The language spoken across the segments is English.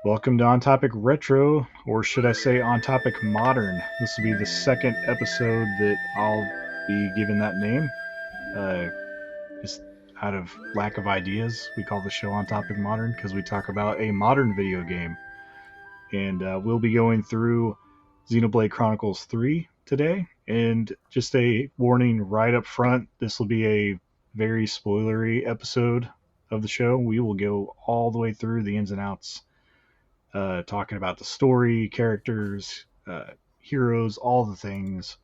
Welcome to On Topic Retro, or should I say On Topic Modern. This will be the second episode that I'll be given that name. Uh, just out of lack of ideas, we call the show On Topic Modern because we talk about a modern video game. And we'll be going through Xenoblade Chronicles 3 today. And just a warning right up front, this will be a very spoilery episode of the show. We will go all the way through the ins and outs, talking about the story, characters, heroes, all the things.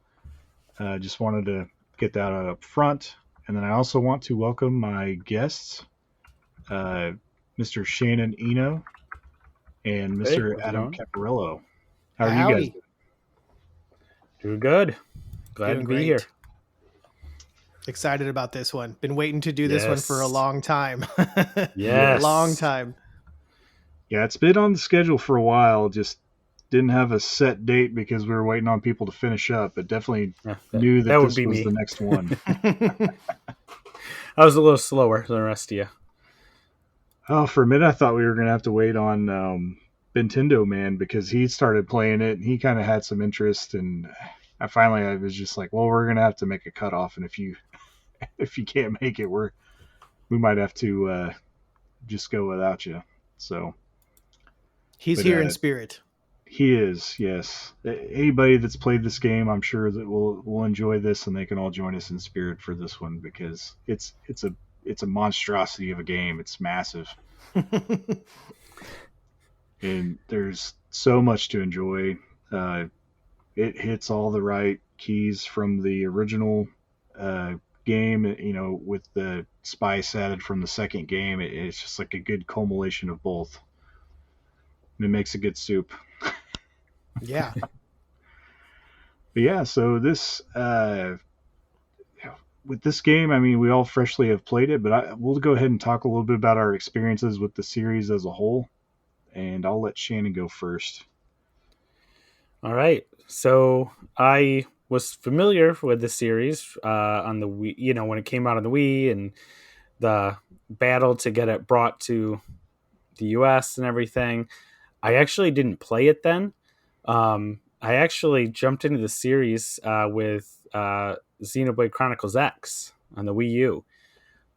Just wanted to get that out up front. And then I also want to welcome my guests, Mr. Shannon Eno and Mr. Hey, Adam Caporello. How are Howdy. you guys doing? doing good. Glad Doing to be great. here. Excited about this one. Been waiting to do this one for a Yes. long time. Yes. Long time. Yeah, it's been on the schedule for a while. Just didn't have a set date because we were waiting on people to finish up, but definitely Yeah, knew that would this be was me. the next one. I was a little slower than the rest of you. Oh, for a minute I thought we were going to have to wait on Nintendo Man because he started playing it and he kind of had some interest, and I was just like, well, we're going to have to make a cutoff, and if you can't make it, we might have to just go without you. So He's But, here in spirit. he is, yes. Anybody that's played this game, I'm sure that will enjoy this, and they can all join us in spirit for this one because it's a monstrosity of a game. It's massive, and there's so much to enjoy. It hits all the right keys from the original game, with the spice added from the second game. It's just like a good culmination of both. And it makes a good soup. Yeah. But yeah, so this with this game, I mean, we all freshly have played it, but we'll go ahead and talk a little bit about our experiences with the series as a whole, and I'll let Shannon go first. All right. So I was familiar with the series on the Wii, when it came out on the Wii and the battle to get it brought to the US and everything. I actually didn't play it then. I actually jumped into the series with Xenoblade Chronicles X on the Wii U,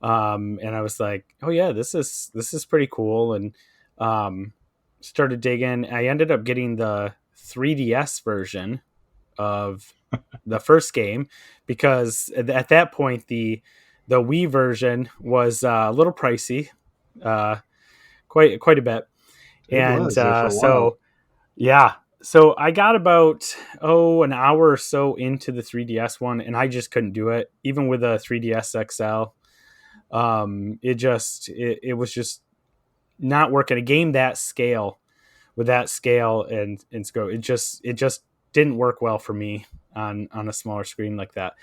and I was like, "Oh yeah, this is pretty cool," and started digging. I ended up getting the 3DS version of the first game because at that point the Wii version was a little pricey, quite a bit, It was there for a while. so yeah. So I got about an hour or so into the 3DS one, and I just couldn't do it, even with a 3DS XL. It was just not working. A game that scale, with that scale and scope, it just didn't work well for me on a smaller screen like that.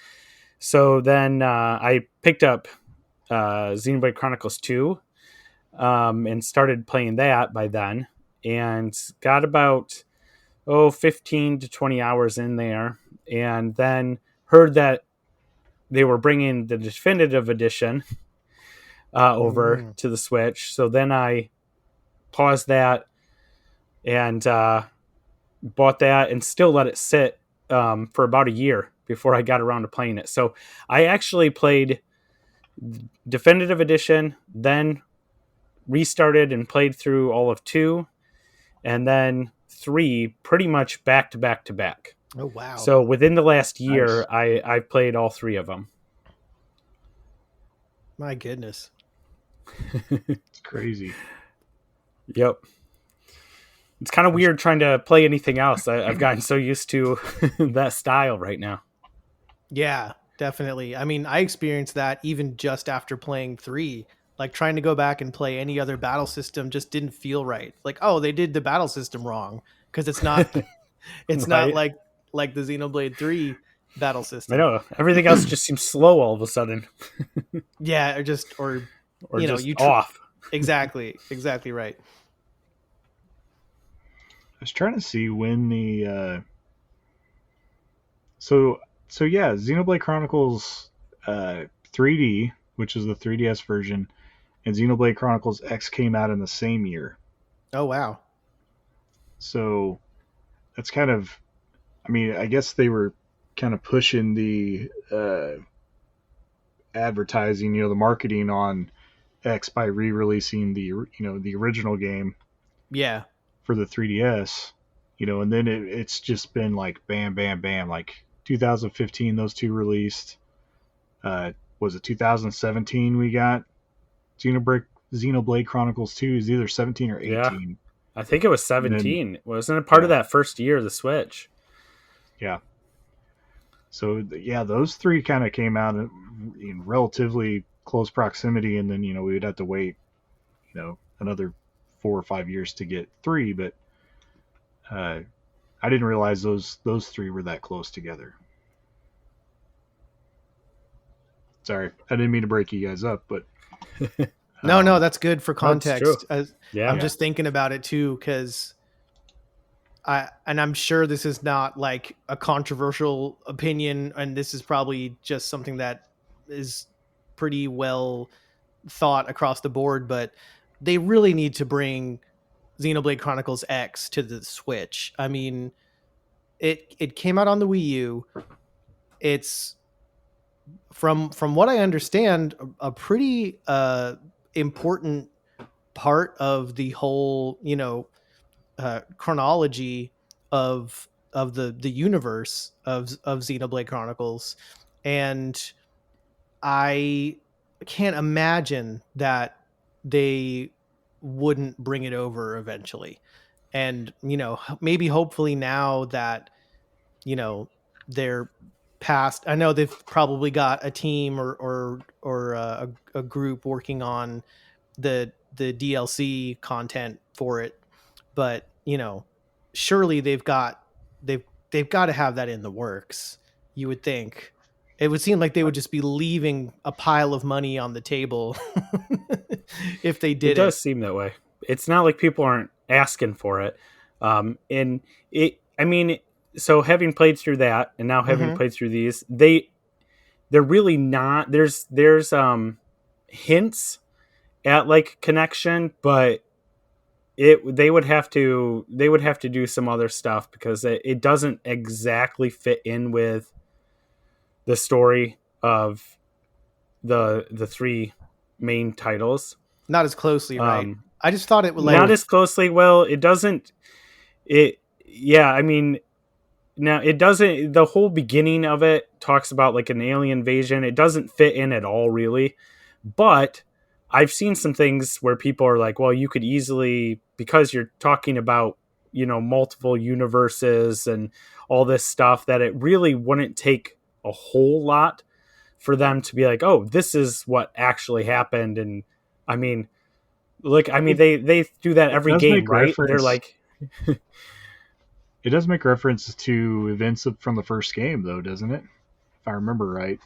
So then I picked up Xenoblade Chronicles 2 and started playing that by then, and got about 15 to 20 hours in there, and then heard that they were bringing the definitive edition over to the Switch. So then I paused that and bought that and still let it sit for about a year before I got around to playing it. So I actually played definitive edition, then restarted and played through all of 2, and then 3 pretty much back to back to back. Oh wow. So within the last year, Nice. I've played all 3 of them. My goodness. It's crazy. Yep. It's kind of weird trying to play anything else. I've gotten so used to that style right now. Yeah, definitely. I mean, I experienced that even just after playing 3. Like trying to go back and play any other battle system just didn't feel right. Like, oh, they did the battle system wrong because it's not not Right. like the Xenoblade 3 battle system. I know. Everything else just seems slow all of a sudden. Yeah, or Or you know, just you off. exactly right. I was trying to see when the so yeah, Xenoblade Chronicles 3D, which is the 3DS version, and Xenoblade Chronicles X came out in the same year. Oh wow. So that's kind of, I mean, I guess they were kind of pushing the advertising, the marketing on X by re-releasing the original game Yeah. for the 3DS, and then it's just been like bam, bam, bam. Like 2015, those two released. Was it 2017 we got Xenoblade Chronicles 2? Is either 17 or Yeah. 18. I think it was And then 17. Wasn't it part of that first year of the Switch? yeah. So yeah, those three kind of came out in relatively close proximity, and then we would have to wait, another 4 or 5 years to get three. But I didn't realize those three were that close together. Sorry, I didn't mean to break you guys up, but No, that's good for That's true. context. Yeah. I'm just thinking about it too, because I'm sure this is not like a controversial opinion, and this is probably just something that is pretty well thought across the board, but they really need to bring Xenoblade Chronicles X to the Switch. I mean, it came out on the Wii U. It's from what I understand, a pretty important part of the whole, chronology of the universe of Xenoblade Chronicles, and I can't imagine that they wouldn't bring it over eventually. And maybe hopefully now that they're past, I know they've probably got a team or a group working on the DLC content for it, but surely they've got to have that in the works. You would think. It would seem like they would just be leaving a pile of money on the table if they did It does seem that way. It's not like people aren't asking for it. And I mean, so having played through that and now having played through these, they're really not, there's hints at like connection, but they would have to do some other stuff because it doesn't exactly fit in with the story of the three main titles. Not as closely, right? I just thought it would not as closely. Well, it doesn't. Yeah. I mean, now it doesn't. The whole beginning of it talks about like an alien invasion. It doesn't fit in at all, really. But I've seen some things where people are like, well, you could easily, because you're talking about multiple universes and all this stuff, that it really wouldn't take a whole lot for them to be like, oh, this is what actually happened. And I mean, they do that every game, right? They're like, it does make reference to events from the first game, though, doesn't it? If I remember right.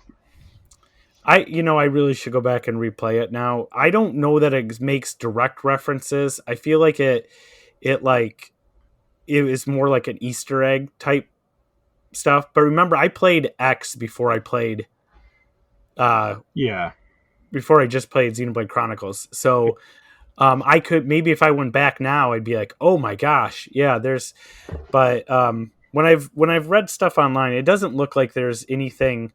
I really should go back and replay it now. I don't know that it makes direct references. I feel like it is more like an Easter egg type stuff. But remember, I played X before I played before I just played Xenoblade Chronicles. So I could, maybe if I went back now, I'd be like, oh my gosh, yeah, but when I've read stuff online, it doesn't look like there's anything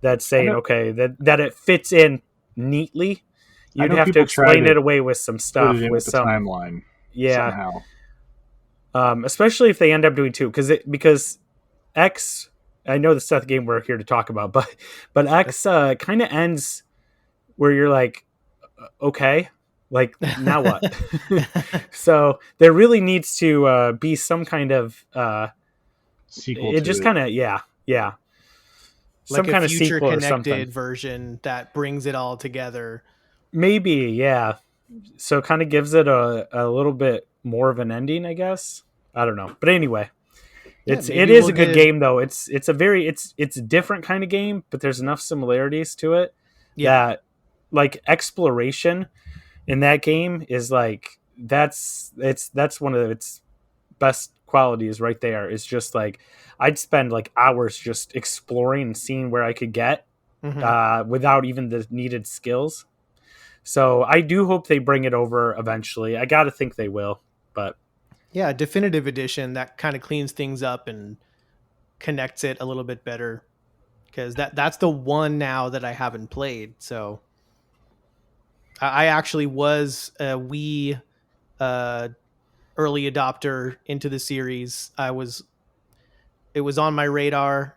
that's saying, okay, that it fits in neatly. You'd have to explain it away with some stuff, with some timeline. Yeah. Somehow. Especially if they end up doing two, because X, I know that's not the game we're here to talk about, but X kind of ends where you're like, okay, like now what? So there really needs to be some kind of sequel. It just kind of yeah. Like some kind of future connected version that brings it all together. Maybe, yeah. So it kind of gives it a little bit more of an ending, I guess. I don't know, but anyway, it is a good game though. It's a different kind of game, but there's enough similarities to it that like exploration in that game is like that's one of its best qualities right there. It's just like I'd spend like hours just exploring and seeing where I could get without even the needed skills. So I do hope they bring it over eventually. I got to think they will, but Yeah, definitive edition that kind of cleans things up and connects it a little bit better, because that's the one now that I haven't played. So I actually was a Wii uh, early adopter into the series. It was on my radar,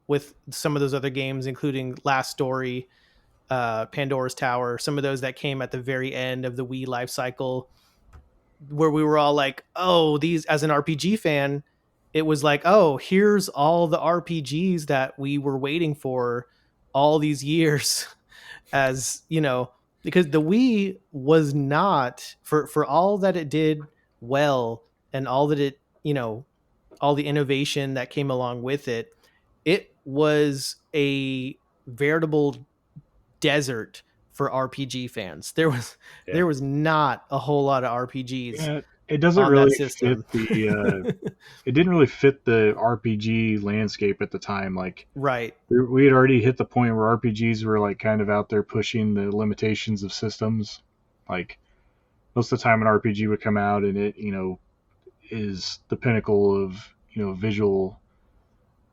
with some of those other games, including Last Story, Pandora's Tower, some of those that came at the very end of the Wii life cycle, where we were all like, oh, these, as an RPG fan, it was like, oh, here's all the RPGs that we were waiting for all these years. As because the Wii was not, for all that it did well, and all that it, all the innovation that came along with it, it was a veritable desert for RPG fans. Yeah. There was not a whole lot of RPGs Yeah, it doesn't on that really fit system. it didn't really fit the RPG landscape at the time. Like Right. we had already hit the point where RPGs were like kind of out there pushing the limitations of systems. Like most of the time an RPG would come out and it, is the pinnacle of, visual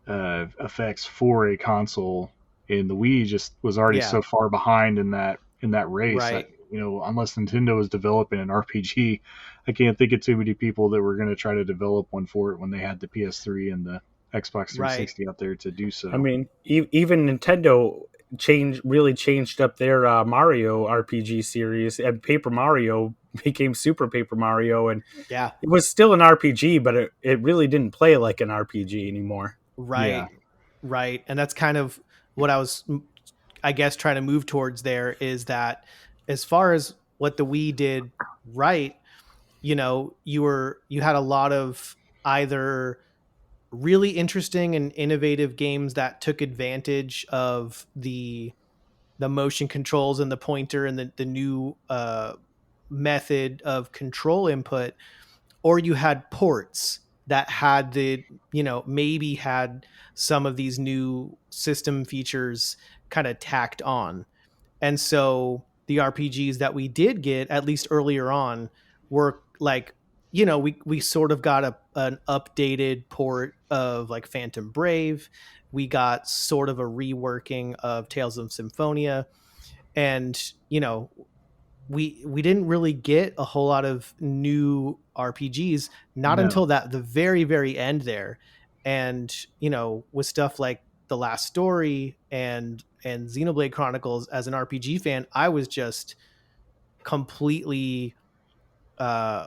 effects for a console, and the Wii just was already Yeah. so far behind in that race that, Right. unless Nintendo was developing an RPG, I can't think of too many people that were going to try to develop one for it when they had the PS3 and the Xbox Right. 360 out there to do I so. mean, even Nintendo really changed up their Mario RPG series, and Paper Mario became Super Paper Mario, and Yeah. it was still an RPG, but it really didn't play like an RPG anymore. Yeah, Right. Right. And that's kind of what I was, I guess, trying to move towards there, is that as far as what the Wii did right, you had a lot of either really interesting and innovative games that took advantage of the motion controls and the pointer and the new method of control input, or you had ports that had maybe had some of these new system features kind of tacked on. And so the RPGs that we did get, at least earlier on, were like, we sort of got an updated port of like Phantom Brave. We got sort of a reworking of Tales of Symphonia. And, we didn't really get a whole lot of new RPGs, not no, until that the very, very end there. And, with stuff like The Last Story and Xenoblade Chronicles, as an RPG fan, I was just completely uh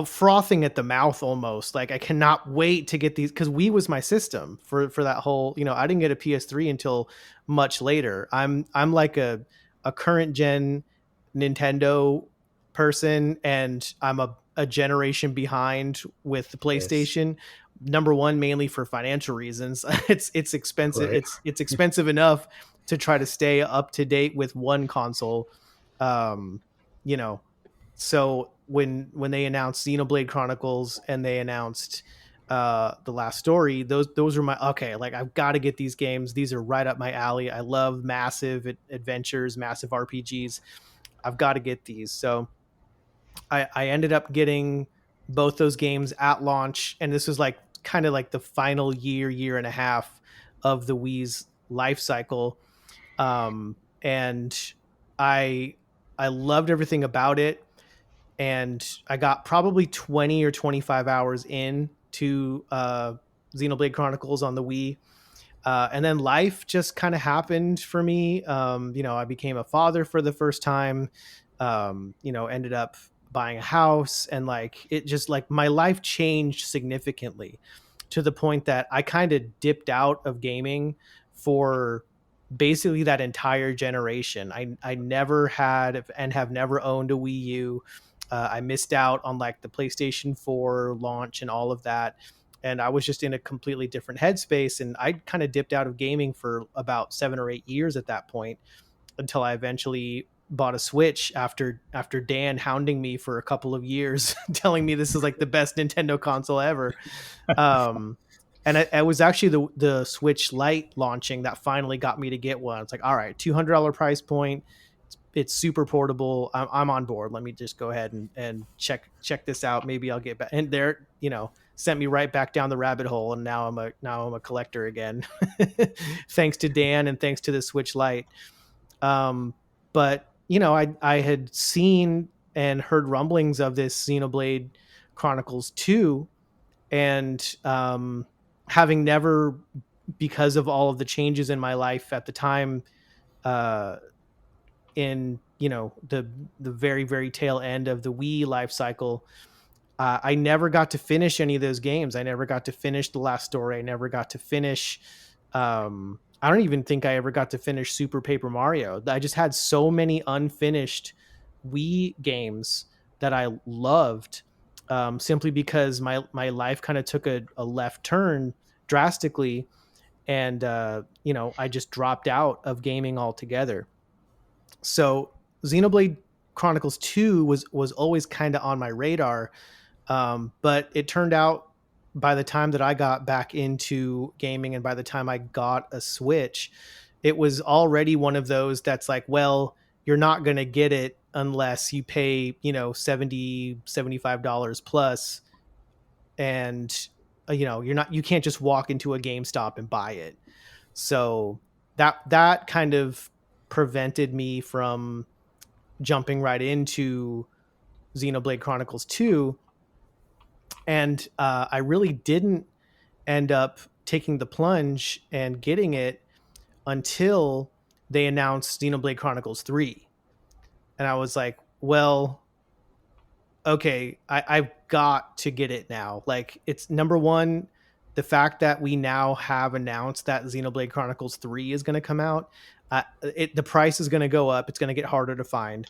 frothing at the mouth almost. Like, I cannot wait to get these, because Wii was my system for that whole, I didn't get a PS3 until much later. I'm like a current gen Nintendo person, and I'm a generation behind with the Yes, PlayStation. Number one, mainly for financial reasons. It's expensive. right. It's expensive enough to try to stay up to date with one console. Um, you know, so when they announced Xenoblade Chronicles and they announced The Last Story, those are my, okay, like, I've got to get these games. These are right up my alley. I love massive adventures, massive RPGs. I've got to get these. So I ended up getting both those games at launch, and this was like kind of like the final year and a half of the Wii's life cycle. And I I loved everything about it, and I got probably 20 or 25 hours in to Xenoblade Chronicles on the Wii. And then life just kind of happened for me. I became a father for the first time. Ended up buying a house, and like, it just, like, my life changed significantly, to the point that I kind of dipped out of gaming for basically that entire generation. I never had and have never owned a Wii U. I missed out on like the PlayStation 4 launch and all of that. And I was just in a completely different headspace. And I kind of dipped out of gaming for about 7 or 8 years at that point, until I eventually bought a Switch after Dan hounding me for a couple of years, telling me this is like the best Nintendo console ever. Um, and it was actually the Switch Lite launching that finally got me to get one. It's like, all right, $200 price point. it's super portable. I'm on board. Let me just go ahead and check this out. Maybe I'll get back. And there, sent me right back down the rabbit hole. And now I'm a collector again, thanks to Dan and thanks to the Switch Lite. But I had seen and heard rumblings of this Xenoblade Chronicles 2, and having never, because of all of the changes in my life at the time, in the very very tail end of the Wii life cycle, I never got to finish any of those games. I never got to finish the last story. I never got to finish. I don't even think I ever got to finish Super Paper Mario. I just had so many unfinished Wii games that I loved, simply because my life kind of took a left turn drastically, and I just dropped out of gaming altogether. So Xenoblade Chronicles 2 was always kind of on my radar, but it turned out, by the time that I got back into gaming and by the time I got a Switch, it was already one of those that's like, well, you're not going to get it unless you pay, $75 plus. And, you can't just walk into a GameStop and buy it. So that kind of prevented me from jumping right into Xenoblade Chronicles 2. And I really didn't end up taking the plunge and getting it until they announced Xenoblade Chronicles 3. And I was like, well, okay, I've got to get it now. Like, it's number one, the fact that we now have announced that Xenoblade Chronicles 3 is going to come out. The price is going to go up. It's going to get harder to find.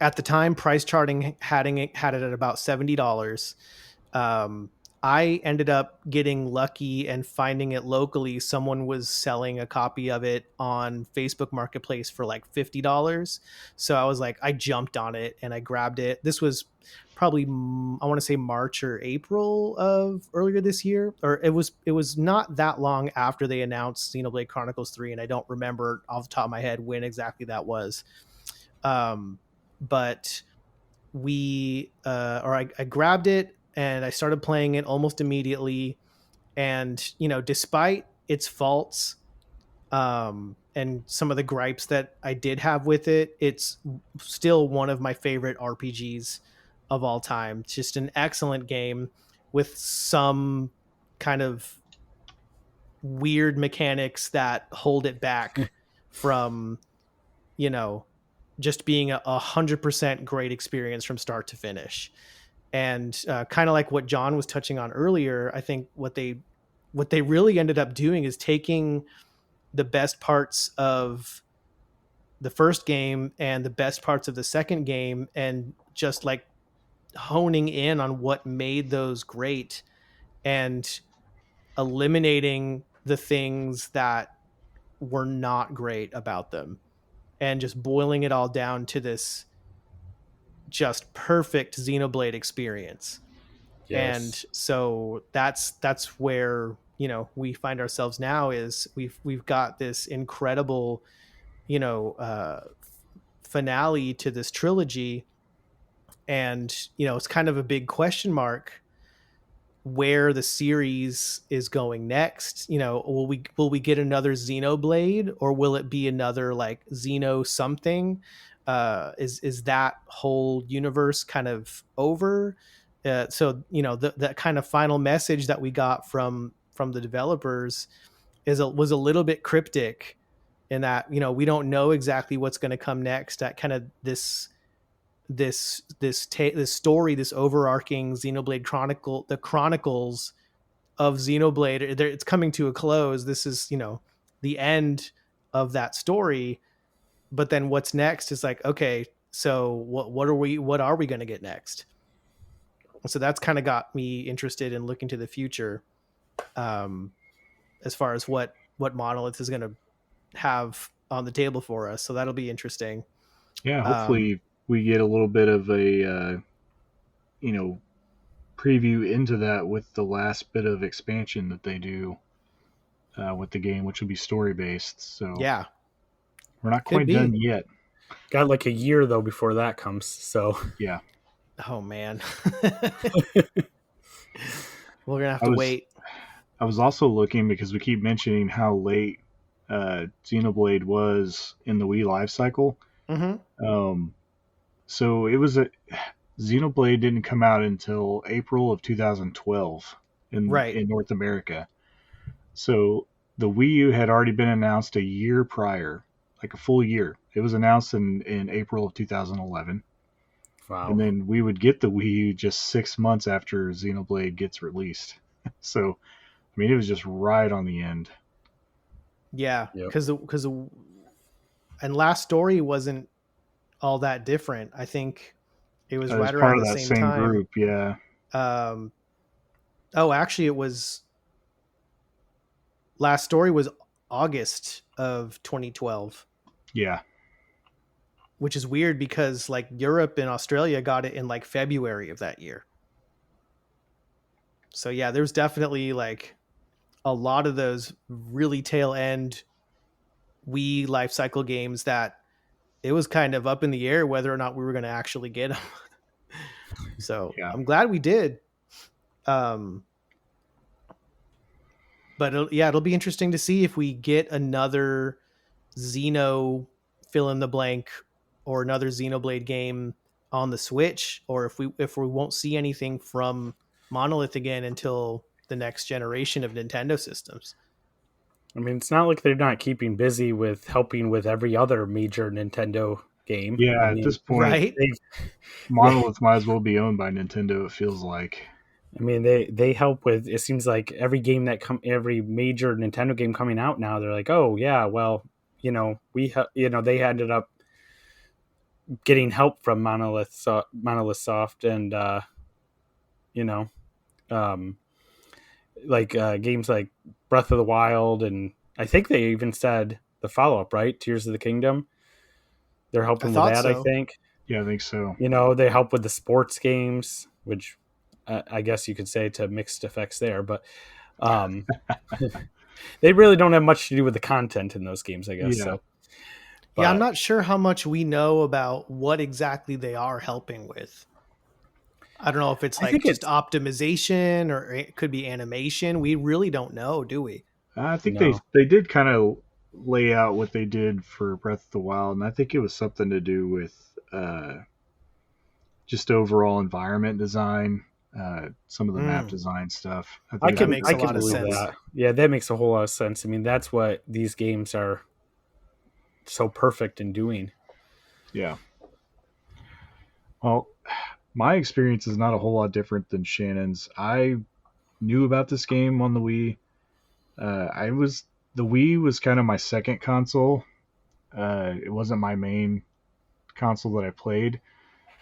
At the time, price charting had it at about $70. I ended up getting lucky and finding it locally. Someone was selling a copy of it on Facebook Marketplace for like $50. So I was like, I jumped on it and I grabbed it. This was probably, I want to say March or April of earlier this year, or it was not that long after they announced Xenoblade Chronicles 3, and I don't remember off the top of my head when exactly that was. But I grabbed it and I started playing it almost immediately. And, despite its faults, and some of the gripes that I did have with it, it's still one of my favorite RPGs of all time. It's just an excellent game with some kind of weird mechanics that hold it back from, just being 100% great experience from start to finish. And kind of like what John was touching on earlier, I think what they really ended up doing is taking the best parts of the first game and the best parts of the second game and just like honing in on what made those great and eliminating the things that were not great about them, and just boiling it all down to this just perfect Xenoblade experience. Yes. And so that's where, we find ourselves now, is we've got this incredible, finale to this trilogy. And, it's kind of a big question mark where the series is going next. Will we get another Xenoblade, or will it be another like Xeno something? Is that whole universe kind of over? So that kind of final message that we got from the developers was a little bit cryptic, in that we don't know exactly what's going to come next. That kind of this story, this overarching Xenoblade the Chronicles of Xenoblade, it's coming to a close. This is the end of that story. But then what's next is like, okay, so what are we going to get next? So that's kind of got me interested in looking to the future, as far as what Monolith is going to have on the table for us. So that'll be interesting. Yeah, hopefully we get a little bit of a preview into that with the last bit of expansion that they do with the game, which will be story based. So yeah, we're not quite done yet. Got like a year though before that comes. So Yeah, Oh man. We're gonna have I to was wait. I was also looking because we keep mentioning how late Xenoblade was in the Wii life cycle. Hmm. Um, so it was a Xenoblade didn't come out until April of 2012 Right. in North America. So the Wii U had already been announced a year prior, like a full year. It was announced in April of 2011, and wow. then we would get the Wii U just 6 months after Xenoblade gets released. So I mean, it was just right on the end. Yeah. Yep. Because and Last Story wasn't all that different. I think it was As right part around of the that same same time. group, yeah, Um, oh, actually, it was Last Story was August of 2012, yeah, which is weird because like Europe and Australia got it in like February of that year. So yeah, there's definitely like a lot of those really tail end Wii life cycle games that it was kind of up in the air whether or not we were going to actually get them. So yeah. I'm glad we did. Um, but it'll be interesting to see if we get another Xeno fill in the blank or another Xenoblade game on the Switch, or if we won't see anything from Monolith again until the next generation of Nintendo systems. I mean, it's not like they're not keeping busy with helping with every other major Nintendo game. I Yeah, at mean, this point, Right? they Monolith might as well be owned by Nintendo. It feels like. I mean, they help with. It seems like every game every major Nintendo game coming out now, they're like, oh yeah, well, they ended up getting help from Monolith Soft, and you know, um, games like Breath of the Wild, and I think they even said the follow up, right, Tears of the Kingdom. They're I helping with thought that, I so. think. Yeah, I think so. They help with the sports games, which I guess you could say to mixed effects there, but um, they really don't have much to do with the content in those games, I guess. Yeah, So, Yeah, I'm but not sure how much we know about what exactly they are helping with. I don't know if it's I like think just it's optimization or it could be animation. We really don't know, do we? I think no. they did kind of lay out what they did for Breath of the Wild, and I think it was something to do with just overall environment design, some of the map Mm, design stuff. I I think that it can makes I a can lot of believe overall. sense. that. Yeah, that makes a whole lot of sense. I mean, that's what these games are so perfect in doing. Yeah. Well, my experience is not a whole lot different than Shannon's. I knew about this game on the Wii. I was the Wii was kind of my second console. It wasn't my main console that I played.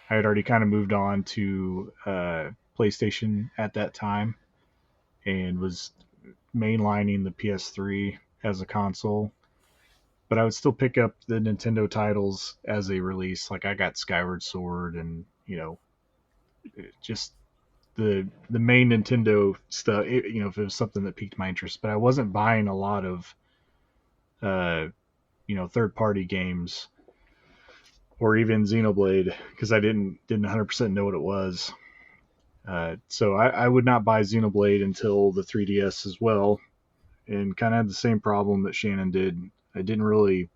I had already kind of moved on to PlayStation at that time and was mainlining the PS3 as a console. But I would still pick up the Nintendo titles as they release. Like I got Skyward Sword and just the main Nintendo stuff. If it was something that piqued my interest, but I wasn't buying a lot of uh, third party games or even Xenoblade because I didn't 100% know what it was. So I would not buy Xenoblade until the 3DS as well, and kind of had the same problem that Shannon did. I didn't really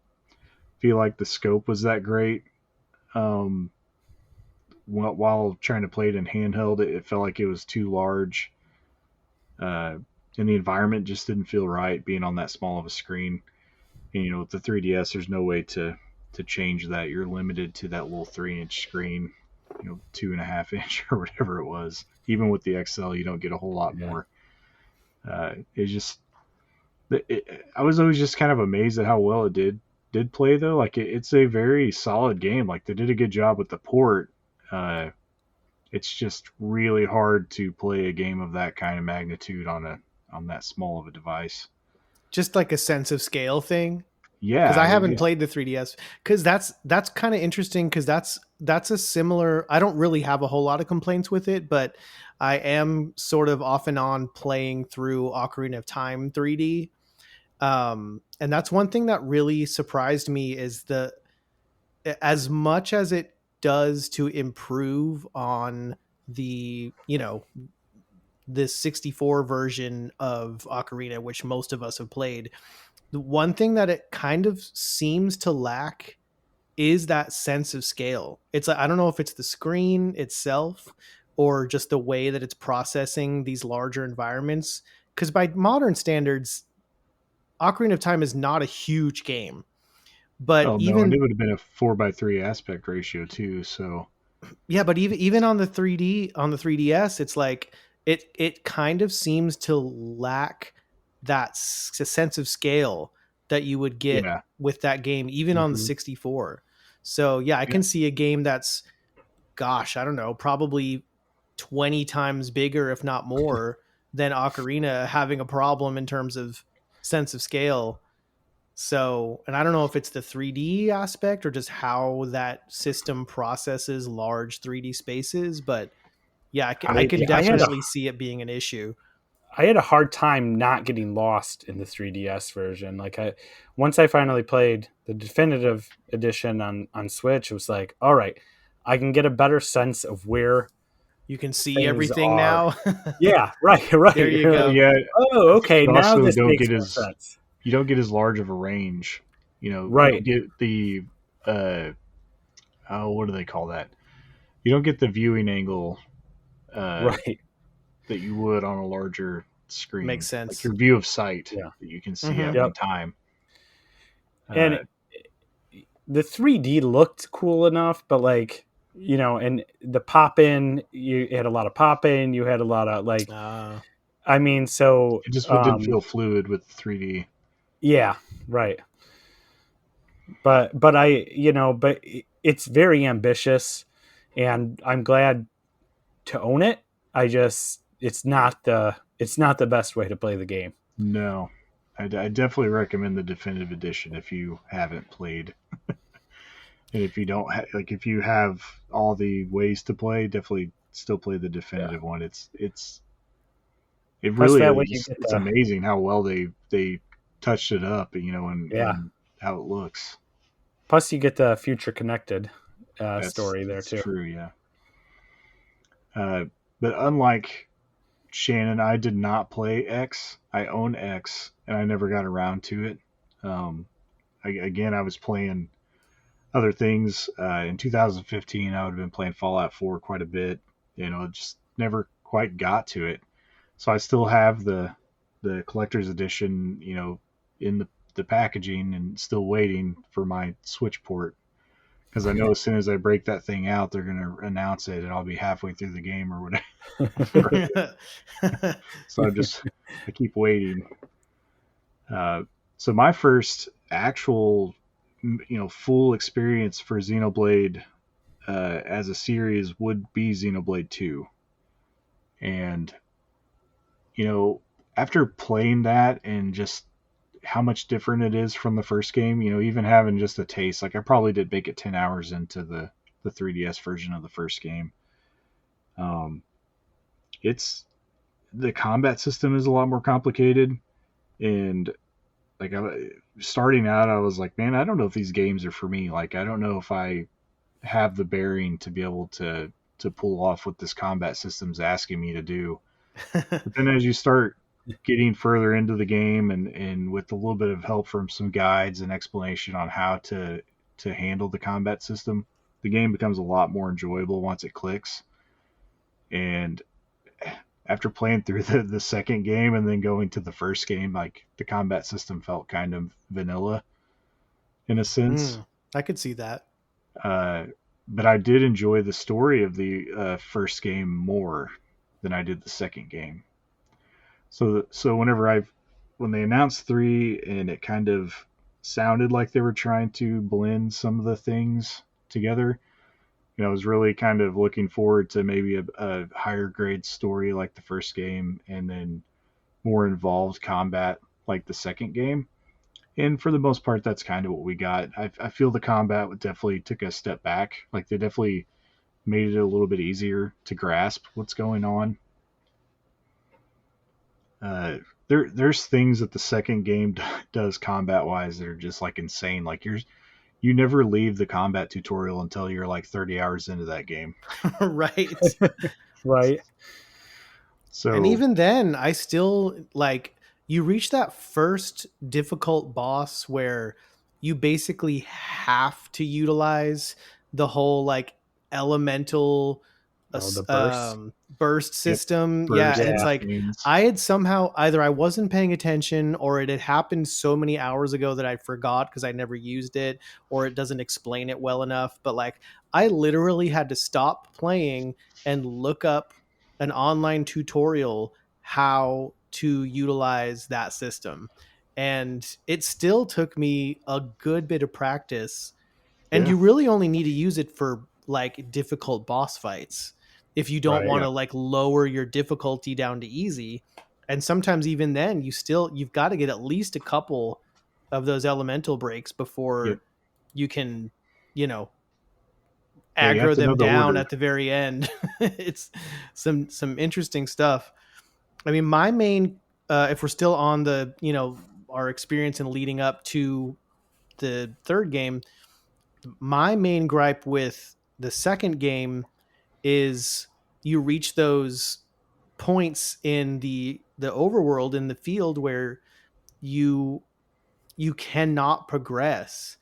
feel like the scope was that great. Um, while trying to play it in handheld, it felt like it was too large, and the environment just didn't feel right being on that small of a screen. And with the 3DS, there's no way to change that. You're limited to that little 3-inch screen, 2.5 inch or whatever it was. Even with the XL, you don't get a whole lot Yeah. more. It's just I was always just kind of amazed at how well it did play though. Like it's a very solid game. Like they did a good job with the port. Uh, it's just really hard to play a game of that kind of magnitude on that small of a device. Just like a sense of scale thing. Because Yeah, I it haven't just played the 3DS. Because that's kind of interesting. Because that's a similar. I don't really have a whole lot of complaints with it, but I am sort of off and on playing through Ocarina of Time 3D. And that's one thing that really surprised me is as much as it does to improve on the, the 64 version of Ocarina, which most of us have played, the one thing that it kind of seems to lack is that sense of scale. It's like, I don't know if it's the screen itself or just the way that it's processing these larger environments. Because by modern standards, Ocarina of Time is not a huge game. But Oh no, and even it would have been a 4:3 aspect ratio too. So yeah, but even on the 3D on the 3DS, it's like it kind of seems to lack that sense of scale that you would get yeah, with that game, even on the Mhm. 64. So yeah, I yeah. can see a game that's, gosh, I don't know, probably 20 times bigger, if not more, than Ocarina having a problem in terms of sense of scale. So, and I don't know if it's the 3D aspect or just how that system processes large 3D spaces, but yeah, I can I had a definitely see it being an issue. I had a hard time not getting lost in the 3DS version. Like once I finally played the definitive edition on Switch, it was like, all right, I can get a better sense of where You can see things everything are. now. Yeah, right, right. There you You're Well, like, go. yeah, oh, I think okay, you now also this don't makes get more as sense. you don't get as large of a range. You don't Right, get the uh oh, what do they call that? You don't get the viewing angle uh right. that you would on a larger Makes screen, like sense. your view of sight Yeah. that you can see Hmm. at Yep. one time. And Uh, the 3D looked cool enough, but like, and the pop in, you had a lot of pop in, you had a lot of like, Uh, I mean, so it just didn't feel fluid with 3D. yeah, right. But it's very ambitious, and I'm glad to own it. It's not the best way to play the game. No, I definitely recommend the definitive edition if you haven't played, and if you don't like if you have all the ways to play, definitely still play the Yeah. definitive one. It Plus really that way you is. get It's the amazing how well they touched it up, yeah. and how it looks. Plus you get the future connected That's story there that's too. true, yeah. Uh, but unlike Shannon, I did not play X. I own X, and I never got around to it. Um, again, I was playing other things. In 2015, I would have been playing Fallout 4 quite a bit. Just never quite got to it. So I still have the collector's edition, in the packaging, and still waiting for my Switch port, because I know as soon as I break that thing out, they're gonna announce it, and I'll be halfway through the game or whatever. So I keep waiting. Uh, so my first actual, full experience for Xenoblade as a series would be Xenoblade 2, and after playing that and just how much different it is from the first game, even having just a taste, like I probably did make it 10 hours into the 3DS version of the first game. Um, it's the combat system is a lot more complicated, and like starting out, I was like, man, I don't know if these games are for me. Like, I don't know if I have the bearing to be able to pull off what this combat system's asking me to do. But then as you start getting further into the game, and with a little bit of help from some guides and explanation on how to handle the combat system, the game becomes a lot more enjoyable once it clicks. And after playing through the second game and then going to the first game, like the combat system felt kind of vanilla in a sense. I could see that. Uh, but I did enjoy the story of the first game more than I did the second game. So when they announced 3 and it kind of sounded like they were trying to blend some of the things together, I was really kind of looking forward to maybe a higher grade story like the first game, and then more involved combat like the second game. And for the most part, that's kind of what we got. I feel the combat definitely took a step back. Like they definitely made it a little bit easier to grasp what's going on. There's things that the second game does combat wise that are just like insane. Like you never leave the combat tutorial until you're like 30 hours into that game. Right. Right. So And even then, I still like you reach that first difficult boss where you basically have to utilize the whole like elemental The burst. burst Yep, system. Yeah, burst and it's Yeah. like things. I had somehow either I wasn't paying attention or it had happened so many hours ago that I forgot because I never used it or it doesn't explain it well enough. But like I literally had to stop playing and look up an online tutorial how to utilize that system. And it still took me a good bit of practice. And Yeah. you really only need to use it for like difficult boss fights. If you don't Right. want Yeah. to like lower your difficulty down to easy. And sometimes even then you've got to get at least a couple of those elemental breaks before Yep. you can, you know, Yeah, you have aggro to know them the down order. at the very end. It's some interesting stuff. I mean, my main, if we're still on the, you know, our experience in leading up to the third game, my main gripe with the second game is you reach those points in the overworld in the field where you you cannot progress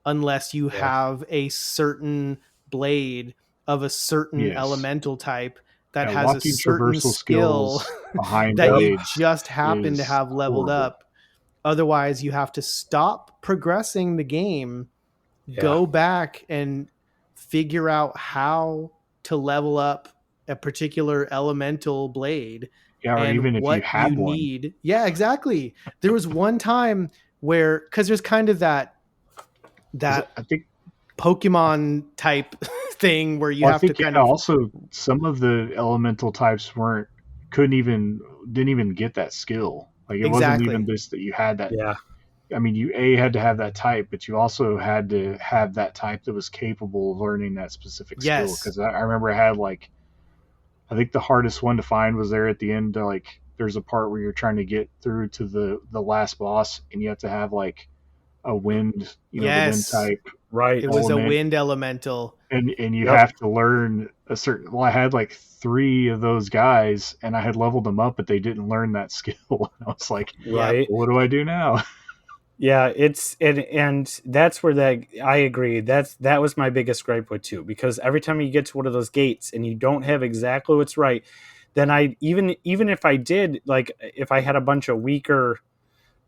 unless you Yeah. have a certain blade of a certain Yes. elemental type that Yeah, has a locking certain traversal skill skills behind that you blades just happen to is have leveled horrible. up. Otherwise, you have to stop progressing the game, Yeah. go back and figure out how to level up a particular elemental blade Yeah, or even and if you what you have one. need. Yeah, exactly. There was one time where because there's kind of that 'Cause that I think Pokemon type thing where you well, I have to think kind yeah, of also some of the elemental types didn't even get that skill. Like it wasn't even exactly. this that you had that. Yeah. I mean, you had to have that type, but you also had to have that type that was capable of learning that specific skill. Yes. Because I remember I had like, I think the hardest one to find was there at the end. Like, there's a part where you're trying to get through to the last boss, and you have to have like a wind, the wind Yes. type Right. It was a element, wind elemental. and you Yep. have to learn a certain. Well, I had like 3 of those guys, and I had leveled them up, but they didn't learn that skill. I was like, Right. what do I do now? Yeah, it's and that's where that I agree. That was my biggest gripe with too, because every time you get to one of those gates and you don't have exactly what's right, then I even if I did like if I had a bunch of weaker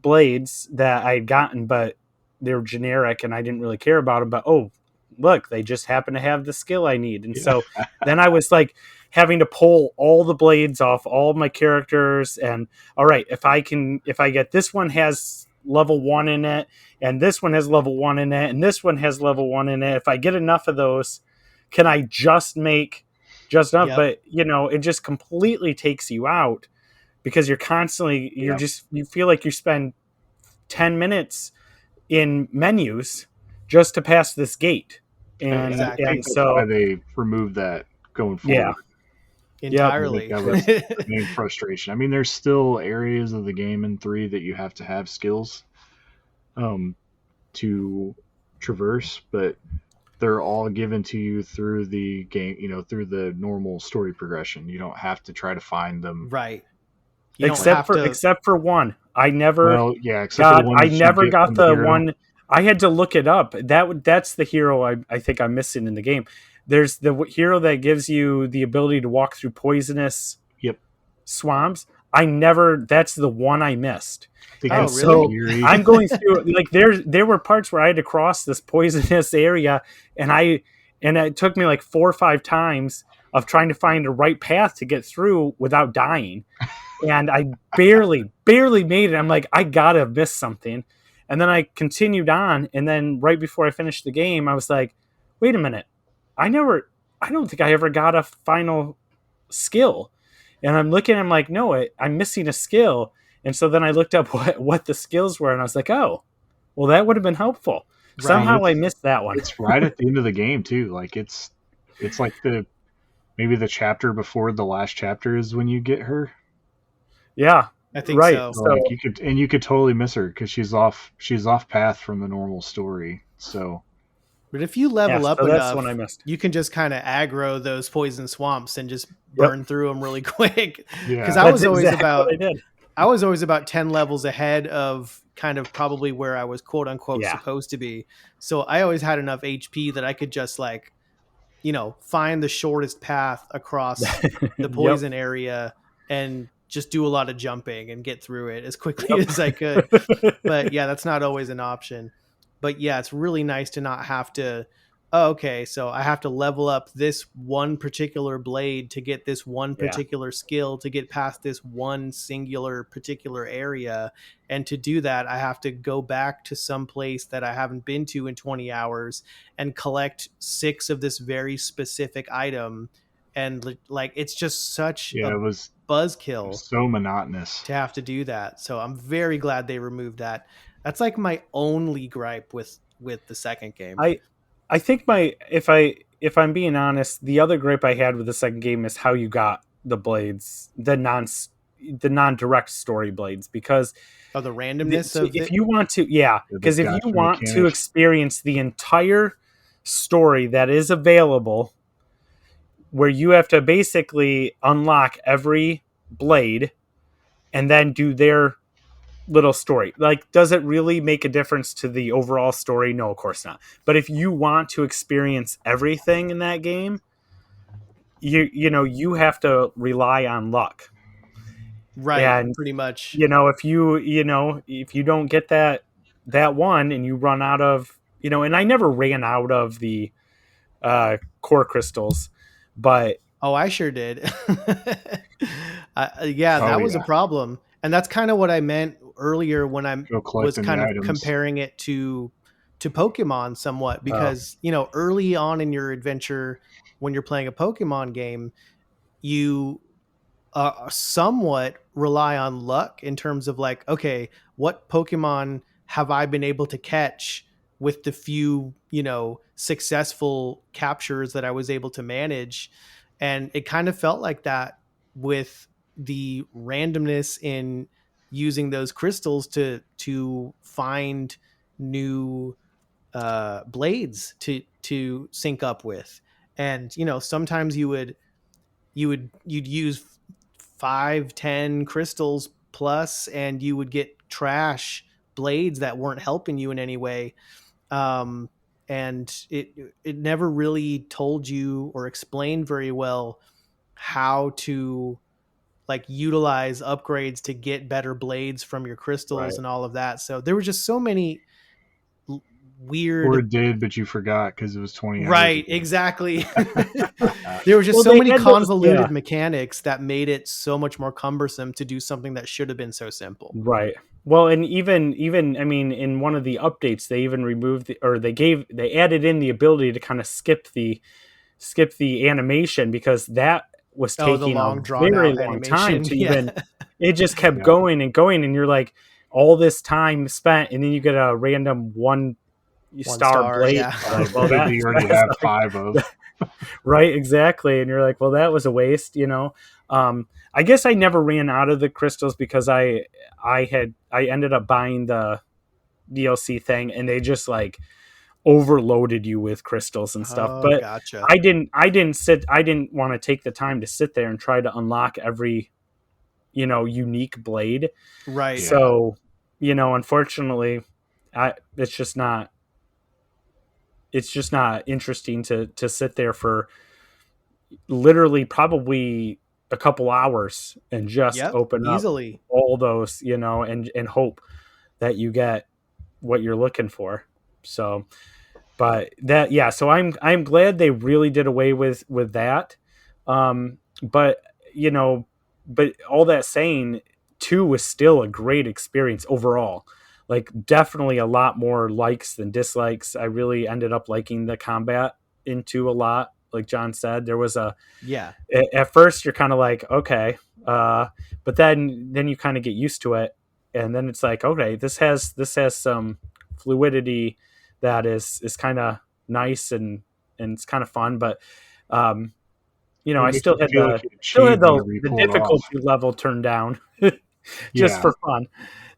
blades that I had gotten, but they were generic and I didn't really care about them, but oh look, they just happen to have the skill I need, and Yeah. so then I was like having to pull all the blades off all of my characters, and all right, if I get this one has level 1 in it, and this one has level 1 in it, and this one has level 1 in it, if I get enough of those, can I just make just enough? Yep. But it just completely takes you out because you're constantly Yeah. you feel like you spend 10 minutes in menus just to pass this gate. And Exactly. I and think that's why so they removed that going yeah. forward. Entirely. I think that was the main frustration. I mean, there's still areas of the game in 3 that you have to have skills to traverse, but they're all given to you through the game, through the normal story progression. You don't have to try to find them. Right. You don't have to. Except for one. I never Well, yeah, except for the one that you get got from the hero. one. I had to look it up. That's the hero I think I'm missing in the game. There's the hero that gives you the ability to walk through poisonous Yep. swamps. That's the one I missed. I think Oh, it's really? Eerie. I'm going through like there were parts where I had to cross this poisonous area, and it took me like 4 or 5 times of trying to find the right path to get through without dying. And I barely made it. I'm like, I gotta have missed something. And then I continued on, and then right before I finished the game, I was like, wait a minute. I don't think I ever got a final skill. And I'm looking, I'm like, no, I'm missing a skill. And so then I looked up what the skills were, and I was like, oh, well, that would have been helpful. Right. Somehow I missed that one. It's right at the end of the game too. Like it's like maybe the chapter before the last chapter is when you get her. Yeah, I think right. so. So like you could totally miss her because she's off path from the normal story. So But if you level up so that's enough, the one I missed. you can just kind of aggro those poison swamps and just Yep. burn through them really quick. Yeah. Because I was That's always exactly about what I did. I was always about 10 levels ahead of kind of probably where I was quote unquote Yeah. supposed to be. So I always had enough HP that I could just like, you know, find the shortest path across the poison area and just do a lot of jumping and get through it as quickly as I could. But yeah, that's not always an option. But yeah, it's really nice to not have to, oh, okay, so I have to level up this one particular blade to get this one particular skill to get past this one singular particular area. And to do that, I have to go back to some place that I haven't been to in 20 hours and collect 6 of this very specific item. And like, it's just such Yeah, a it was buzzkill so monotonous. to have to do that. So I'm very glad they removed that. That's like my only gripe with the second game. I think if I'm being honest, the other gripe I had with the second game is how you got the blades, the non-direct story blades, because the randomness of if you want to, because if you want to mechanics. experience the entire story that is available, where you have to basically unlock every blade and then do their little story. Like, does it really make a difference to the overall story? No, of course not. But if you want to experience everything in that game, you have to rely on luck. Right, and pretty much. if you don't get that one and you run out of, and I never ran out of the core crystals, but I sure did. That was a problem. And that's kind of what I meant earlier when I was kind of comparing it to Pokemon somewhat, because early on in your adventure, when you're playing a Pokemon game, you somewhat rely on luck in terms of like, okay, what Pokemon have I been able to catch with the few, successful captures that I was able to manage. And it kind of felt like that with the randomness in using those crystals to find new blades to sync up with. And sometimes you'd use 5-10 crystals plus and you would get trash blades that weren't helping you in any way. And it never really told you or explained very well how to like utilize upgrades to get better blades from your crystals and all of that. So there were just so many weird, or it did, but you forgot because it was 20 hours right ago. Exactly. There were just so many convoluted mechanics that made it so much more cumbersome to do something that should have been so simple. Right. Well, and even I mean, in one of the updates, they even removed they added in the ability to kind of skip the animation, because that was taking a very long time to even. It just kept going and going, and you're like, all this time spent, and then you get a random one star blade. Like, well, that you already have 5 of. Right, exactly. And you're like, well, that was a waste, I guess I never ran out of the crystals because I ended up buying the DLC thing, and they just like overloaded you with crystals and stuff. But gotcha. I didn't want to take the time to sit there and try to unlock every unique blade. Right. So, unfortunately, it's just not interesting to sit there for literally probably a couple hours and just open easily up all those, and hope that you get what you're looking for. So, but so I'm glad they really did away with that. But all that saying, 2 was still a great experience overall. Like, definitely a lot more likes than dislikes. I really ended up liking the combat in 2 a lot. Like John said, there was at first you're kind of like, okay, but then you kind of get used to it, and then it's like, okay, this has some fluidity that is kind of nice and it's kind of fun. But I still had the difficulty level turned down just for fun,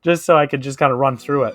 just so I could just kind of run through it.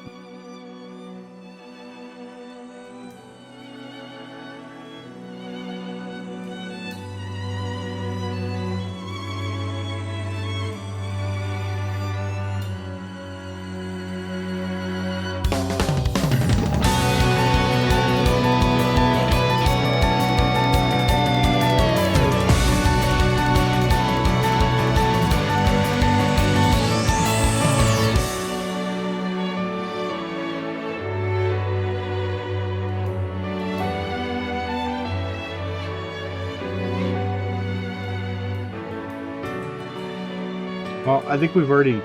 I think we've already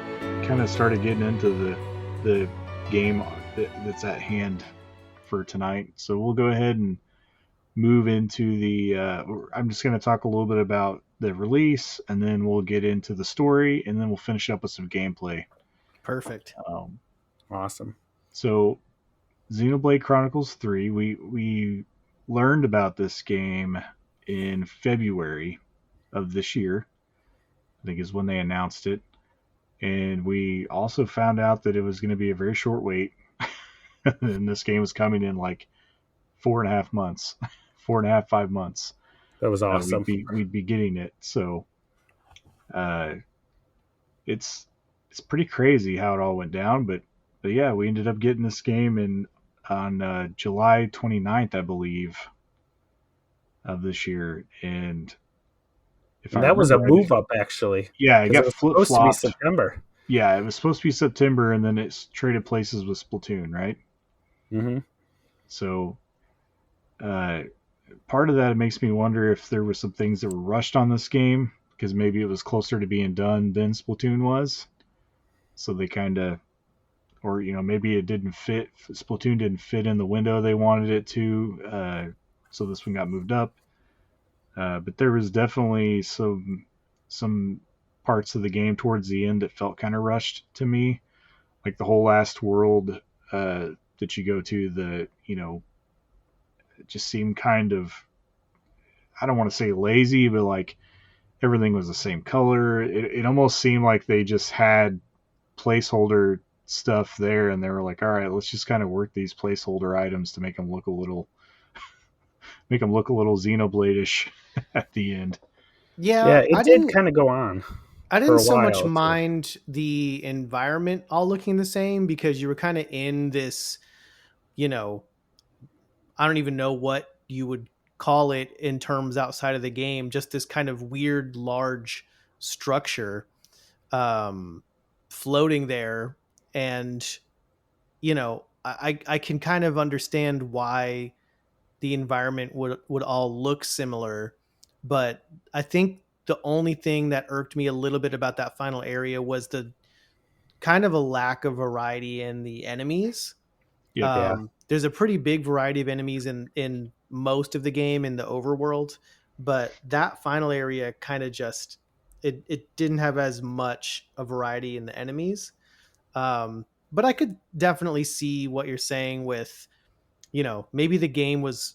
kind of started getting into the game that's at hand for tonight. So we'll go ahead and move into the. I'm just going to talk a little bit about the release, and then we'll get into the story, and then we'll finish up with some gameplay. Perfect. Awesome. So, Xenoblade Chronicles 3, we learned about this game in February of this year. I think is when they announced it. And we also found out that it was going to be a very short wait. And this game was coming in like 4.5 months, 4.5, 5 months. That was awesome. We'd be getting it. So it's pretty crazy how it all went down. But yeah, we ended up getting this game on July 29th, I believe, of this year. And that was a move up, actually. Yeah, it got flip flopped. Supposed to be September. Yeah, it was supposed to be September, and then it's traded places with Splatoon, right? Mm-hmm. So, part of that, it makes me wonder if there were some things that were rushed on this game, because maybe it was closer to being done than Splatoon was. So they kind of, or maybe it didn't fit. Splatoon didn't fit in the window they wanted it to. So this one got moved up. But there was definitely some parts of the game towards the end that felt kind of rushed to me, like the whole last world that you go to. It just seemed kind of, I don't want to say lazy, but like everything was the same color. It almost seemed like they just had placeholder stuff there, and they were like, all right, let's just kind of work these placeholder items to make them look a little Xenoblade-ish at the end. Yeah, it did kind of go on. I didn't so much mind the environment all looking the same, because you were kind of in this, I don't even know what you would call it in terms outside of the game, just this kind of weird, large structure floating there. And, I can kind of understand why the environment would all look similar. But I think the only thing that irked me a little bit about that final area was the kind of a lack of variety in the enemies. There's a pretty big variety of enemies in most of the game in the overworld, but that final area kind of just, it didn't have as much a variety in the enemies. But I could definitely see what you're saying with, maybe the game was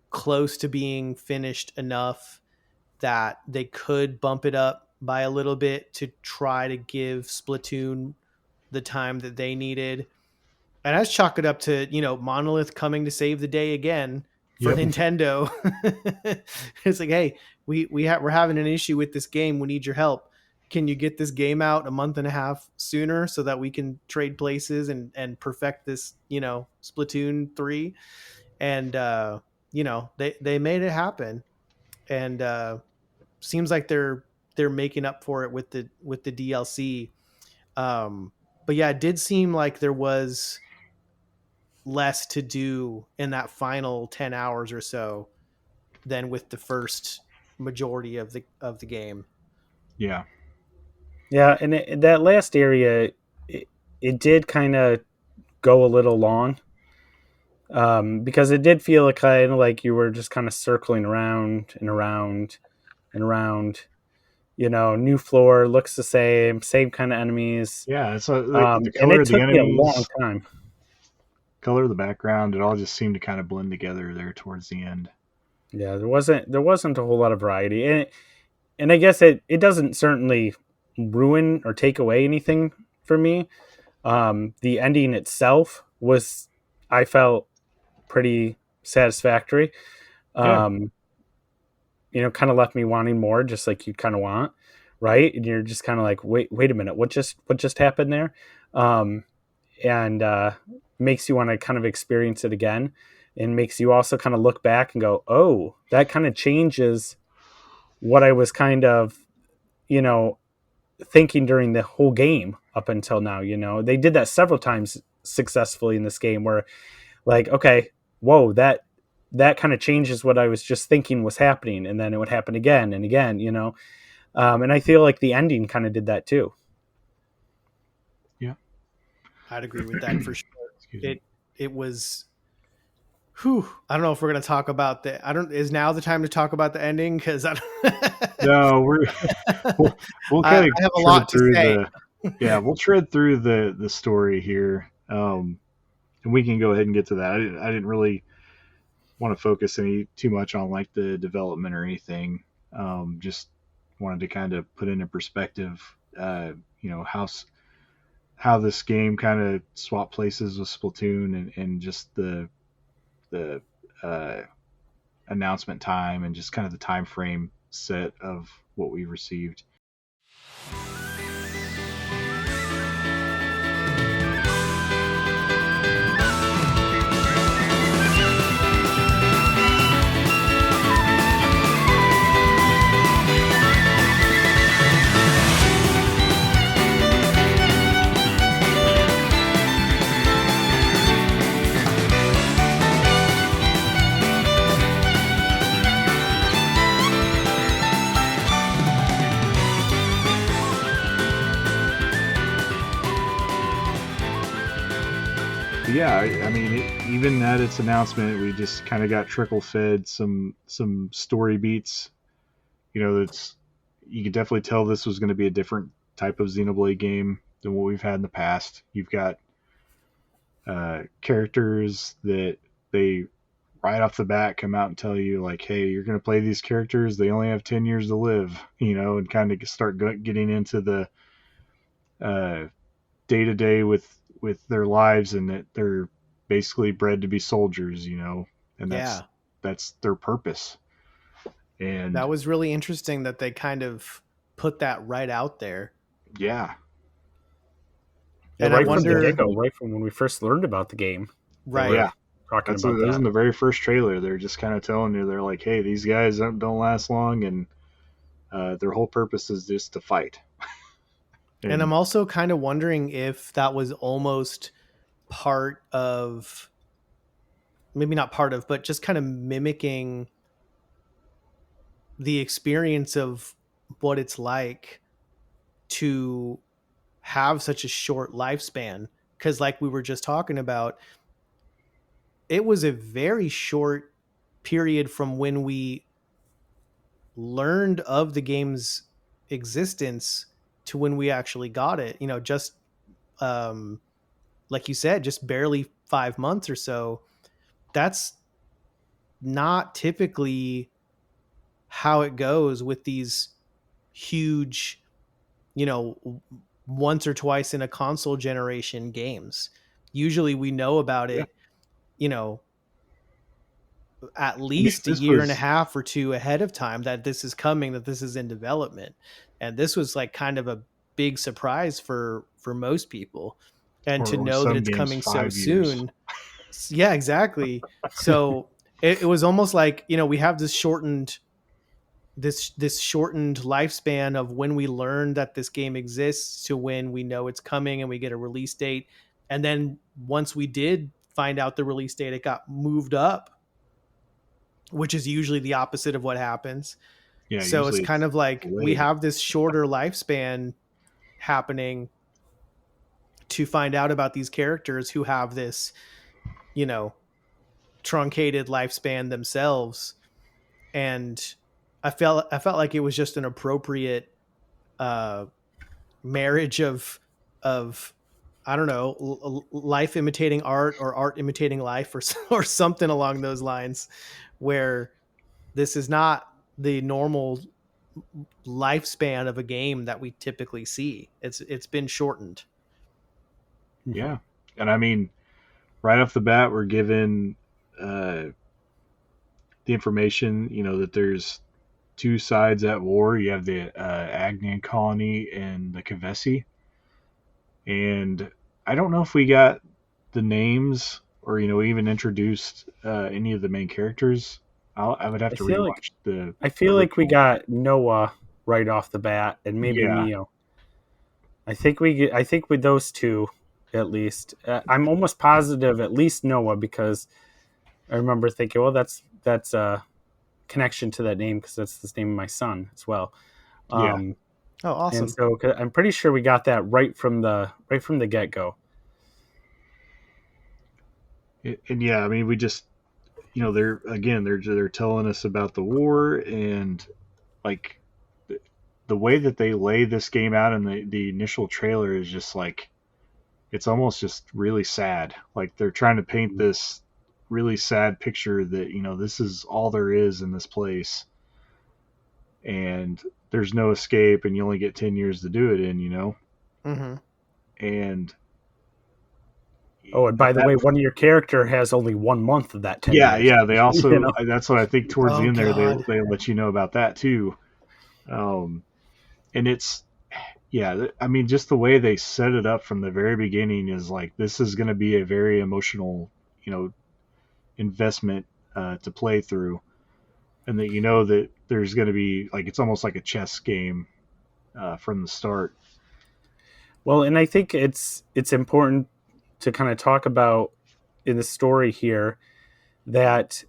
close to being finished enough that they could bump it up by a little bit to try to give Splatoon the time that they needed. And I just chalk it up to, Monolith coming to save the day again for Nintendo. It's like, hey, we're having an issue with this game. We need your help. Can you get this game out a month and a half sooner so that we can trade places and perfect this, Splatoon 3? And, they made it happen. And seems like they're making up for it with the DLC. But yeah, it did seem like there was less to do in that final 10 hours or so than with the first majority of the game. Yeah. Yeah, and that last area, it did kind of go a little long, because it did feel kind of like you were just kind of circling around and around and around. New floor, looks the same kind of enemies. Yeah, it's the and it of the took me a enemies, long time. Color of the background, it all just seemed to kind of blend together there towards the end. Yeah, there wasn't a whole lot of variety, and I guess it doesn't certainly ruin or take away anything for me. The ending itself was, I felt, pretty satisfactory. Kind of left me wanting more, just like you'd kind of want, right? And you're just kind of like, wait a minute, what just happened there? And makes you want to kind of experience it again, and makes you also kind of look back and go, oh, that kind of changes what I was kind of, thinking during the whole game up until now. They did that several times successfully in this game, where like, okay, whoa, that kind of changes what I was just thinking was happening, and then it would happen again and again. And I feel like the ending kind of did that too. I'd agree with that for sure. Excuse me. It was. Whew, I don't know if we're going to talk about is now the time to talk about the ending? Because I don't. No, we'll I kind of have a tread lot to through say. we'll tread through the story here, and we can go ahead and get to that. I didn't really want to focus too much on like the development or anything. Just wanted to kind of put into perspective, how this game kind of swapped places with Splatoon, and just the uh, announcement time and just kind of the time frame set of what we received. Yeah, I mean, even at its announcement, we just kind of got trickle fed some story beats. That's you could definitely tell this was going to be a different type of Xenoblade game than what we've had in the past. You've got characters that they right off the bat come out and tell you like, hey, you're going to play these characters. They only have 10 years to live, and kind of start getting into the day to day with their lives, and that they're basically bred to be soldiers, and that's their purpose. And that was really interesting that they kind of put that right out there. Yeah. And right from the get-go, right from when we first learned about the game. Right. Yeah. Talking about that was in the very first trailer. They're just kind of telling you, they're like, hey, these guys don't last long, and their whole purpose is just to fight. And I'm also kind of wondering if that was almost part of, maybe not part of, but just kind of mimicking the experience of what it's like to have such a short lifespan. Because like we were just talking about, it was a very short period from when we learned of the game's existence to when we actually got it. Just like you said, just barely 5 months or so. That's not typically how it goes with these huge, once or twice in a console generation games. Usually we know about it, at least a year and a half or two ahead of time, that this is coming, that this is in development. And this was like kind of a big surprise for most people. And to know that it's coming so soon. Yeah, exactly. So it was almost like, we have this shortened lifespan of when we learn that this game exists to when we know it's coming and we get a release date. And then once we did find out the release date, it got moved up, which is usually the opposite of what happens. Yeah, so it's kind of like we have this shorter lifespan happening to find out about these characters who have this, truncated lifespan themselves. And I felt like it was just an appropriate marriage of I don't know, life imitating art, or art imitating life, or something along those lines, where this is not the normal lifespan of a game that we typically see. It's been shortened. Yeah. And I mean, right off the bat, we're given the information, that there's two sides at war. You have the Agnian colony and the Kavesi. And I don't know if we got the names or, even introduced any of the main characters. I would have to rewatch the... I feel like we got Noah right off the bat, and maybe Neo. I think with those two, at least. I'm almost positive at least Noah, because I remember thinking, well, that's a connection to that name, because that's the name of my son as well. Oh, awesome! And so I'm pretty sure we got that right from the get-go. And yeah, I mean, we just, they're telling us about the war, and like the way that they lay this game out in the initial trailer is just like, it's almost just really sad. Like they're trying to paint this really sad picture that, this is all there is in this place, and there's no escape, and you only get 10 years to do it in. Mm-hmm. And Oh, and by the way, one of your character has only 1 month of that 10 years. yeah, they also, that's what I think towards the Oh, end there, God. they let you know about that too. And it's, yeah, I mean, just the way they set it up from the very beginning is like, this is going to be a very emotional, investment to play through, and that that there's going to be like, it's almost like a chess game from the start. Well, and I think it's important to kind of talk about in the story here that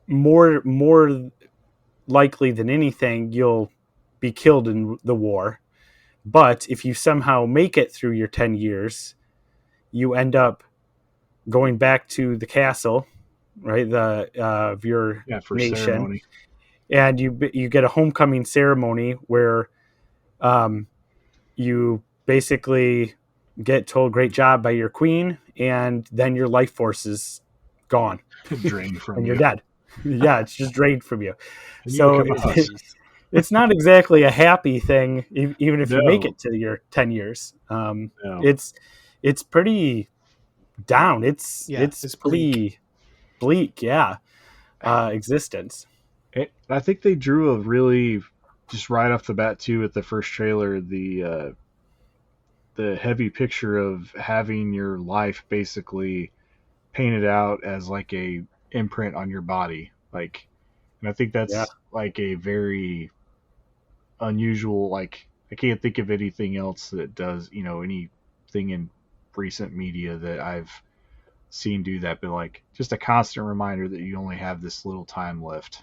more likely than anything you'll be killed in the war, but if you somehow make it through your 10 years, you end up going back to the castle, right, the of your For nation, ceremony. and you get a homecoming ceremony where you basically get told great job by your queen, and then your life force is gone. Drained from and you. you're dead. Yeah, it's just drained from you. And So you become a husk. it's not exactly a happy thing, even if you make No. it to your 10 years. No. It's pretty down. It's pretty bleak, yeah. Existence. I think they drew a really, just right off the bat too, at the first trailer, the heavy picture of having your life basically painted out as like a imprint on your body, like, and I think that's like a very unusual, like, I can't think of anything else that does, anything in recent media that I've seen do that, but like just a constant reminder that you only have this little time left.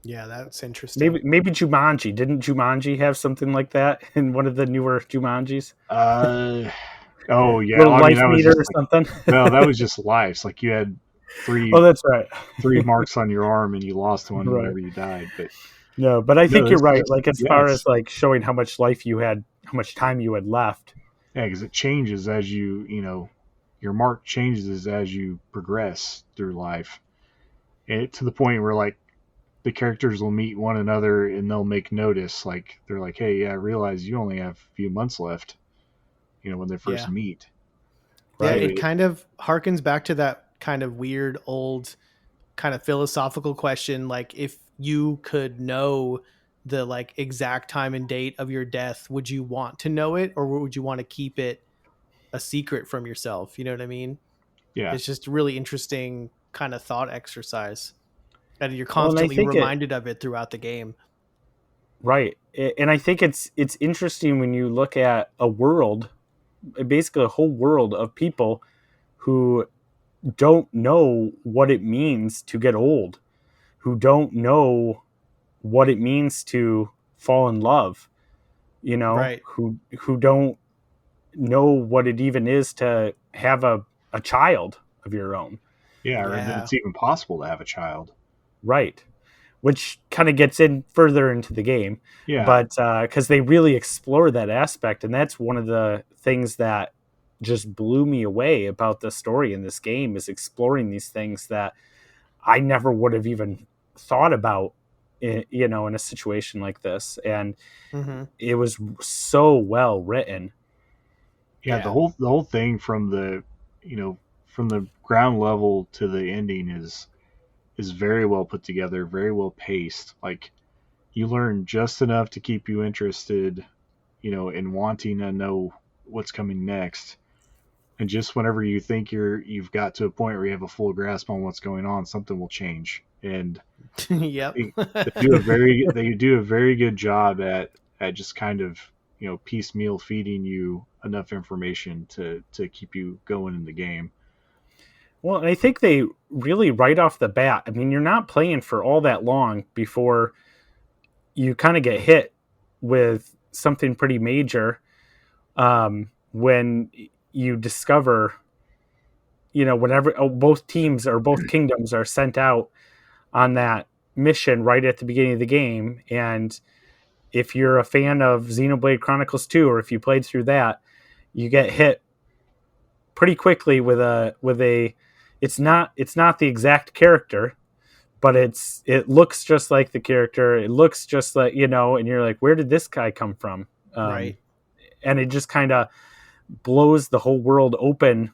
Yeah, that's interesting. Maybe Jumanji. Didn't Jumanji have something like that in one of the newer Jumanjis? Oh yeah, little life that was meter just or something. No, that was just lives. Like you had three. Oh, that's right. 3 marks on your arm, and you lost one Right. whenever you died. But no, but I think you're right. Like as far it's, as like showing how much life you had, how much time you had left. Yeah, because it changes as your mark changes as you progress through life, and to the point where like the characters will meet one another and they'll make notice. Like they're like, "Hey, yeah, I realize you only have a few months left." When they first meet. Right? Yeah, it kind of harkens back to that kind of weird old kind of philosophical question, like if you could know the like exact time and date of your death, would you want to know it, or would you want to keep it a secret from yourself? You know what I mean? Yeah. It's just really interesting kind of thought exercise, and you're constantly reminded of it throughout the game. Right. And I think it's interesting when you look at a world, basically a whole world of people who don't know what it means to get old, who don't know what it means to fall in love, right. who don't know what it even is to have a child of your own. Yeah, or that it's even possible to have a child. Right. Which kind of gets in further into the game. Yeah. But because they really explore that aspect, and that's one of the things that just blew me away about the story in this game, is exploring these things that I never would have even thought about, in a situation like this. And it was so well written. Yeah, the whole thing from the from the ground level to the ending is very well put together, very well paced. Like you learn just enough to keep you interested, in wanting to know what's coming next. And just whenever you think you've got to a point where you have a full grasp on what's going on, something will change. And yep. they do a very good job at just kind of, piecemeal feeding you enough information to keep you going in the game. Well, and I think they really, right off the bat, I mean, you're not playing for all that long before you kind of get hit with something pretty major, when you discover whenever both teams or both kingdoms are sent out on that mission right at the beginning of the game. And if you're a fan of Xenoblade Chronicles 2, or if you played through that, you get hit pretty quickly with a it's not the exact character, but it looks just like the character. It looks just like, and you're like, where did this guy come from? Right. And it just kind of blows the whole world open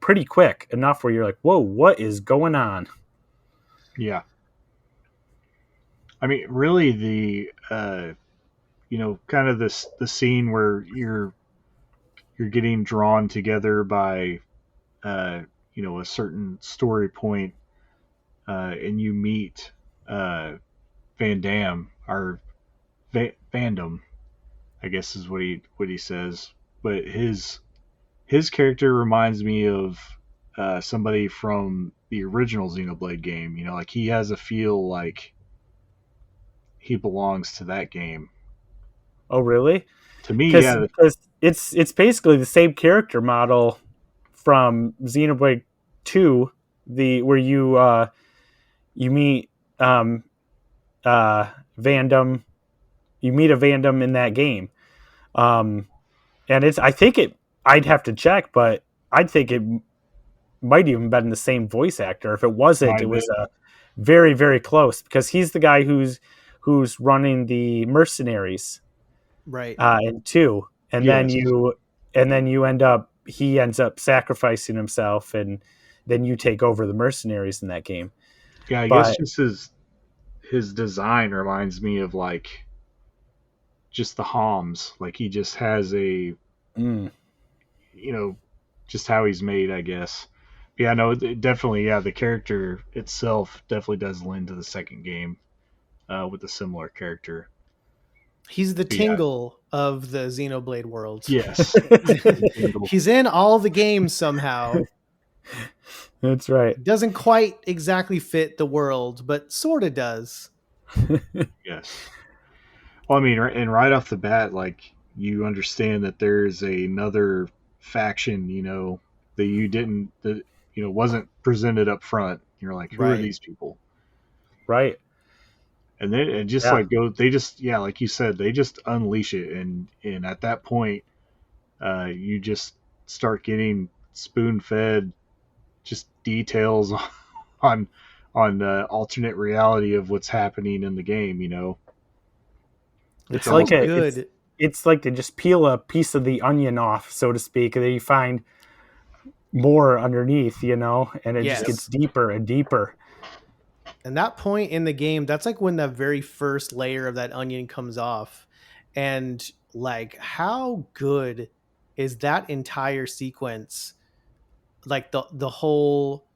pretty quick enough where you're like, whoa, what is going on? Yeah. I mean, really, the kind of the scene where you're getting drawn together by a certain story point, and you meet Van Damme, or Vandam, I guess is what he says. But his character reminds me of somebody from the original Xenoblade game. Like he has a feel like he belongs to that game. Oh, really? To me, yeah. Because it's basically the same character model from Xenoblade 2, where you meet Vandam. You meet a Vandam in that game, and I'd have to check, but I'd think it might even been the same voice actor. If it wasn't, it was very, very close, because he's the guy who's running the mercenaries, right? In 2, and Yes. then he ends up sacrificing himself, and then you take over the mercenaries in that game. Yeah, I guess just his design reminds me of like just the Homs. Like he just has a just how he's made, I guess. Yeah, no, definitely. Yeah, the character itself definitely does lend to the second game with a similar character. He's the Tingle of the Xenoblade world. Yes. He's in all the games somehow. That's right. Doesn't quite exactly fit the world, but sort of does. Yes. Well, I mean, and right off the bat, like, you understand that there's another faction, that wasn't presented up front. You're like, who are these people? Right. And then it just like you said, they just unleash it, and at that point, you just start getting spoon fed just details on alternate reality of what's happening in the game. It's like it's like they just peel a piece of the onion off, so to speak, and then you find more underneath, and it just gets deeper and deeper. And that point in the game, that's like when the very first layer of that onion comes off. And like, how good is that entire sequence? Like the whole,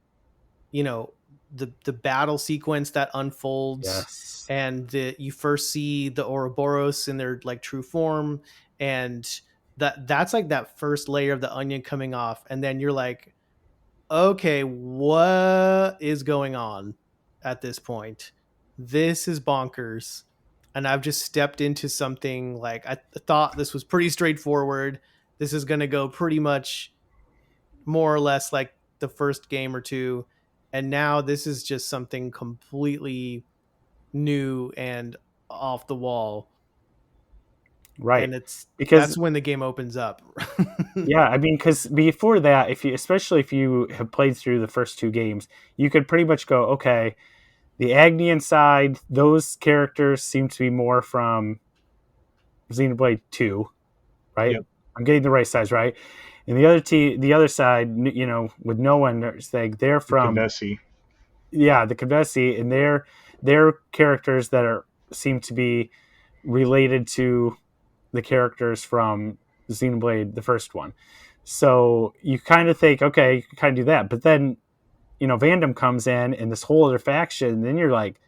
the battle sequence that unfolds, and you first see the Ouroboros in their like true form, and that's like that first layer of the onion coming off, and then you're like, okay, what is going on at this point? This is bonkers. And I've just stepped into something like, I thought this was pretty straightforward. This is going to go pretty much more or less like the first game or two. And now this is just something completely new and off the wall. Right. And that's when the game opens up. Yeah, I mean, because before that, especially if you have played through the first 2 games, you could pretty much go, okay, the Agnian side, those characters seem to be more from Xenoblade 2, right? Yep. I'm getting the right size, right? And the other side, with no one, they're from the Kavesi. Yeah, the Kavesi, and they're characters that seem to be related to the characters from Xenoblade, the first one. So you kind of think, okay, you can kind of do that, but then Vandam comes in and this whole other faction, and then you're like,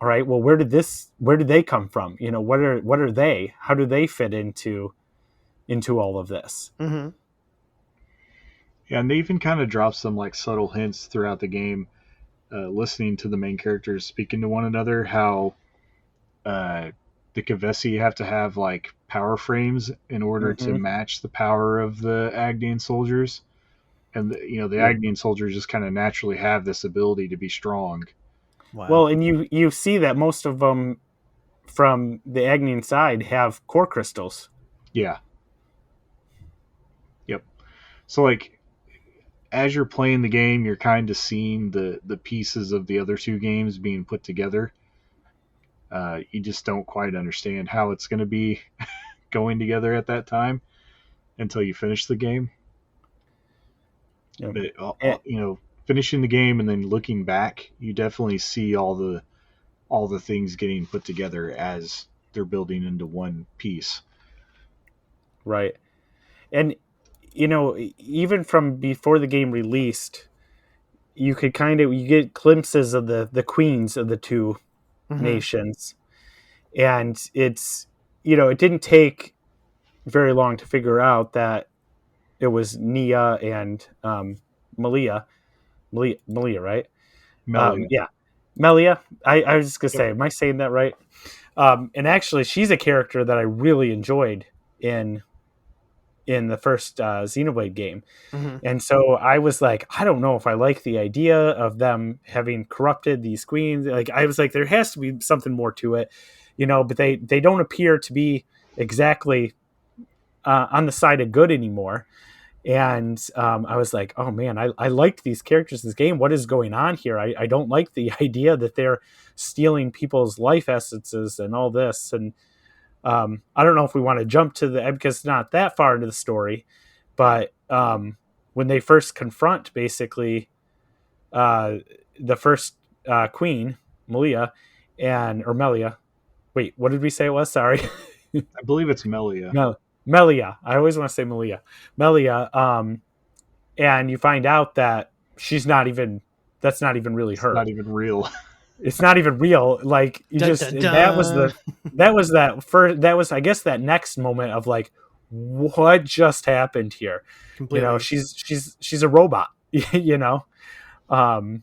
all right, well, where did they come from? What are they? How do they fit into all of this? Mm-hmm. Yeah, and they even kind of drop some like subtle hints throughout the game, listening to the main characters speaking to one another, how the Kavesi have to have like power frames in order to match the power of the Agnian soldiers. and the Yeah. Agnian soldiers just kind of naturally have this ability to be strong. Well, Wow. and you see that most of them from the Agnian side have core crystals. Yeah. Yep. So like as you're playing the game, you're kind of seeing the pieces of the other two games being put together. You just don't quite understand how it's going to be going together at that time until you finish the game. Yeah. But Eh, finishing the game and then looking back, you definitely see all the things getting put together as they're building into one piece. right. And even from before the game released, you could you get glimpses of the queens of the two Mm-hmm. nations, and it didn't take very long to figure out that it was Nia and Malia, right? Melia. Yeah, Melia. I was just gonna Yep. say, am I saying that right? And actually, she's a character that I really enjoyed in the first Xenoblade game. Mm-hmm. And so I was like, I don't know if I like the idea of them having corrupted these queens. Like I was like, there has to be something more to it, but they don't appear to be exactly on the side of good anymore. And I was like, oh man, I liked these characters in this game. What is going on here? I don't like the idea that they're stealing people's life essences and all this. And I don't know if we want to jump to because it's not that far into the story, but when they first confront basically uh, the first queen, Malia, or Melia. Wait, what did we say it was? Sorry. I believe it's Melia. Melia. I always want to say Malia. Melia. And you find out that that's not even really It's her. not even real. It's not even real. Like you Dun, just dun, that was dun. I guess that next moment of like what just happened here. Completely. She's a robot. you know, um,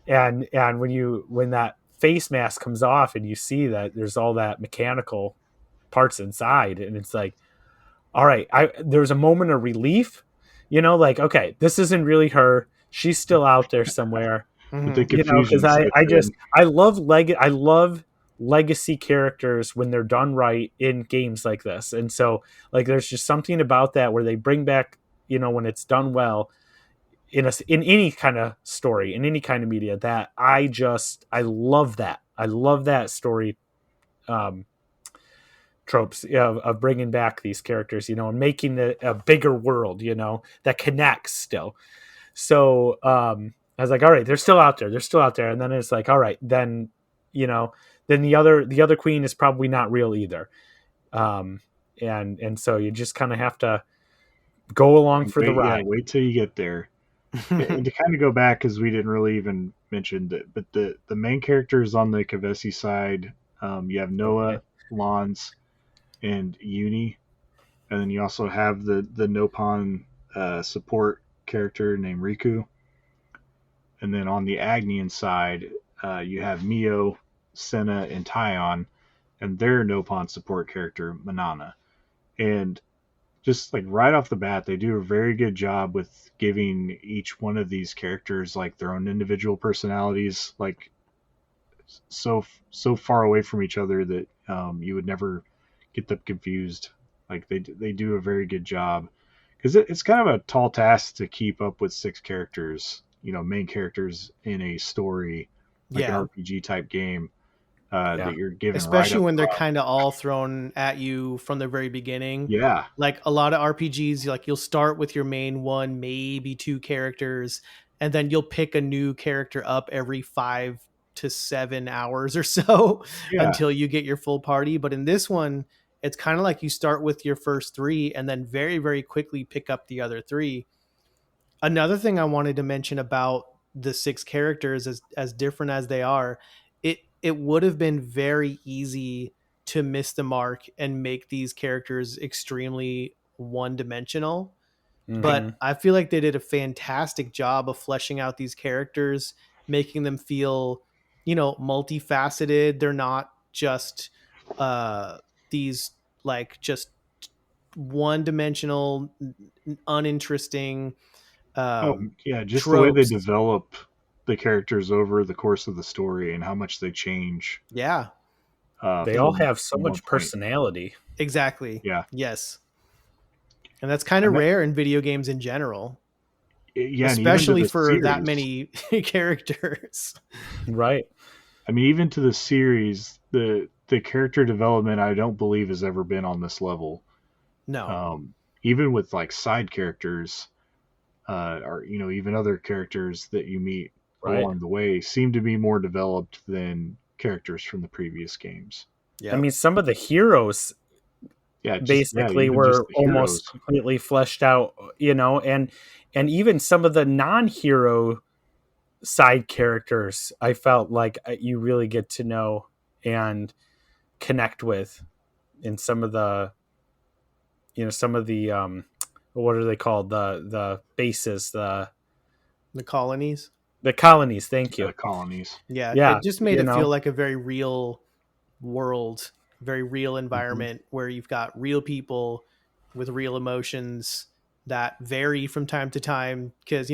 and when that face mask comes off and you see that there's all that mechanical parts inside, and it's like, all right, there's a moment of relief. Like okay, this isn't really her. She's still out there somewhere. But the Mm-hmm. Because confusion sets in. I love legacy characters when they're done right in games like this. And so like there's just something about that where they bring back, when it's done well in any kind of story, in any kind of media, that I love that. I love that story um tropes of bringing back these characters, and making a bigger world, that connects still. So I was like, all right, they're still out there. They're still out there. And then it's like, all right, then, then the other queen is probably not real either. And so you just kind of have to go along for the Wait, yeah, ride. wait till you get there. And to kind of go back, because we didn't really even mention that, but the main characters on the Kavesi side, you have Okay. Noah, Lons, and Uni, and then you also have the Nopon support character named Riku, and then on the Agnian side, you have Mio, Senna, and Tyon, and their Nopon support character Manana. And just like right off the bat, they do a very good job with giving each one of these characters like their own individual personalities, like so far away from each other that you would never get them confused. Like they do a very good job because it's kind of a tall task to keep up with six characters, main characters in a story like an Yeah. RPG type game Yeah. that you're given right Especially up when they're front. kind of all thrown at you from the very beginning. Yeah, Like a lot of RPGs, like you'll start with your main one, maybe two characters, and then you'll pick a new character up every 5 to 7 hours or so yeah, until you get your full party. But in this one, it's kind of like you start with your first three and then very, very quickly pick up the other three. Another thing I wanted to mention about the six characters, as different as they are, it would have been very easy to miss the mark and make these characters extremely one dimensional. Mm-hmm. But I feel like they did a fantastic job of fleshing out these characters, making them feel, multifaceted. They're not just these like just one dimensional, uninteresting Just the way they tropes. develop the characters over the course of the story and how much they change. Yeah, They all from have so one much point. personality. exactly. Yeah. Yes. And that's kind of rare in video games in general. Yeah, especially and for that many characters. Right. I mean, even to the series, the character development I don't believe has ever been on this level. No. Even with like side characters, or even other characters that you meet along the way seem to be more developed than characters from the previous games. Yeah. I mean, some of the heroes basically were almost completely fleshed out, and even some of the non-hero side characters I felt like you really get to know and connect with in some of the what are they called, the bases, the colonies. Thank you. The colonies. Yeah, it just made it feel like a very real world, very real environment where you've got real people with real emotions that vary from time to time, because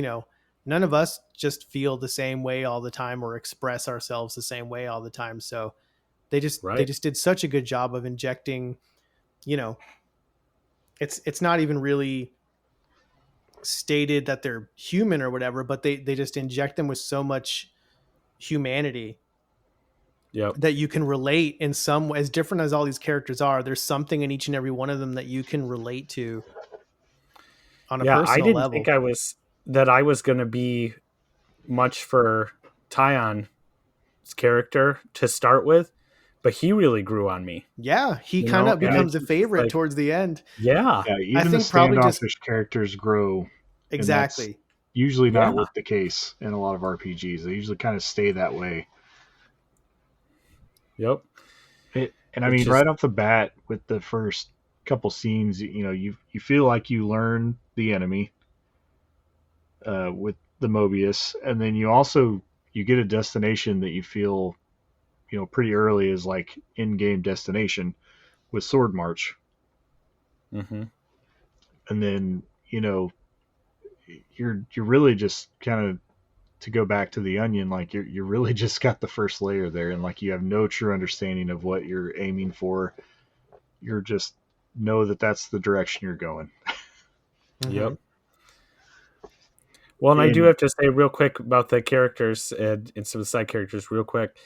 none of us just feel the same way all the time or express ourselves the same way all the time. So they just did such a good job of injecting, it's not even really stated that they're human or whatever, but they just inject them with so much humanity that you can relate in some way. As different as all these characters are, there's something in each and every one of them that you can relate to on a personal level. I didn't think I was going to be much for Tion's character to start with, but he really grew on me. Yeah, he kind of becomes a favorite towards the end. Yeah, even I think the standoffish characters grow. Exactly. Usually not with the case in a lot of RPGs. They usually kind of stay that way. Yep. And I mean, right off the bat with the first couple scenes, you feel like you learn the enemy with the Mobius, and then you get a destination that you feel pretty early is like in-game destination with Sword March. Mm-hmm. And then you're really just kind of, to go back to the onion, like you really just got the first layer there, and like you have no true understanding of what you're aiming for. You're just know that that's the direction you're going. Yep. Well, and I do have to say real quick about the characters and some of the side characters real quick.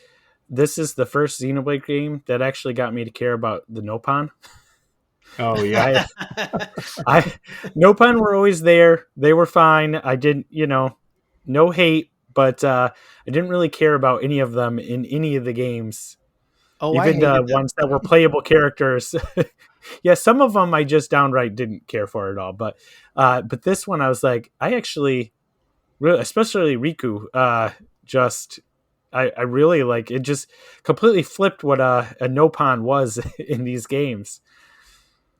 This is the first Xenoblade game that actually got me to care about the Nopon. Oh yeah. Nopon were always there. They were fine. I didn't, no hate, but I didn't really care about any of them in any of the games. Oh, even the ones that were playable characters. Yeah, some of them I just downright didn't care for at all. But this one I was like, I actually, really, especially Riku, I really like it. Just completely flipped what a Nopon was in these games.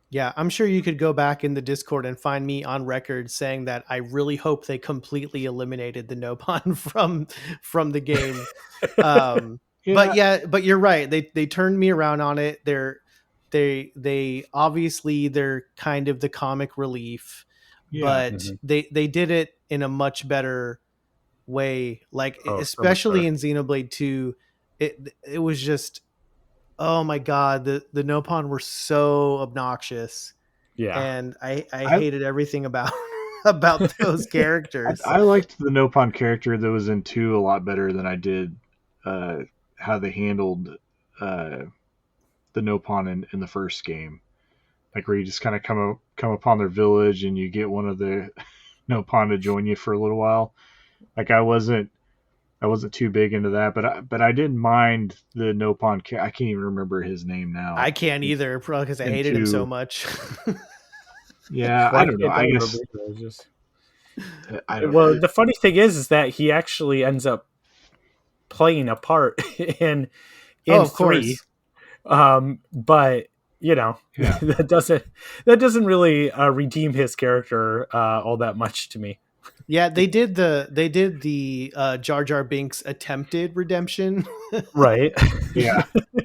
Yeah, I'm sure you could go back in the Discord and find me on record saying that I really hope they completely eliminated the Nopon from the game. But you're right. They turned me around on it. They obviously they're kind of the comic relief, but they did it in a much better way. Like especially in Xenoblade 2, it was just, oh my god, the Nopon were so obnoxious. Yeah. And I hated everything about those characters. I liked the Nopon character that was in 2 a lot better than I did how they handled the Nopon in the first game. Like where you just kind of come upon their village and you get one of the Nopon to join you for a little while. Like I wasn't too big into that, but I didn't mind the Nopon. I can't even remember his name now. I can't either, probably because I hated him so much. Yeah, I don't know. I guess. Well, the funny thing is that he actually ends up playing a part in 3. But that doesn't really redeem his character all that much to me. Yeah, they did the Jar Jar Binks attempted redemption. Right. Yeah.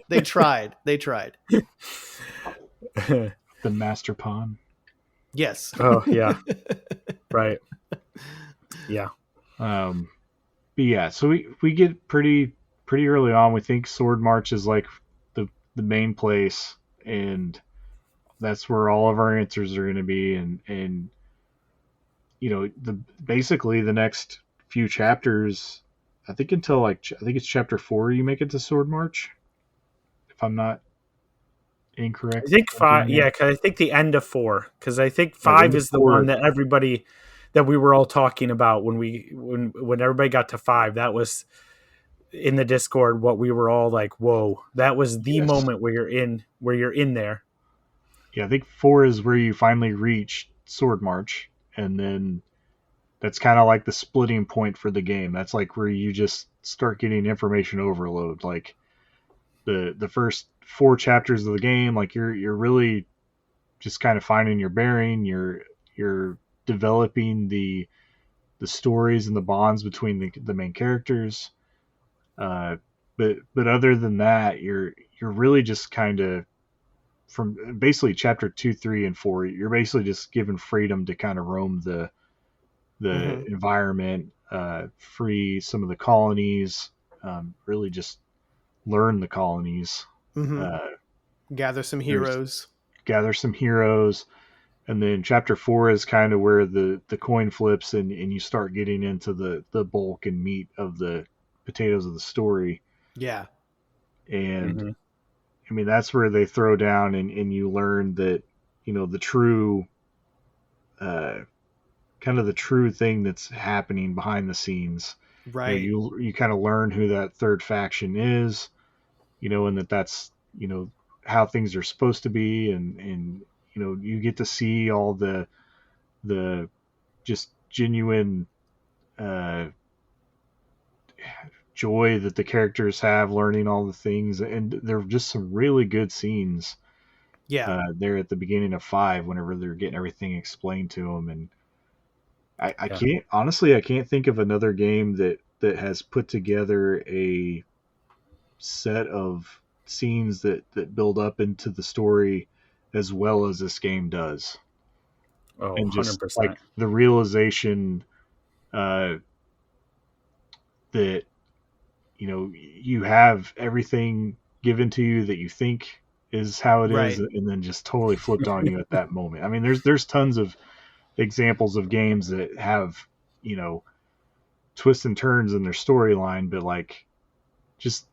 They tried. The Master Pon. Yes. Oh yeah. Right. Yeah. But yeah, so we get pretty early on. We think Sword March is like the main place, and that's where all of our answers are going to be. And basically the next few chapters, I think until I think it's chapter 4, you make it to Sword March, if I'm not I incorrect. think Thinking 5. there. Yeah, because I think the end of 4. Because I think Yeah, the 5 end of is the one 4. that everybody that we were all talking about when everybody got to 5. That was in the Discord. What we were all like, "Whoa!" That was the Yes. moment where you're in there. Yeah, I think 4 is where you finally reach Sword March, and then that's kind of like the splitting point for the game. That's like where you just start getting information overload. Like the first 4 chapters of the game, like you're really just kind of finding your bearing. You're developing the stories and the bonds between the main characters. But other than that, you're really just kind of from basically chapter 2, 3, and 4. You're basically just given freedom to kind of roam the environment, free some of the colonies, really just learn the colonies. Mm-hmm. Uh, Gather some there's heroes. gather some heroes, and then chapter 4 is kind of where the coin flips, and you start getting into the bulk and meat of the potatoes of the story. Yeah. And Mm-hmm. I mean, that's where they throw down, and you learn that the true uh, kind of the true thing that's happening behind the scenes. Right. You kind of learn who that third faction is, and that's how things are supposed to be, and you get to see all the just genuine uh, joy that the characters have learning all the things, and there are just some really good scenes Yeah. there at the beginning of 5 whenever they're getting everything explained to them. And I Yeah. can't honestly, I can't think of another game that has put together a set of scenes that build up into the story as well as this game does. Oh, And just like 100%. the realization uh, that you have everything given to you that you think is how it is, Right. and then just totally flipped on you at that moment. I mean, there's tons of examples of games that have you know twists and turns in their storyline, but like just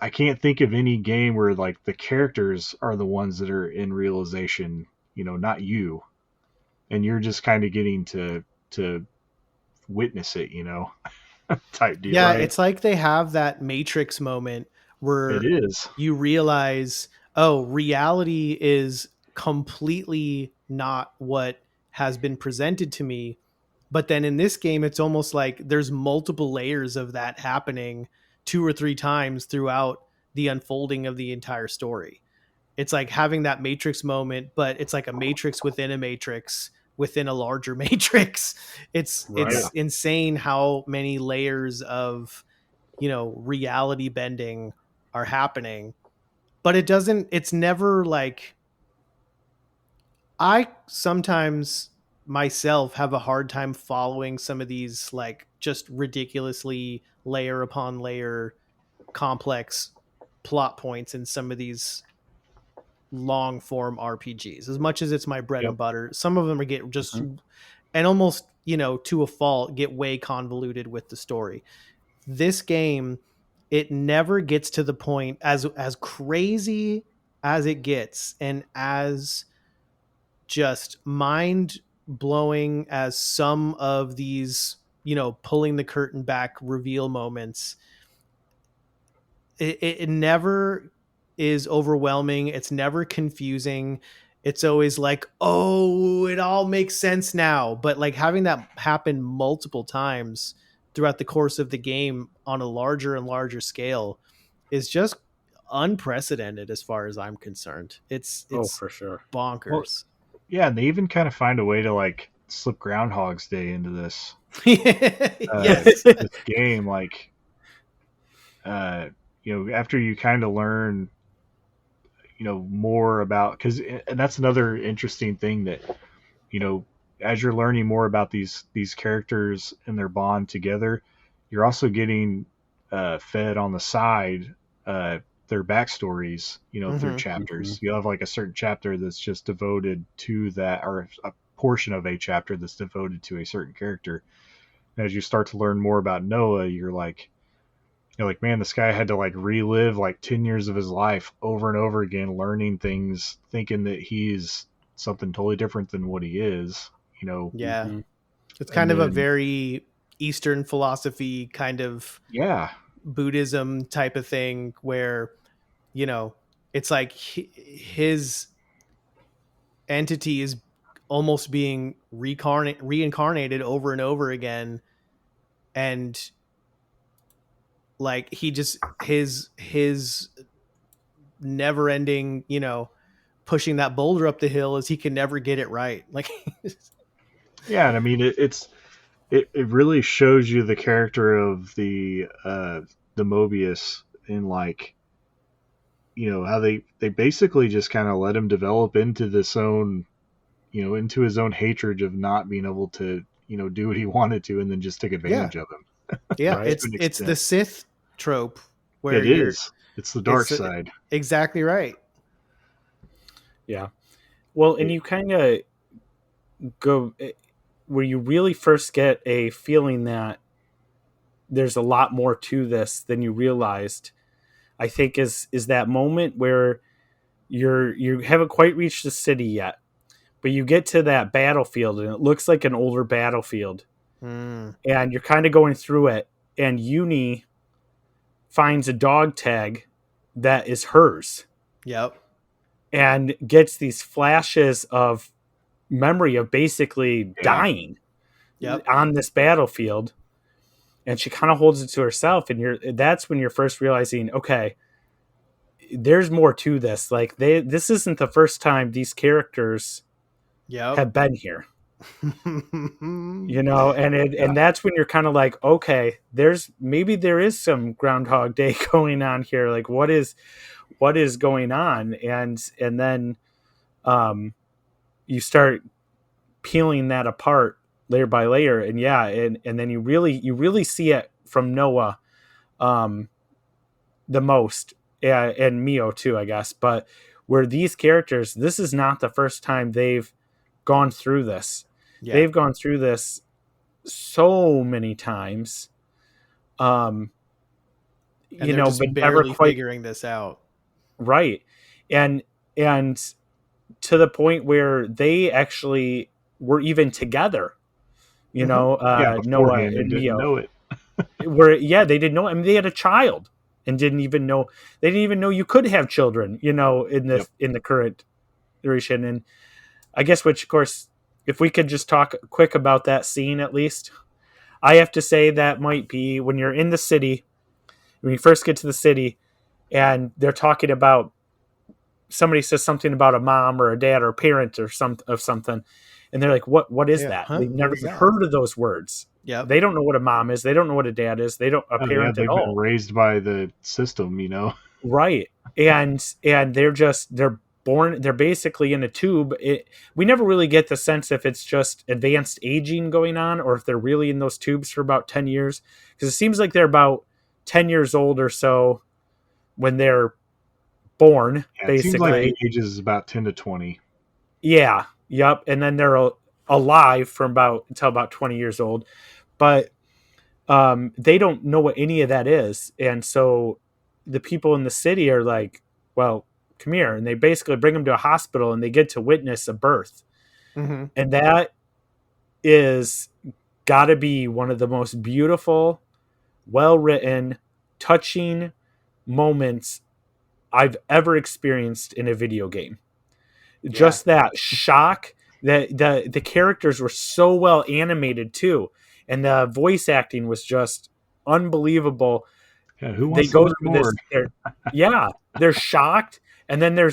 I can't think of any game where like the characters are the ones that are in realization, not you, and you're just kind of getting to witness it, type deal, Yeah, right? it's like they have that Matrix moment It where is. you realize, oh, reality is completely not what has been presented to me. But then in this game, it's almost like there's multiple layers of that happening 2 or 3 times throughout the unfolding of the entire story. It's like having that Matrix moment, but it's like a matrix within a matrix within a larger matrix. Right. Yeah. It's insane how many layers of reality bending are happening. But it's never like, I sometimes myself have a hard time following some of these like just ridiculously layer upon layer complex plot points in some of these long form RPGs. As much as it's my bread Yep. and butter, some of them are get just Mm-hmm. and almost, to a fault, get way convoluted with the story. This game, it never gets to the point, as crazy as it gets and as just mind blowing as some of these, pulling the curtain back reveal moments. It never is overwhelming. It's never confusing. It's always like, oh, it all makes sense now. But like having that happen multiple times throughout the course of the game on a larger and larger scale is just unprecedented as far as I'm concerned. It's Oh, it's for sure. Well, bonkers. yeah, and they even kind of find a way to like slip Groundhog's Day into this Yes. this game, like uh, after you kind of learn, more about, because and that's another interesting thing that you know as you're learning more about these characters and their bond together, you're also getting fed on the side their backstories, through chapters. You'll have like a certain chapter that's just devoted to that, or a portion of a chapter that's devoted to a certain character. And as you start to learn more about Noah, you're like, man, this guy had to like relive like 10 years of his life over and over again, learning things, thinking that he's something totally different than what he is, Yeah. Mhm. It's kind And of a then- very Eastern philosophy kind of Yeah. Buddhism type of thing where, it's like his entity is almost being reincarnated over and over again. And like he just, his never ending, pushing that boulder up the hill is he can never get it right. Like, Yeah. And I mean, it really shows you the character of the Mobius in like, how they basically just kind of let him develop into this own, into his own hatred of not being able to, do what he wanted to, and then just take advantage of him. yeah, Right. it's the Sith trope where It is. It's the dark side. Exactly right. Yeah. Well, and you kind of go where you really first get a feeling that there's a lot more to this than you realized. I think is that moment where you haven't quite reached the city yet, but you get to that battlefield and it looks like an older battlefield, and you're kind of going through it, and Uni finds a dog tag that is hers. Yep. And gets these flashes of memory of basically dying on this battlefield. And she kind of holds it to herself. And that's when you're first realizing, okay, there's more to this. Like this isn't the first time these characters have been here, and that's when you're kind of like, okay, there is some Groundhog Day going on here. Like what is going on? And then you start peeling that apart layer by layer, and then you really see it from Noah the most, and Mio too, I guess. But where these characters, this is not the first time they've gone through this. Yeah. They've gone through this so many times, and they're just but barely never quite figuring this out. Right. And to the point where they actually were even together, Noah and Mio. Know it. They didn't know. I mean, they had a child and didn't even know. They didn't even know you could have children, in the current iteration. And I guess, which of course, if we could just talk quick about that scene, at least, I have to say that might be when you're in the city, when you first get to the city, and they're talking about, somebody says something about a mom or a dad or a parent or something, and they're like, what is that? Huh? They've never heard of those words. Yeah, they don't know what a mom is. They don't know what a dad is. They don't parent they've at all. Been raised by the system, Right, and they're born. They're basically in a tube. We never really get the sense if it's just advanced aging going on, or if they're really in those tubes for about 10 years. Because it seems like they're about 10 years old or so when they're born, basically. It seems like the age is about 10 to 20. Yeah, yep. And then they're alive until about 20 years old. But they don't know what any of that is. And so the people in the city are like, well, come here. And they basically bring them to a hospital, and they get to witness a birth. Mm-hmm. And that is got to be one of the most beautiful, well-written, touching moments I've ever experienced in a video game. Yeah. Just that shock, that the characters were so well animated too, and the voice acting was just unbelievable. Yeah, who wants to learn more? They're shocked, and then they're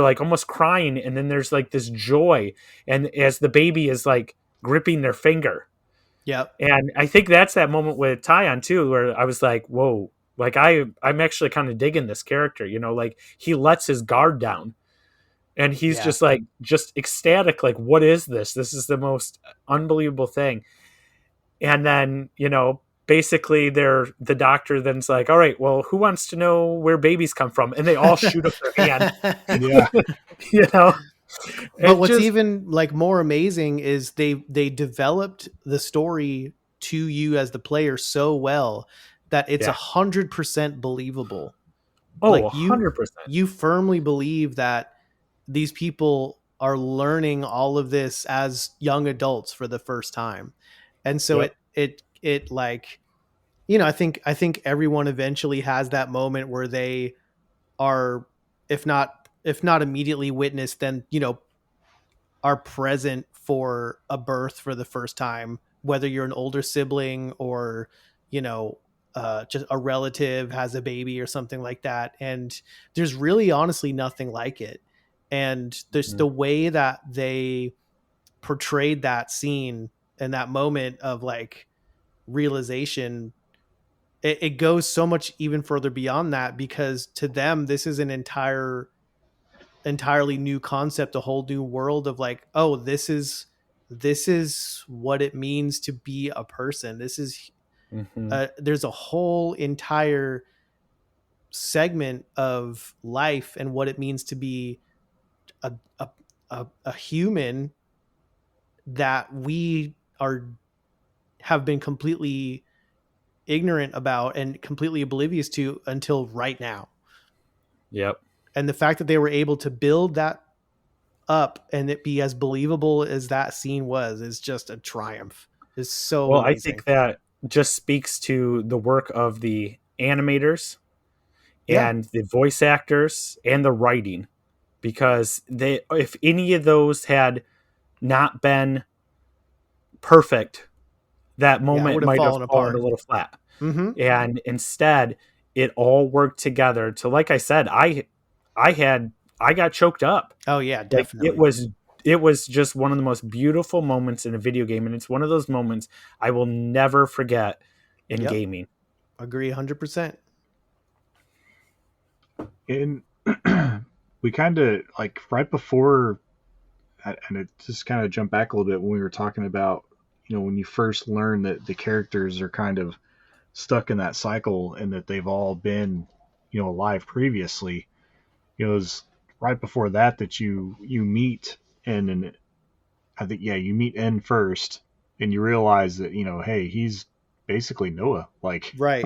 like almost crying, and then there's like this joy, and as the baby is like gripping their finger. Yep. And I think that's that moment with Tyon too, where I was like, whoa. Like I'm actually kind of digging this character, like he lets his guard down, And he's Yeah. just ecstatic, like, what is this? This is the most unbelievable thing. And then, basically the doctor then's like, all right, well, who wants to know where babies come from? And they all shoot up their hand, Yeah. you know? But It what's just, even like more amazing is they developed the story to you as the player so well that it's Yeah. 100% believable. oh, Like 100%. you firmly believe that these people are learning all of this as young adults for the first time. And so Yep. it like, I think everyone eventually has that moment where they are, if not immediately witnessed, then, are present for a birth for the first time, whether you're an older sibling or, just a relative has a baby or something like that. And there's really honestly nothing like it. And there's the way that they portrayed that scene and that moment of like realization, it goes so much even further beyond that, because to them this is an entirely new concept, a whole new world of like, oh, this is what it means to be a person. This is there's a whole entire segment of life and what it means to be a a human that we have been completely ignorant about and completely oblivious to until right now. Yep. And the fact that they were able to build that up and it be as believable as that scene was is just a triumph. It's so Well, amazing. I think that just speaks to the work of the animators and the voice actors and the writing, because if any of those had not been perfect, that it moment would have might have fallen fallen apart. a little flat. Mm-hmm. And instead, it all worked together to, like I said, I got choked up. Oh yeah, Like, definitely. it was just one of the most beautiful moments in a video game, and it's one of those moments I will never forget in Yep. gaming. Agree 100%. And we kind of like right before, and it just kind of jumped back a little bit when we were talking about, when you first learn that the characters are kind of stuck in that cycle and that they've all been, alive previously. It was right before that you meet and I think, yeah, you meet N first, and you realize that, hey, he's basically Noah. Like, Right.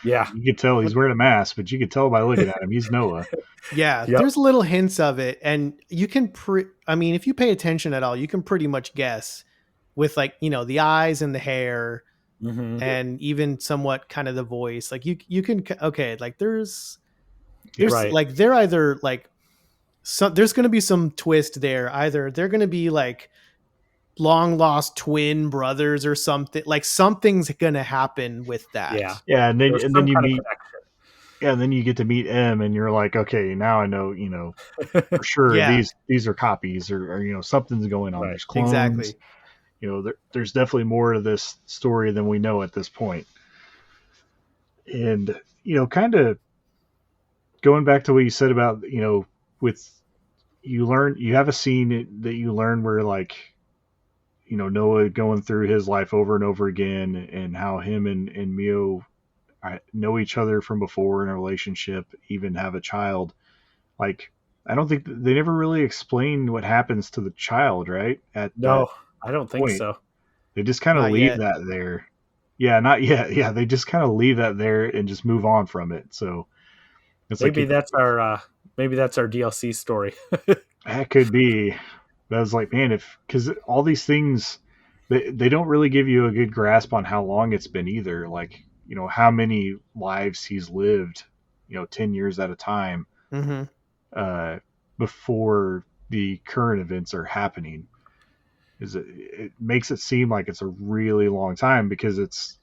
Yeah. you could tell he's wearing a mask, but you could tell by looking at him he's Noah. Yeah, Yep. there's little hints of it, and you can I mean, if you pay attention at all, you can pretty much guess with like, the eyes and the hair and even somewhat kind of the voice. Like you can, okay, like there's Right. like they're either like, so there's going to be some twist there. Either they're going to be like long lost twin brothers or something, like something's going to happen with that. Yeah. Yeah, and then There's and some then you kind of meet, yeah, and then you get to meet M, and you're like, okay, now I know, for sure Yeah. these are copies, or something's going on. Right. There's clones. Exactly. There's definitely more to this story than we know at this point. And kind of going back to what you said about, with you have a scene that you learn where like, Noah going through his life over and over again, and how him and Mio know each other from before in a relationship, even have a child. Like, I don't think they never really explain what happens to the child, right? At that No, I don't think point, so. they just kind of Not leave yet. that there. Yeah, not yet. Yeah, they just kind of leave that there and just move on from it. So it's Maybe like that's our DLC story. that could be. But I was like, man, because all these things, they don't really give you a good grasp on how long it's been either. Like, how many lives he's lived, 10 years at a time, Mm-hmm. Before the current events are happening. It makes it seem like it's a really long time, because it's,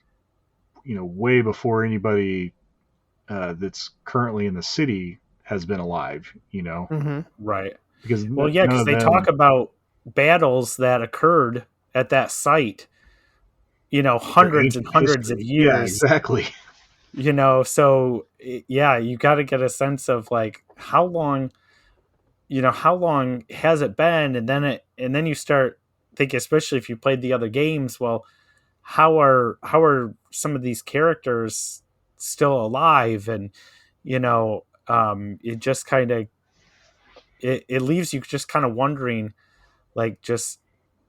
way before anybody that's currently in the city has been alive, Mm-hmm. Right. because Well, yeah, none because of they them. talk about battles that occurred at that site, hundreds and Ancient hundreds of history. Yeah, years. exactly. So yeah, you got to get a sense of like how long, how long has it been? And then you start thinking, especially if you played the other games, well, how are some of these characters still alive? And it just kind of it leaves you just kind of wondering, like, just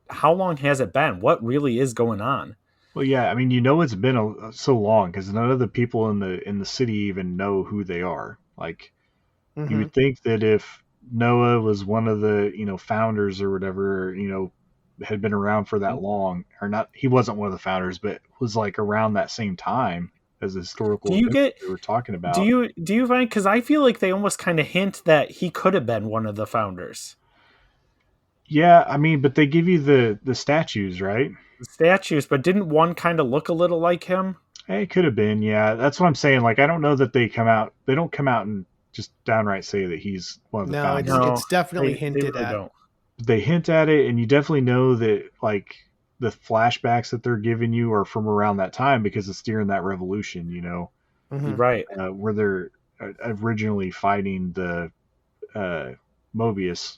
how long has it been? What really is going on? Well, yeah, I mean, it's been so long because none of the people in the city even know who they are. Like, you Hmm. would think that if Noah was one of the founders or whatever, had been around for that long, or not, he wasn't one of the founders, but was like around that same time as the Do historical you events get they were talking do about. you find, because I feel like they almost kind of hint that he could have been one of the founders, Yeah, I mean, but they give you the statues, right? the statues, but didn't one kind of look a little like him? It could have been, yeah. That's what I'm saying. Like, I don't know that they don't come out and just downright say that he's one of the No, it's founders. No, it's definitely they hinted really at. don't. They hint at it, and you definitely know that, like, the flashbacks that they're giving you are from around that time because it's during that revolution, Hmm. Right. where they're originally fighting the uh, Mobius,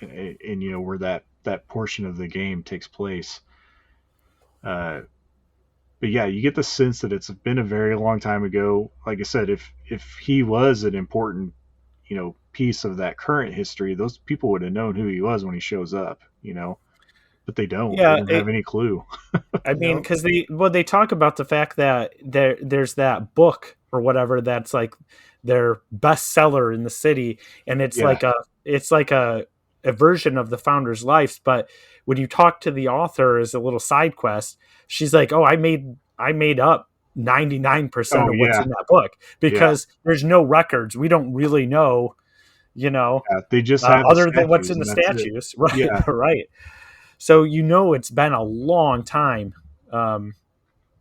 and where that portion of the game takes place. Uh, but yeah, you get the sense that it's been a very long time ago. Like I said, if he was an important piece of that current history, those people would have known who he was when he shows up. But they don't. They Yeah, don't have any clue. I mean, No. because they talk about the fact that there's that book or whatever that's like their bestseller in the city, and Yeah. it's like a version of the founder's life. But when you talk to the author as a little side quest, she's like, "Oh, I made up 99% Oh of what's yeah. in that book Yeah. because there's no records. We don't really know, Yeah. They just have the other than what's statues, in the and that's it. statues." Right, Yeah. right. So it's been a long time, um,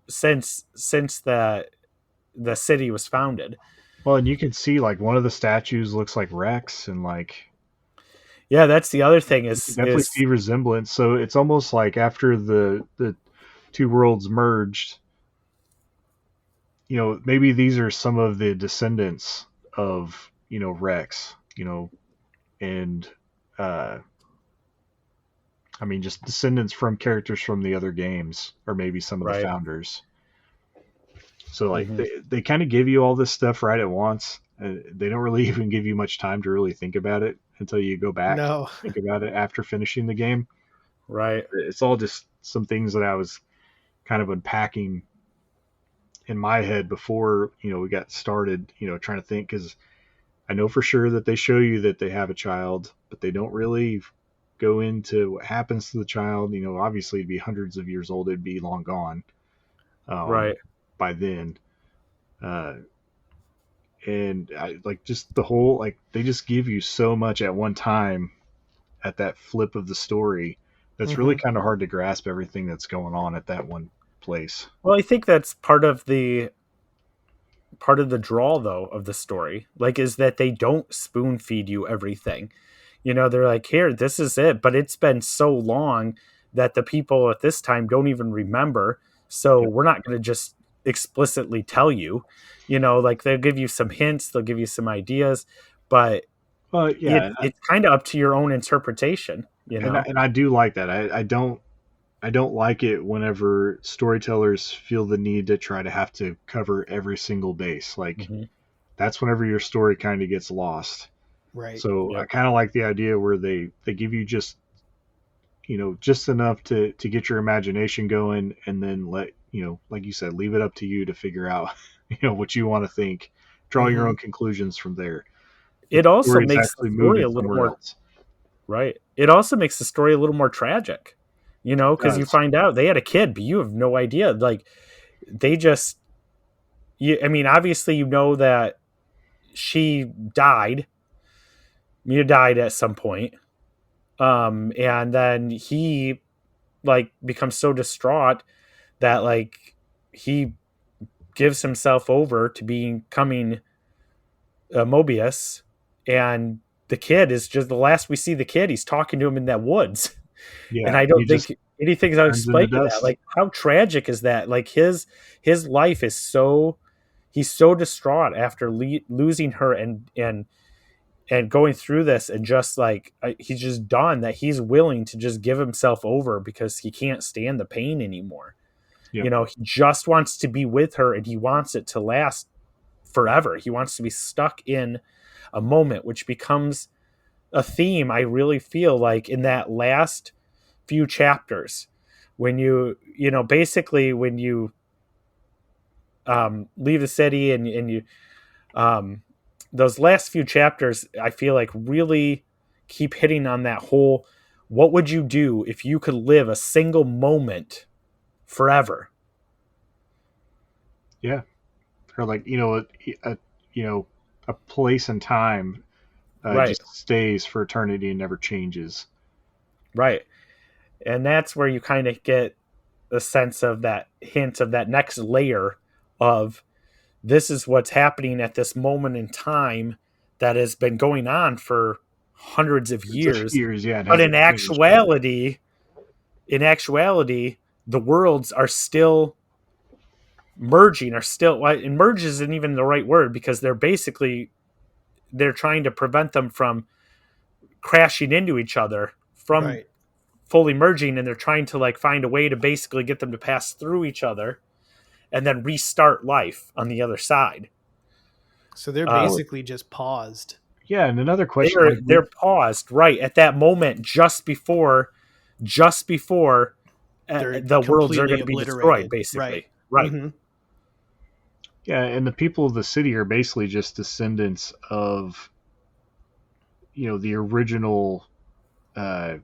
since the city was founded. Well, and you can see like one of the statues looks like Rex, and like Yeah, that's the other thing you can definitely is see resemblance. So it's almost like after the two worlds merged, maybe these are some of the descendants of Rex, and uh, I mean just descendants from characters from the other games, or maybe some of the right. founders. So like Hmm. they kind of give you all this stuff right at once. They don't really even give you much time to really think about it until you go back No. think about it after finishing the game. Right. It's all just some things that I was kind of unpacking in my head before we got started. Trying to think because I know for sure that they show you that they have a child, but they don't really go into what happens to the child. Obviously, it'd be hundreds of years old; it'd be long gone Right. by then. Uh, and I like just the whole like they just give you so much at one time at that flip of the story that's really Hmm. kind of hard to grasp everything that's going on at that one place. Well, I think that's part of the draw though of the story, like, is that they don't spoon feed you everything. They're like, here, this is it, but it's been so long that the people at this time don't even remember, so Yep. we're not going to just explicitly tell you. Like, they'll give you some hints, they'll give you some ideas, but Well, yeah, it's kind of up to your own interpretation, and I do like that. I don't like it whenever storytellers feel the need to try to have to cover every single base. Like Hmm. that's whenever your story kind of gets lost. Right. So I Yep. kind of like the idea where they give you just just enough to get your imagination going, and then let like you said, leave it up to you to figure out what you want to think, draw your Hmm. own conclusions from there. But It the also story's makes the actually story moving a little somewhere more else. right. It also makes the story a little more tragic, It because you does. find out they had a kid, but you have no idea. Like, they just, I mean, obviously, that she died. Mia died at some point. And then he, like, becomes so distraught that, like, he gives himself over to becoming Mobius, and the kid is just the last we see the kid. He's talking to him in that woods, and Yeah, I and he don't just think anything's gonna turns into explain to that. dust. Like, how tragic is that? Like, his life is so, he's so distraught after losing her, and going through this, and just like he's just done that, he's willing to just give himself over because he can't stand the pain anymore. Yep. You know, he just wants to be with her, and he wants it to last forever. He wants to be stuck in a moment, which becomes a theme, I really feel like, in that last few chapters, when you know, basically when you leave the city, and you those last few chapters, I feel like, really keep hitting on that whole, what would you do if you could live a single moment forever? Yeah. Or like, you know, a place and time Right. just stays for eternity and never changes. Right. And that's where you kind of get a sense of that hint of that next layer of, this is what's happening at this moment in time that has been going on for hundreds of years. Yeah. But in actuality, the worlds are still merging, and merge isn't even the right word, because they're trying to prevent them from crashing into each other from Right. fully merging, and they're trying to like find a way to basically get them to pass through each other and then restart life on the other side. So they're basically just paused. Yeah, and another question, they're paused right at that moment, just before the worlds are going to be destroyed, basically. Right. Mm-hmm. Yeah, and the people of the city are basically just descendants of, you know, the original. I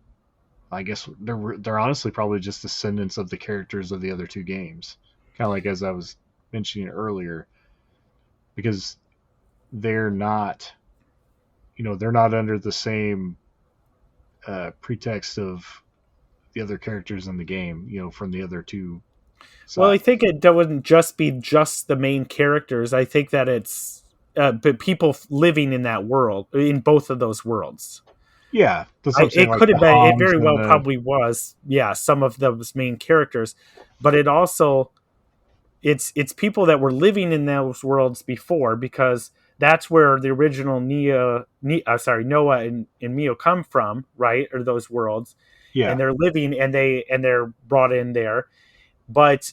guess they're honestly probably just descendants of the characters of the other two games, kind of like as I was mentioning earlier, because they're not, you know, they're not under the same pretext of the other characters in the game, you know, from the other two sides. Well, I think it wouldn't just be just the main characters. I think that it's but people living in that world, in both of those worlds. Yeah, it could have been. It very well probably was. Yeah, some of those main characters, but it also it's people that were living in those worlds before, because that's where the original Noah and Mio come from, right? Or those worlds, Yeah, and they're living, and they're brought in there, but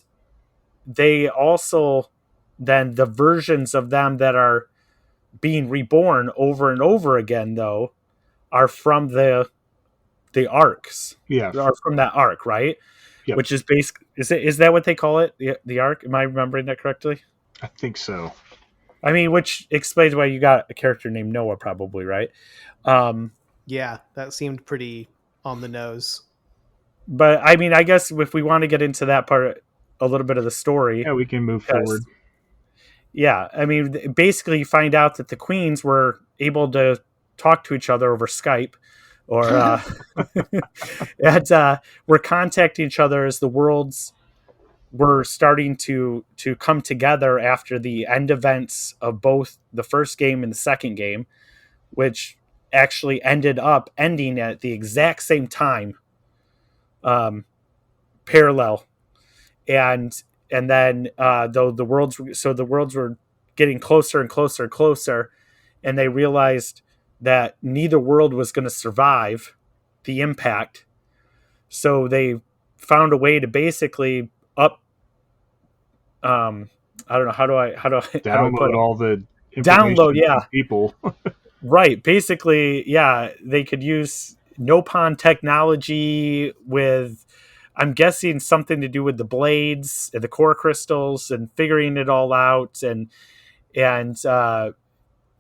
they also, then the versions of them that are being reborn over and over again, though, are from the arcs. Yeah, Are from that arc, right? Yep. Which is is that what they call it? The arc? Am I remembering that correctly? I think so. I mean, which explains why you got a character named Noah, probably, right? Yeah, that seemed pretty on the nose. But I mean, I guess if we want to get into that part, a little bit of the story, Yeah, we can move forward. Yeah, I mean, basically, you find out that the queens were able to talk to each other over Skype, or and were contacting each other as the worlds were starting to come together after the end events of both the first game and the second game, which actually ending at the exact same time, parallel, and then though the worlds were getting closer and closer and closer, and they realized that neither world was going to survive the impact, so they found a way to basically I don't know how do I download all the download, yeah, people. Right, basically, yeah, they could use Nopon technology with, I'm guessing, something to do with the blades and the core crystals, and figuring it all out, and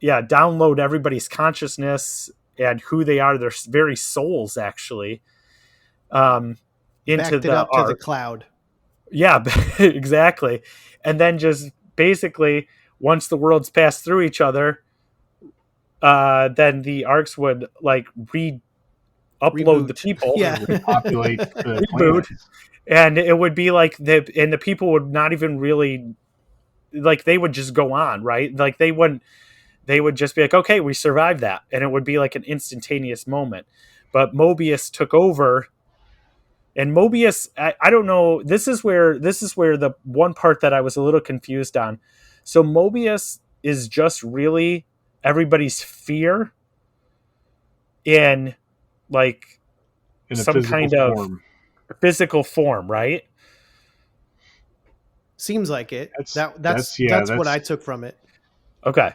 download everybody's consciousness and who they are, their very souls, actually, into Backed it up to the cloud. Yeah, exactly. And then just basically, once the worlds pass through each other, then the arcs would like upload the people, repopulate the reboot, and it would be like the people would not even really, like, they would just go on, right? Like they would just be like, okay, we survived that, and it would be like an instantaneous moment. But Mobius took over. And Mobius, I don't know. This is where the one part that I was a little confused on. So Mobius is just really everybody's fear in like In a some physical kind of form. physical form, right? Seems like it. That's That's what I took from it. Okay.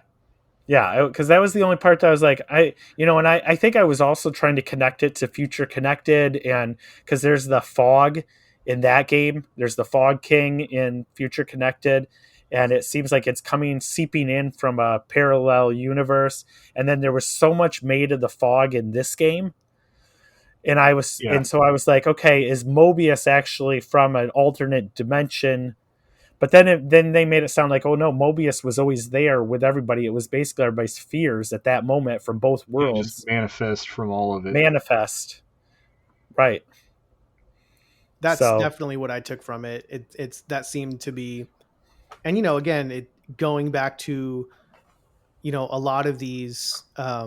Yeah, because that was the only part that I was like, I think I was also trying to connect it to Future Connected, and because there's the fog in that game, there's the Fog King in Future Connected, and it seems like it's seeping in from a parallel universe, and then there was so much made of the fog in this game, Yeah. so I was like, okay, is Mobius actually from an alternate dimension? But then they made it sound like, oh no, Mobius was always there with everybody. It was basically everybody's fears at that moment from both Yeah, just worlds manifest from all of it. manifest. Right. That's So, definitely what I took from it. It's that seemed to be, and again, it going back to a lot of these. I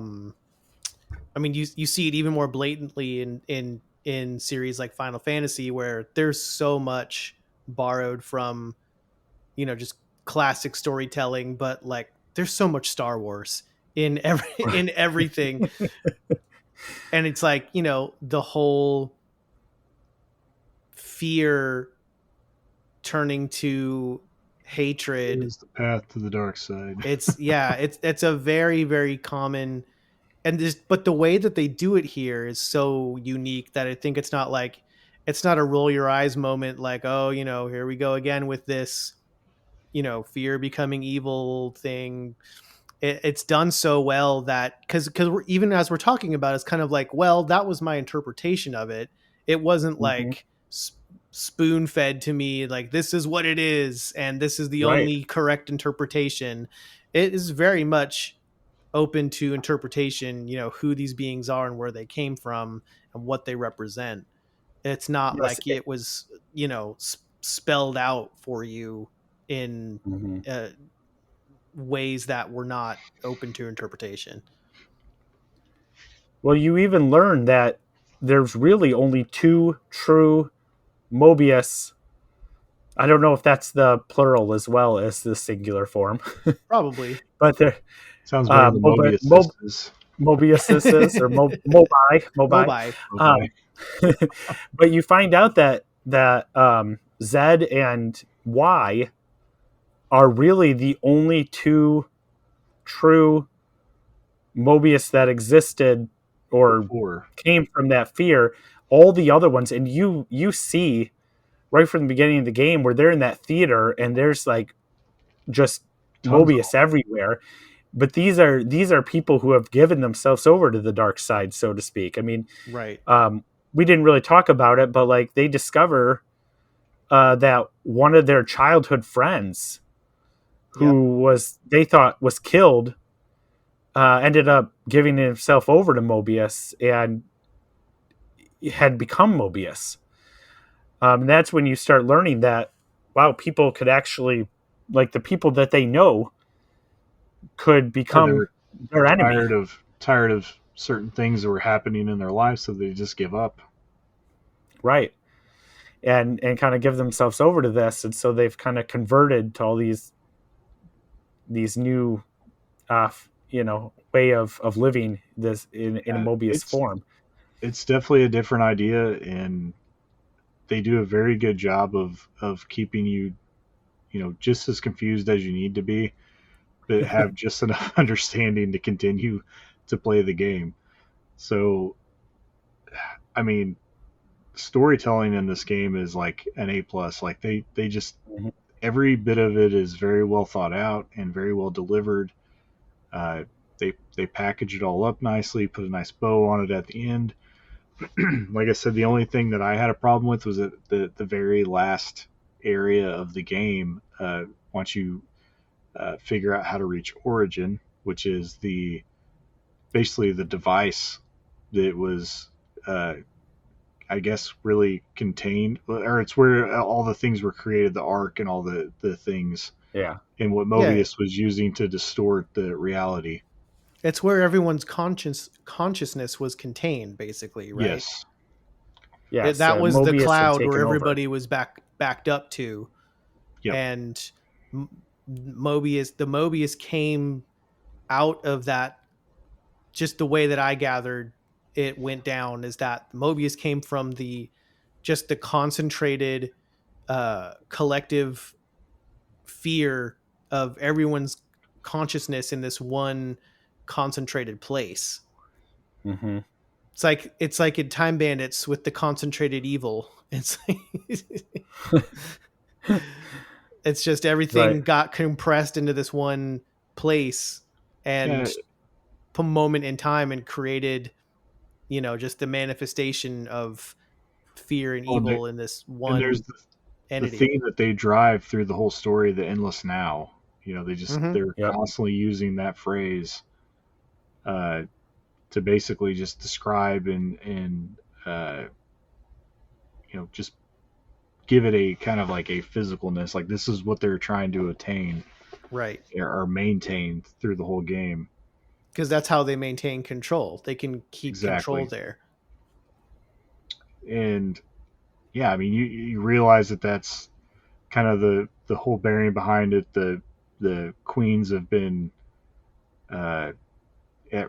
mean, you see it even more blatantly in series like Final Fantasy, where there's so much borrowed from just classic storytelling, but like there's so much Star Wars in everything, and it's like the whole fear turning to hatred. Is the path to the dark side. It's a very, very common, and this, but the way that they do it here is so unique that I think it's not a roll your eyes moment, like, oh, here we go again with this fear becoming evil thing. It's done so well that because even as we're talking about, it's kind of like, well, that was my interpretation of it. It wasn't mhm, like spoon fed to me like this is what it is and this is the right. only correct interpretation. It is very much open to interpretation, who these beings are and where they came from and what they represent. It's not Yes. like it was spelled out for you in Mhm. ways that were not open to interpretation. Well, you even learn that there's really only two true Mobius. I don't know if that's the plural as well as the singular form, Probably. but there, Sounds better than Mobius sisters. Mobiuses or Mobi. Mobi. Um, Okay. but you find out that Z and Y are really the only two true Mobius that existed or Before. came from that fear. All the other ones, and you see right from the beginning of the game where they're in that theater and there's like just Tons of Mobius everywhere. But these are people who have given themselves over to the dark side, so to speak. I mean, Right. we didn't really talk about it, but like they discover that one of their childhood friends, Yep. who they thought was killed, ended up giving himself over to Mobius and had become Mobius. And that's when you start learning that, wow, people could actually, like the people that they know, could Yeah, they become were their enemy. tired of certain things that were happening in their lives, so they just give up. Right. And kind of give themselves over to this, and so they've kind of converted to all these new way of living this in a Yeah, Mobius form. it's definitely a different idea, and they do a very good job of keeping you, just as confused as you need to be, but have just enough understanding to continue to play the game. So, I mean, storytelling in this game is like an A plus. Like they just Mhm. every bit of it is very well thought out and very well delivered. Uh, they package it all up nicely, put a nice bow on it at the end. Like I said, the only thing that I had a problem with was at the very last area of the game. Once you figure out how to reach Origin, which is basically the device that was, I guess, really contained, or it's where all the things were created, the arc and all the things, Yeah. and what Yeah. Mobius was using to distort the reality. It's where everyone's consciousness was contained, basically, right? Yes. Yes. That was the Mobius had cloud where taken over. everybody was backed up to, Yep. and Mobius came out of that, just the way that I gathered, it went down is that Mobius came from the concentrated collective fear of everyone's consciousness in this one concentrated place. Mm-hmm. It's like in Time Bandits with the concentrated evil. It's it's just everything Right. got compressed into this one place and Yeah, moment in time and created, just the manifestation of fear and well, evil in this and there's one the entity. theme that they drive through the whole story, the endless now. Mm-hmm. They're Yep. constantly using that phrase uh, to basically just describe and uh, just give it a kind of like a physicalness. Like this is what they're trying to attain Right. or maintain through the whole game. Because that's how they maintain control. They can keep control Exactly. there. And yeah, I mean, you realize that that's kind of the whole bearing behind it. The queens have been uh,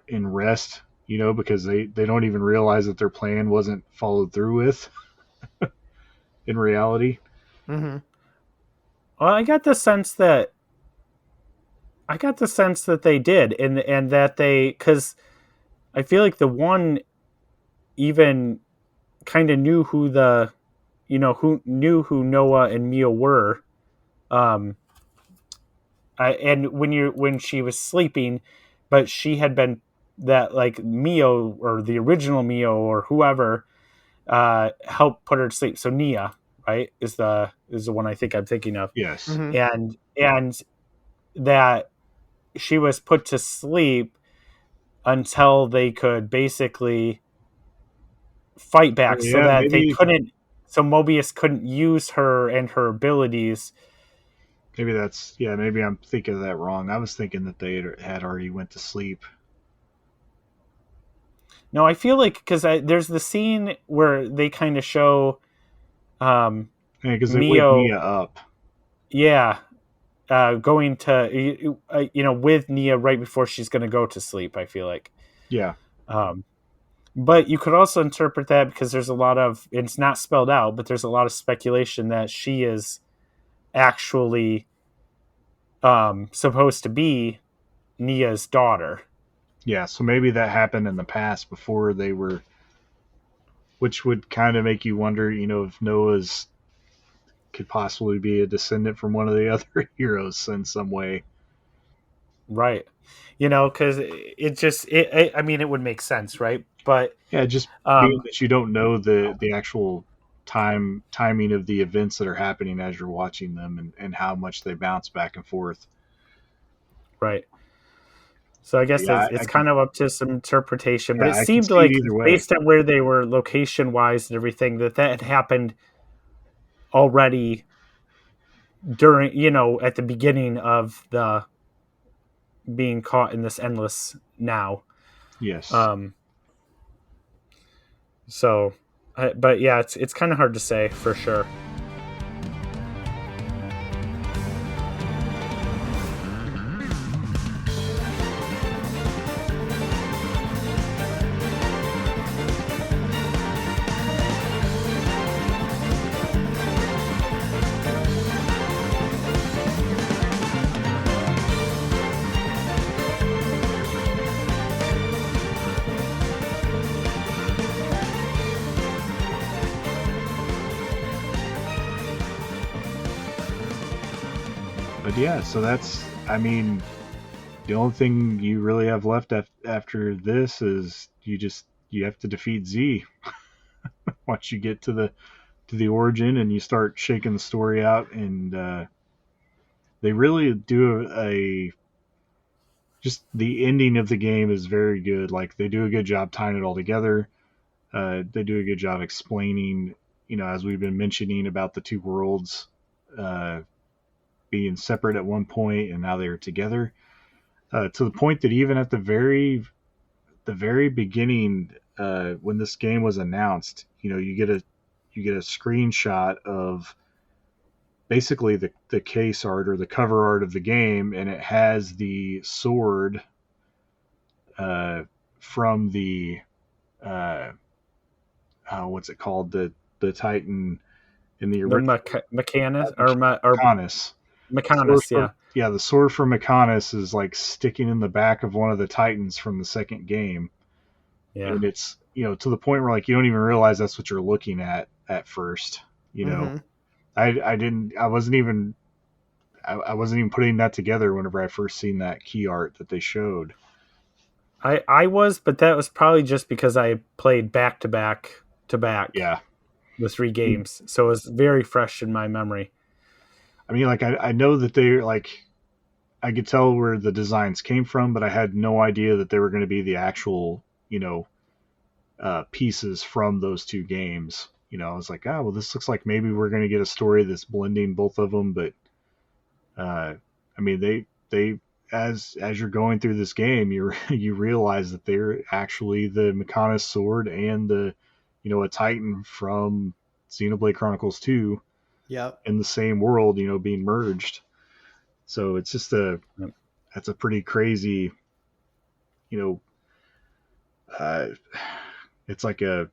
in rest, because they don't even realize that their plan wasn't followed through with in reality. Mm-hmm. Well, I got the sense that they did, and that they, because I feel like the one even kind of knew who who Noah and Mio were. Um, and when she was sleeping, but she had been that, like, Mio or the original Mio or whoever helped put her to sleep. So Nia, right, is the one I think I'm thinking of, Yes. Mm-hmm. and that she was put to sleep until they could basically fight back, Well, so yeah, that they maybe couldn't, so Mobius couldn't use her and her abilities. maybe I'm thinking of that wrong. I was thinking that they had already went to sleep. No, I feel like, because there's the scene where they kind of show Yeah, because they wake Mio, Nia up. yeah, going to with Nia right before she's going to go to sleep, I feel like. Yeah. um, but you could also interpret that, because there's a lot of, it's not spelled out, but there's a lot of speculation that she is actually supposed to be Nia's daughter. Yeah, so maybe that happened in the past before they were, which would kind of make you wonder, if Noah's could possibly be a descendant from one of the other heroes in some way. Right. Because I mean, it would make sense, right? But Yeah, just being um that you don't know the actual timing of the events that are happening as you're watching them, and how much they bounce back and forth. right. So I But guess yeah, it's kind of up to some interpretation, but it I can seemed see it like, either way. based on where they were location wise and everything, that had happened already during, at the beginning of the being caught in this endless now. Yes. Um, so, but yeah, it's kind of hard to say for sure. But yeah, so that's, I mean, the only thing you really have left after this is you have to defeat Z. Once you get to the origin and you start shaking the story out, and they really do just the ending of the game is very good. Like they do a good job tying it all together. They do a good job explaining, as we've been mentioning about the two worlds uh, being separate at one point and now they're together, to the point that even at the very beginning, when this game was announced, you get a screenshot of basically the case art or the cover art of the game, and it has the sword uh, from the uh, what's it called? The Titan in the The original Mechanus or Mechanis. Mechanis, yeah. The sword from Mechanis is like sticking in the back of one of the Titans from the second game, Yeah. and it's to the point where like you don't even realize that's what you're looking at first. Mm-hmm. I wasn't even putting that together whenever I first seen that key art that they showed. I was, but that was probably just because I played back to back Yeah, the 3 games, so it was very fresh in my memory. I mean, like I know that they're like I could tell where the designs came from, but I had no idea that they were going to be the actual pieces from those 2 games. I was like, well, this looks like maybe we're going to get a story that's blending both of them, but I mean, they as you're going through this game, you realize that they're actually the Mechanis sword and the a Titan from Xenoblade Chronicles 2 Yep. in the same world, being merged. So it's just that's a pretty crazy, you know, it's like a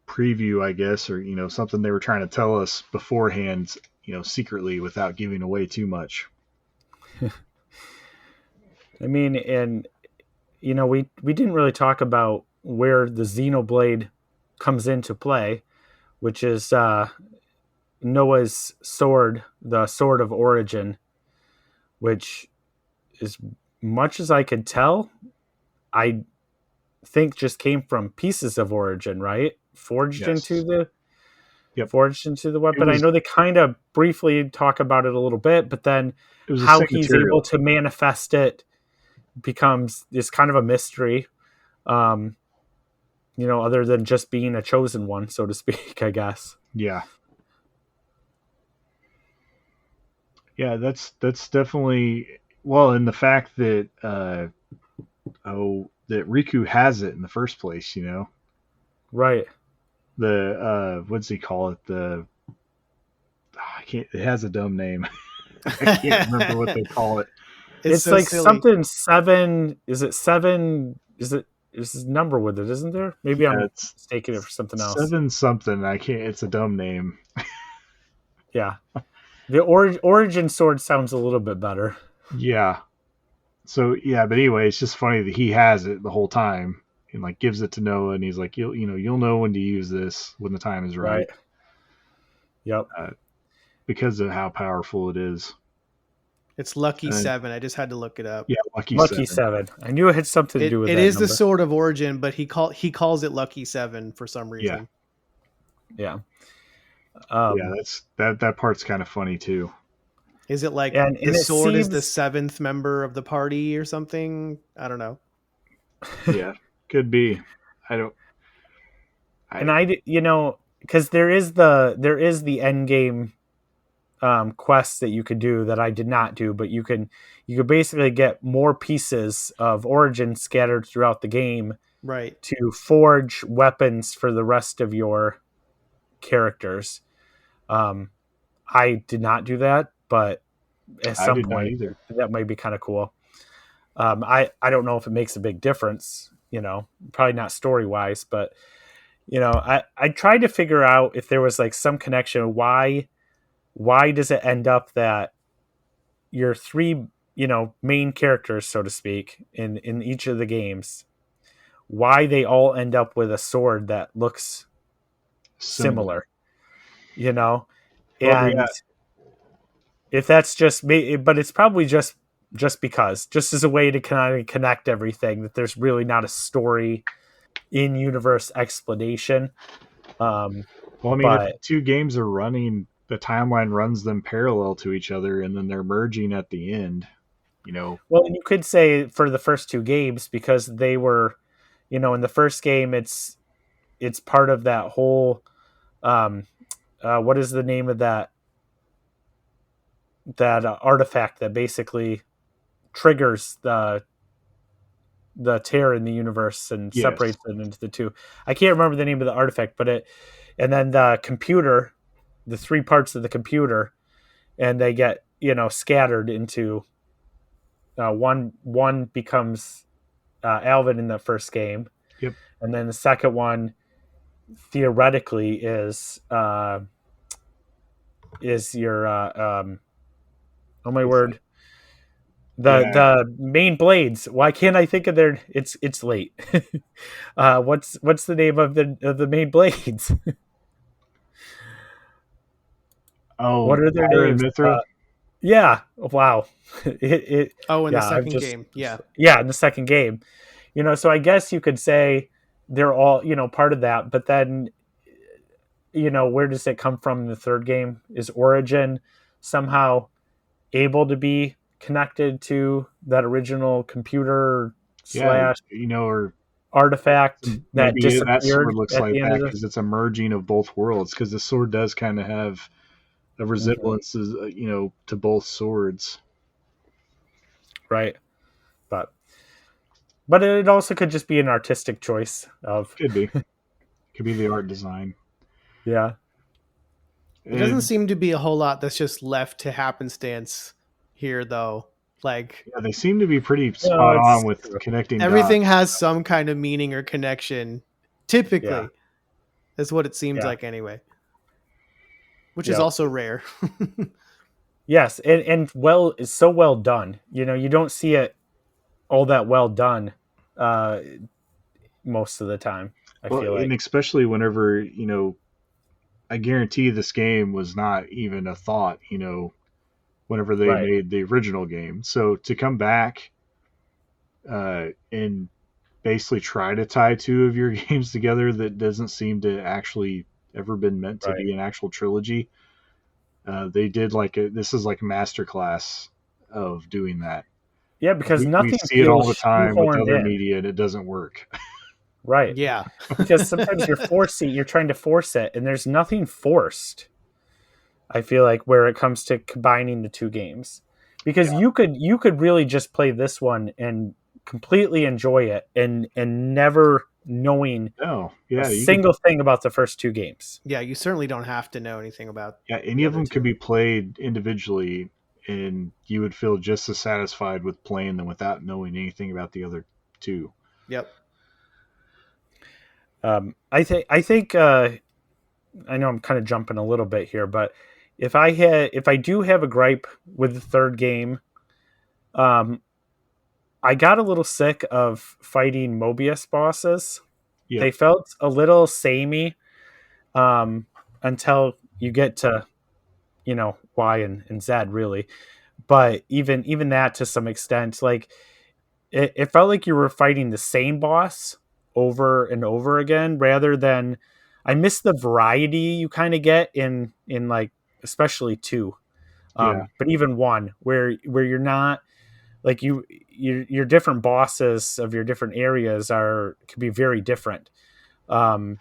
preview, I guess, or something they were trying to tell us beforehand, secretly without giving away too much. I mean, and we didn't really talk about where the Xenoblade comes into play, which is Noah's sword, the sword of origin, which, as much as I could tell, I think just came from pieces of origin, right? Forged Yes. into the Yep. weapon. I know they kind of briefly talk about it a little bit, but then how he's able to manifest it is kind of a mystery. Other than just being a chosen one, so to speak, I guess. Yeah. Yeah, that's definitely and the fact that that Riku has it in the first place, Right. The what's he call it? I can't. It has a dumb name. I can't remember what they call it. It's so like silly. something 7. Is it 7? Is a number with it, isn't there? Maybe I'm mistaking it for something else. 7 something. I can't. It's a dumb name. Yeah. The origin sword sounds a little bit better. Yeah. So yeah, but anyway, it's just funny that he has it the whole time and like gives it to Noah, and he's like, you'll know when to use this when the time is right. Yep. Because of how powerful it is. It's Lucky 7. I just had to look it up. Yeah, Lucky 7. I knew it had something to do with it. It is number. The sword of origin, but he calls it Lucky 7 for some reason. Yeah. Yeah, that part's kind of funny too. Is it like the sword is the 7th member of the party or something? I don't know. Yeah, could be. Because there is the end game quests that you could do that I did not do, but you could basically get more pieces of origin scattered throughout the game, right, to forge weapons for the rest of your characters. I did not do that, but at some point that might be kind of cool. I don't know if it makes a big difference, probably not story wise, but I tried to figure out if there was like some connection. Why does it end up that your 3 main characters, so to speak, in each of the games, why they all end up with a sword that looks similar, and if that's just me, but it's probably just because, just as a way to kind of connect everything, that there's really not a story in universe explanation. Well, I mean, if 2 games are running, the timeline runs them parallel to each other, and then they're merging at the end. Well, you could say for the first 2 games, because they were, in the first game, it's part of that whole. What is the name of that artifact that basically triggers the tear in the universe and separates it into the 2? I can't remember the name of the artifact, but and then the computer, the 3 parts of the computer, and they get scattered into one becomes Alvin in the first game, yep, and then the second one theoretically is your oh my word, Yeah. the main blades. Why can't I think of their? It's late. What's the name of the main blades? Oh, What are their Pyra and names? Mithra. Yeah. Wow. it Oh, in the yeah. I've second just game, yeah. yeah in the second game. So I guess you could say they're all part of that, but then where does it come from in the third game? Is Origin somehow able to be connected to that original computer Yeah, slash or artifact that maybe that disappeared sword looks at like the end of that the because it's a merging of both worlds. Because the sword does kind of have a Mhm. resemblance, to both swords. Right, but it also could just be an artistic choice of Could be the art design. yeah. It doesn't And seem to be a whole lot that's just left to happenstance here, though. Like, yeah, they seem to be pretty No, spot on it's with connecting everything dots. has some kind of meaning or connection. yeah, Typically, that's what it seems yeah, like anyway, which is yeah. also rare. Yes, and it's so well done. You don't see it all that well done uh most of the time, I Well, feel and like. especially whenever I guarantee this game was not even a thought. Whenever they Right, made the original game, so to come back and basically try to tie two of your games together that doesn't seem to actually ever been meant to right. be an actual trilogy. They did this is like a masterclass of doing that. Yeah, because We nothing see it all feels the time with shoehorned other in. media and it doesn't work. Right. Yeah. Because sometimes you're trying to force it, and there's nothing forced. I feel like where it comes to combining the two games, because Yeah. you could really just play this one and completely enjoy it, and never knowing No, a yeah, you could. single thing about the first two games. Yeah, you certainly don't have to know anything about Yeah, any the of other them could two. be played individually, and you would feel just as satisfied with playing them without knowing anything about the other two. Yep. I think I know I'm kind of jumping a little bit here, but if I do have a gripe with the third game, um, I got a little sick of fighting Mobius bosses. Yep. They felt a little samey until you get to Y and Z really, but even that to some extent, like it felt like you were fighting the same boss over and over again rather than I miss the variety you kind of get in like especially two, Yeah. but even one where you're not like your different bosses of your different areas are can be very different. Um,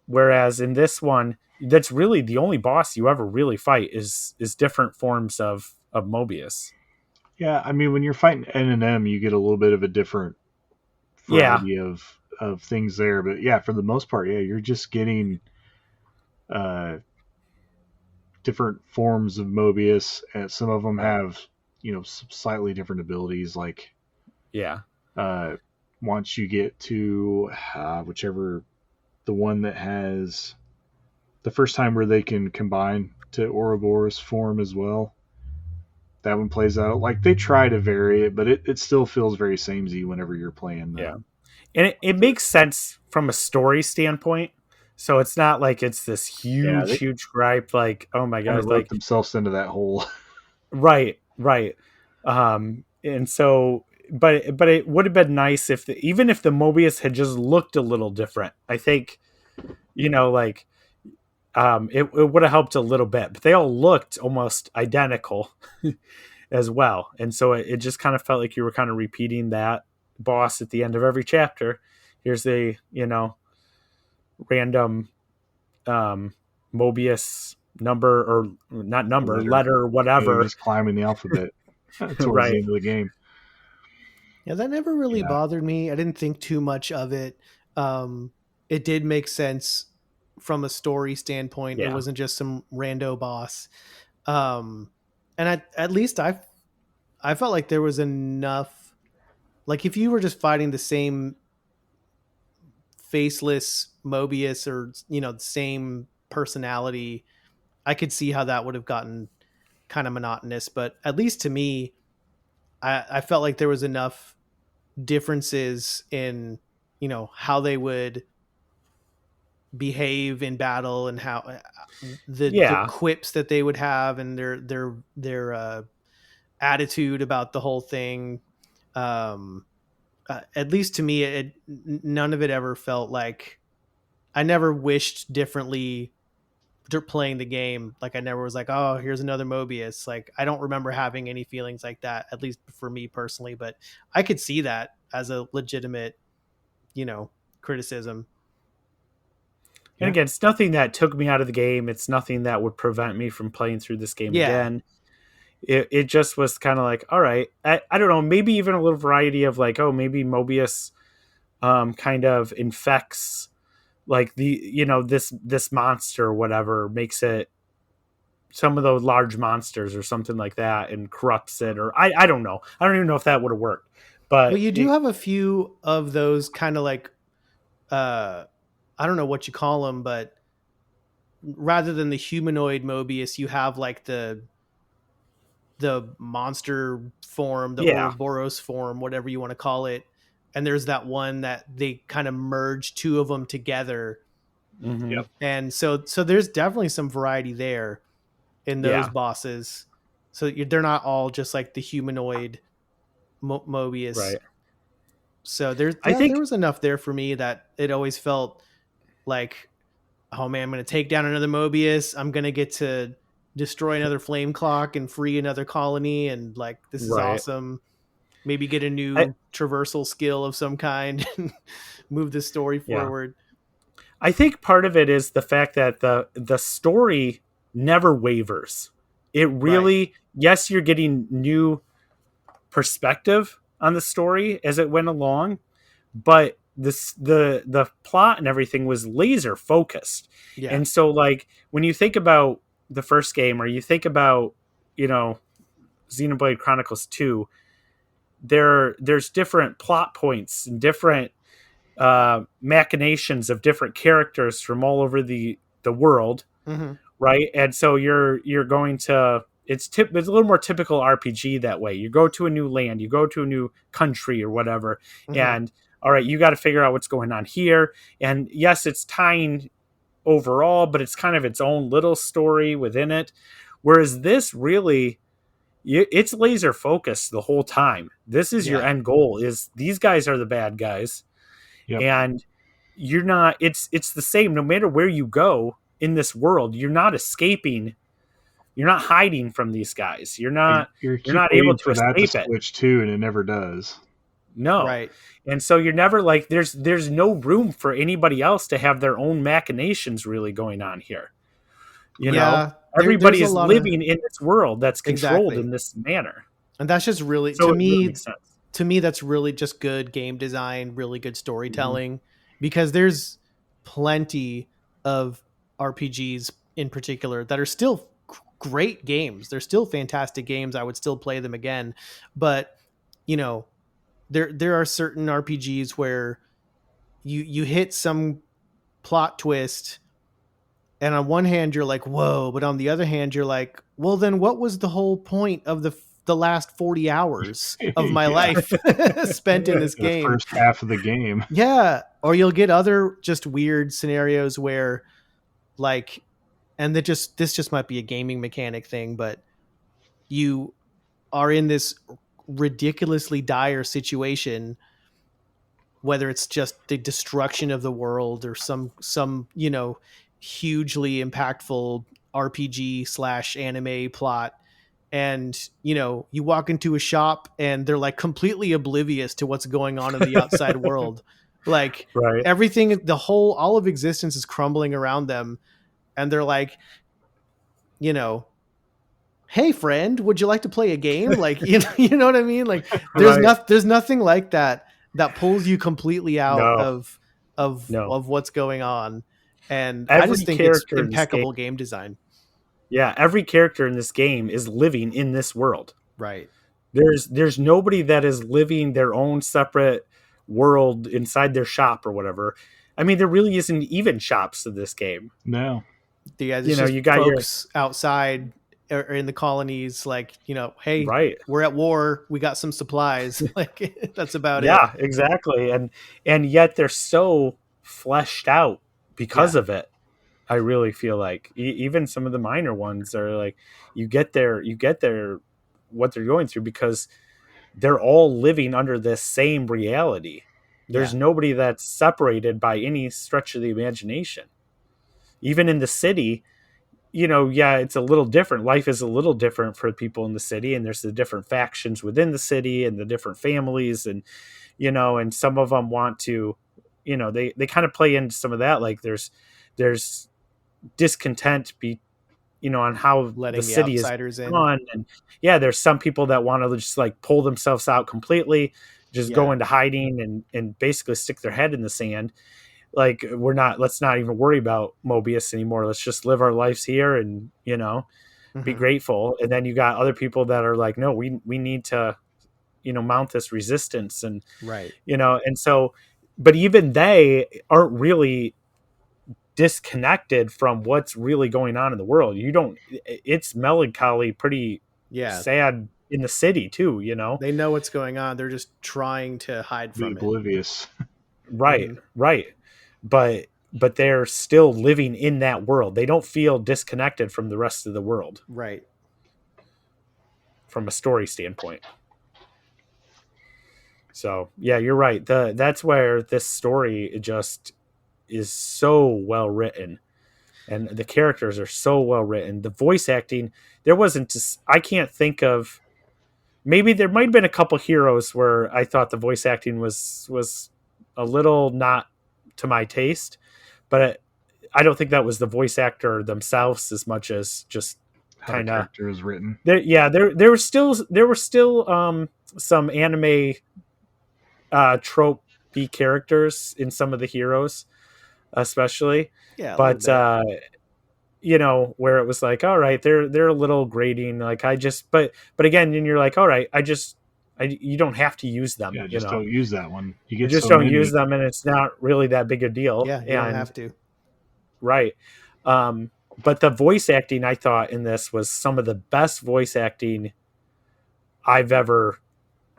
Whereas in this one, that's really the only boss you ever really fight is different forms of Mobius. Yeah, I mean, when you're fighting N and M, you get a little bit of a different Yeah, variety of things there. But yeah, for the most part, yeah, you're just getting uh, different forms of Mobius, and some of them right. have some slightly different abilities. Like Yeah, uh, once you get to whichever the one that has the first time where they can combine to Ouroboros form as well. That one plays out like they try to vary it, but it still feels very samey whenever you're playing yeah, the. and it makes sense from a story standpoint. So it's not like it's this Yeah, huge, they huge gripe. Like, oh my kind of gosh, wrote like themselves into that hole. right, right. And so, but it would have been nice if even if the Mobius had just looked a little different. I think like it would have helped a little bit, but they all looked almost identical as well. And so it just kind of felt like you were kind of repeating that boss at the end of every chapter. Here's the, random Mobius number or not A number, letter. letter, whatever. Just climbing the alphabet towards the Right. end of the game. Yeah, that never really Yeah, bothered me. I didn't think too much of it. It did make sense from a story standpoint. It Yeah. wasn't just some rando boss. Um, and at least I felt like there was enough. Like if you were just fighting the same faceless Mobius or, the same personality, I could see how that would have gotten kind of monotonous. But at least to me, I felt like there was enough differences in, how they would behave in battle and how the Yeah. quips that they would have and their attitude about the whole thing. At least to me, none of it ever felt like I never wished differently playing the game. Like I never was like, oh, here's another Mobius. Like I don't remember having any feelings like that, at least for me personally. But I could see that as a legitimate, criticism. And again, it's nothing that took me out of the game. It's nothing that would prevent me from playing through this game again. It just was kind of like, all right, I don't know, maybe even a little variety of like, oh, maybe Mobius kind of infects like this monster or whatever, makes it some of those large monsters or something like that and corrupts it, or I don't know. I don't even know if that would have worked. Well, But you do have a few of those kind of like, I don't know what you call them, but rather than the humanoid Mobius, you have like the monster form, the Ouroboros form, whatever you want to call it. And there's that one that they kind of merge two of them together. Mm-hmm. Yep. And so there's definitely some variety there in those bosses. So they're not all just like the humanoid Mobius. Right. So there was enough there for me that it always felt like, oh man, I'm going to take down another Mobius. I'm going to get to destroy another flame clock and free another colony. And like, this is awesome. Maybe get a new traversal skill of some kind and move the story forward. I think part of it is the fact that the story never wavers. It really, yes, you're getting new perspective on the story as it went along, but the plot and everything was laser focused. Yeah. And so like when you think about the first game, or you think about, Xenoblade Chronicles 2, there's different plot points and different machinations of different characters from all over the world. Mm-hmm. Right. And so you're going to, it's a little more typical RPG that way. You go to a new land, you go to a new country or whatever. Mm-hmm. And all right, you got to figure out what's going on here. And yes, it's tying overall, but it's kind of its own little story within it. Whereas this really, it's laser focused the whole time. This is your end goal, is these guys are the bad guys. Yep. And you're not, it's the same no matter where you go in this world. You're not escaping. You're not hiding from these guys. You're not able to escape it. Switch too, and it never does. No. Right. And so you're never like, there's no room for anybody else to have their own machinations really going on here. You know, everybody is living in this world that's controlled in this manner. And that's just really, to me, that's really just good game design, really good storytelling, because there's plenty of RPGs in particular that are still great games. They're still fantastic games. I would still play them again. But, there are certain RPGs where you hit some plot twist, and on one hand you're like, whoa, but on the other hand you're like, well, then what was the whole point of the last 40 hours of my life spent in this game? The first half of the game. Yeah. Or you'll get other just weird scenarios where like, and this just might be a gaming mechanic thing, but you are in this ridiculously dire situation, whether it's just the destruction of the world or some hugely impactful RPG / anime plot. And, you walk into a shop and they're like completely oblivious to what's going on in the outside world. Like everything, all of existence is crumbling around them. And they're like, hey friend, would you like to play a game? Like, you know what I mean? Like there's nothing like that pulls you completely out of what's going on. And I just think it's impeccable game design. Yeah, every character in this game is living in this world. Right. There's nobody that is living their own separate world inside their shop or whatever. I mean, there really isn't even shops to this game. No. Yeah, it's You know, just you got folks outside or in the colonies, like, hey, right. we're at war, we got some supplies. Like, that's about it. Yeah, exactly. And yet they're so fleshed out because Yeah. of it. I really feel like even some of the minor ones are like you get their what they're going through because they're all living under this same reality. There's Yeah. nobody that's separated by any stretch of the imagination. Even in the city, yeah, it's a little different. Life is a little different for people in the city, and there's the different factions within the city and the different families, and and some of them want to, they kind of play into some of that. Like there's discontent on how Letting the the city is outsiders in. run, and yeah, there's some people that want to just like pull themselves out completely, just go into hiding and basically stick their head in the sand. Like let's not even worry about Mobius anymore. Let's just live our lives here and be grateful. And then you got other people that are like, no, we need to mount this resistance, and Right. and so, but even they aren't really disconnected from what's really going on in the world. It's melancholy, pretty sad in the city too, They know what's going on. They're just trying to hide from Be oblivious. Right. But they're still living in that world. They don't feel disconnected from the rest of the world. Right. From a story standpoint. So yeah, you're right. That's where this story just is so well written, and the characters are so well written. The voice acting, I can't think of. Maybe there might have been a couple heroes where I thought the voice acting was a little not to my taste, but I don't think that was the voice actor themselves as much as just kind of character is written. There were still some anime trope B characters in some of the heroes, especially. Yeah, but where it was like, all right, they're a little grating. Like but again, and you're like, all right, you don't have to use them. Yeah, just don't use that one. You just don't use them, and it's not really that big a deal. Yeah, you don't have to. Right. But the voice acting I thought in this was some of the best voice acting I've ever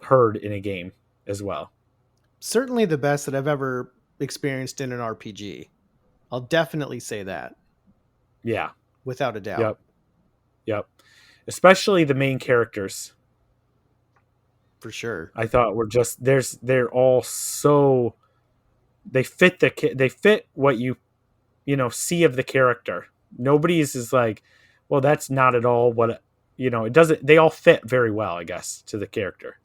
heard in a game as well. Certainly the best that I've ever experienced in an RPG. I'll definitely say that. Yeah. Without a doubt. Yep. Especially the main characters. For sure. I thought they're all so, they fit what you see of the character. Nobody's is like, well, that's not at all what, it doesn't, they all fit very well, I guess, to the character.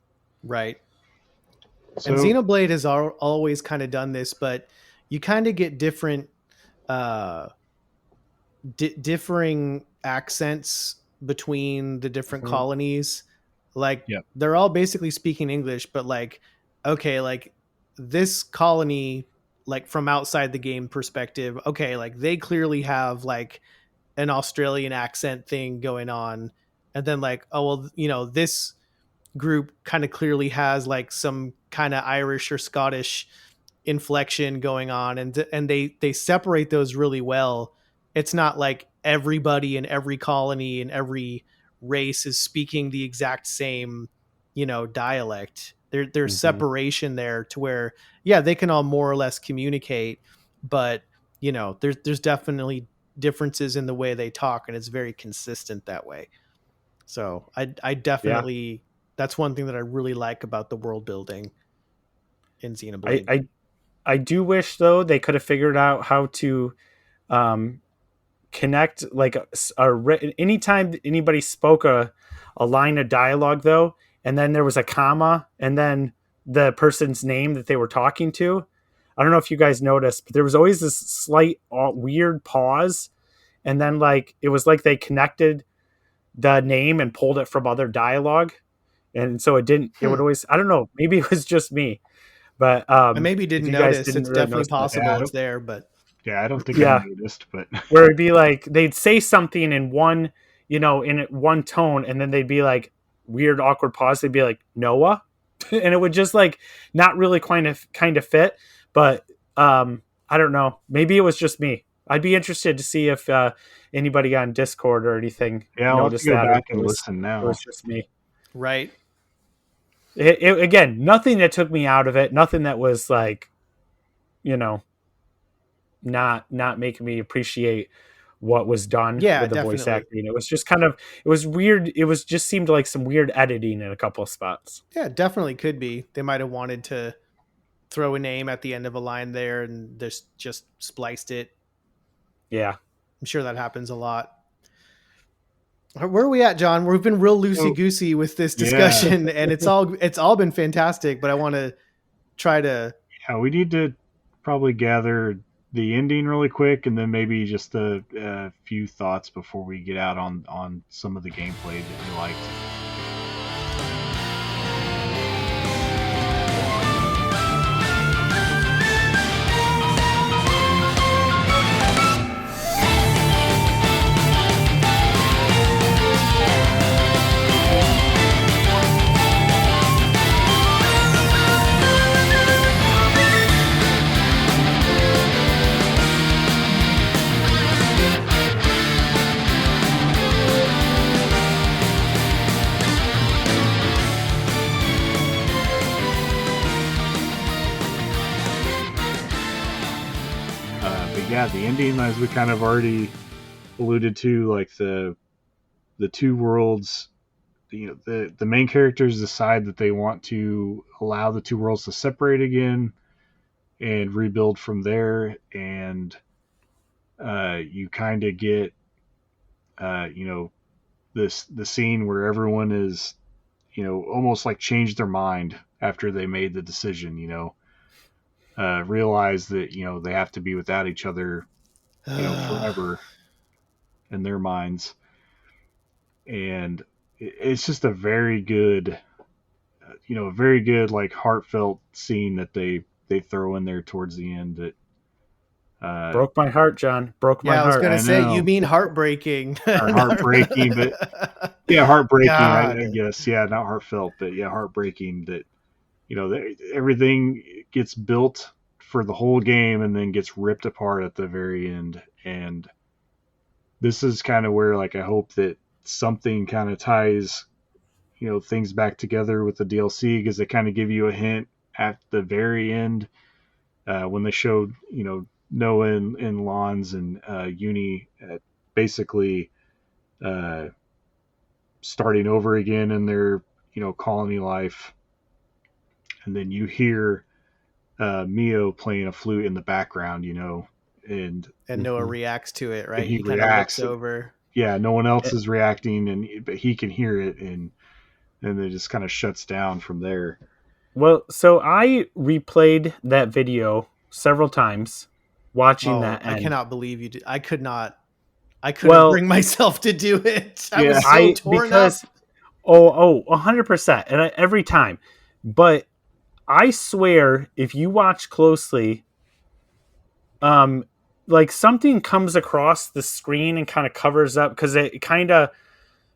Right. So, and Xenoblade has always kind of done this, but you kind of get different, differing accents between the different colonies. Like they're all basically speaking English, but like, okay, like this colony, like from outside the game perspective, okay, like they clearly have like an Australian accent thing going on. And then like, oh, well, this group kind of clearly has like some kind of Irish or Scottish inflection going on. And they separate those really well. It's not like everybody in every colony and every race is speaking the exact same, dialect. There's separation there to where, they can all more or less communicate, but there's definitely differences in the way they talk, and it's very consistent that way. So I definitely, that's one thing that I really like about the world building in Xenoblade. I do wish though they could have figured out how to connect like anytime anybody spoke a line of dialogue though, and then there was a comma and then the person's name that they were talking to. I don't know if you guys noticed, but there was always this slight weird pause, and then like it was like they connected the name and pulled it from other dialogue, and so it didn't. It would always. I don't know. Maybe it was just me, but I maybe didn't notice. It's definitely possible it's there, but I don't think I noticed. But where it'd be like they'd say something in one, in one tone, and then they'd be like weird, awkward pause. They'd be like Noah, and it would just like not really kind of fit. But I I don't know. Maybe it was just me. I'd be interested to see if anybody on Discord or anything Yeah, I'll have to noticed go that, or back if and listen it was now. just me. Right. Again, nothing that took me out of it. Nothing that was like, not making me appreciate what was done Yeah, with the voice definitely. acting. It was just kind of, it was weird. It was just seemed like some weird editing in a couple of spots. Yeah, definitely could be. They might have wanted to throw a name at the end of a line there and just spliced it. Yeah. I'm sure that happens a lot. Where are we at, John? We've been real loosey goosey with this discussion, and it's all been fantastic. But I want to try to. Yeah, we need to probably gather the ending really quick, and then maybe just a few thoughts before we get out on some of the gameplay that we liked. Yeah, the ending, as we kind of already alluded to, like the two worlds, the main characters decide that they want to allow the two worlds to separate again and rebuild from there, and you kind of get the scene where everyone is almost like changed their mind after they made the decision, realize that they have to be without each other forever in their minds. And it's just a very good like heartfelt scene that they throw in there towards the end that Broke my heart, John. Broke my Yeah, I was heart. gonna say, know. you mean heartbreaking. Or heartbreaking, but yeah, heartbreaking, I God. guess. Yeah, not heartfelt, but yeah, heartbreaking that everything gets built for the whole game and then gets ripped apart at the very end. And this is kind of where, like, I hope that something kind of ties things back together with the DLC, because they kind of give you a hint at the very end when they showed Noah and Lons and Uni basically starting over again in their colony life, and then you hear Mio playing a flute in the background, and Noah reacts to it, right? he He kind of looks over. Yeah, no one else is reacting, but he can hear it, and it just kind of shuts down from there. Well, so I replayed that video several times, watching that end. I cannot believe you did. I couldn't bring myself to do it. I was so torn up. 100%, and every time. But I swear, if you watch closely, like something comes across the screen and kind of covers up, because it kind of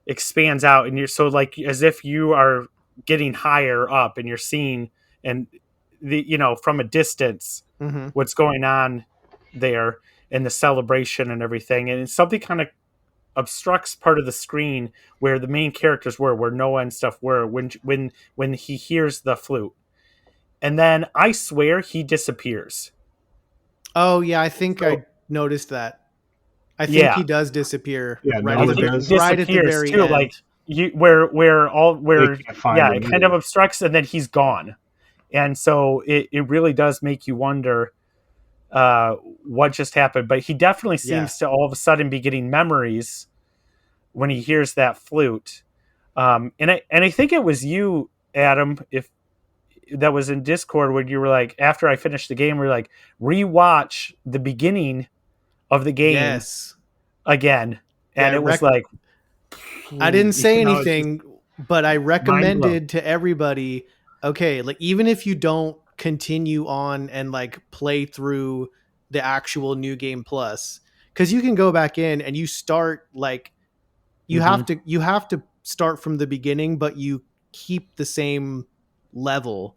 expands out, and you're so like as if you are getting higher up and you're seeing and from a distance what's going on there and the celebration and everything, and something kind of obstructs part of the screen where the main characters were, where Noah and stuff were, when he hears the flute, and then I swear he disappears. Oh yeah, I think I noticed that. I think he does disappear. Yeah, right at the very too, end. like it kind of obstructs, and then he's gone. And so it really does make you wonder what just happened. But he definitely seems to all of a sudden be getting memories when he hears that flute. And I think it was you, Adam, if that was in Discord, when you were like, after I finished the game, we were like, rewatch the beginning of the game again. And it was like, I didn't say anything, but I recommended to everybody, okay, like even if you don't continue on and like play through the actual New Game Plus, because you can go back in and you start like you have to start from the beginning, but you keep the same level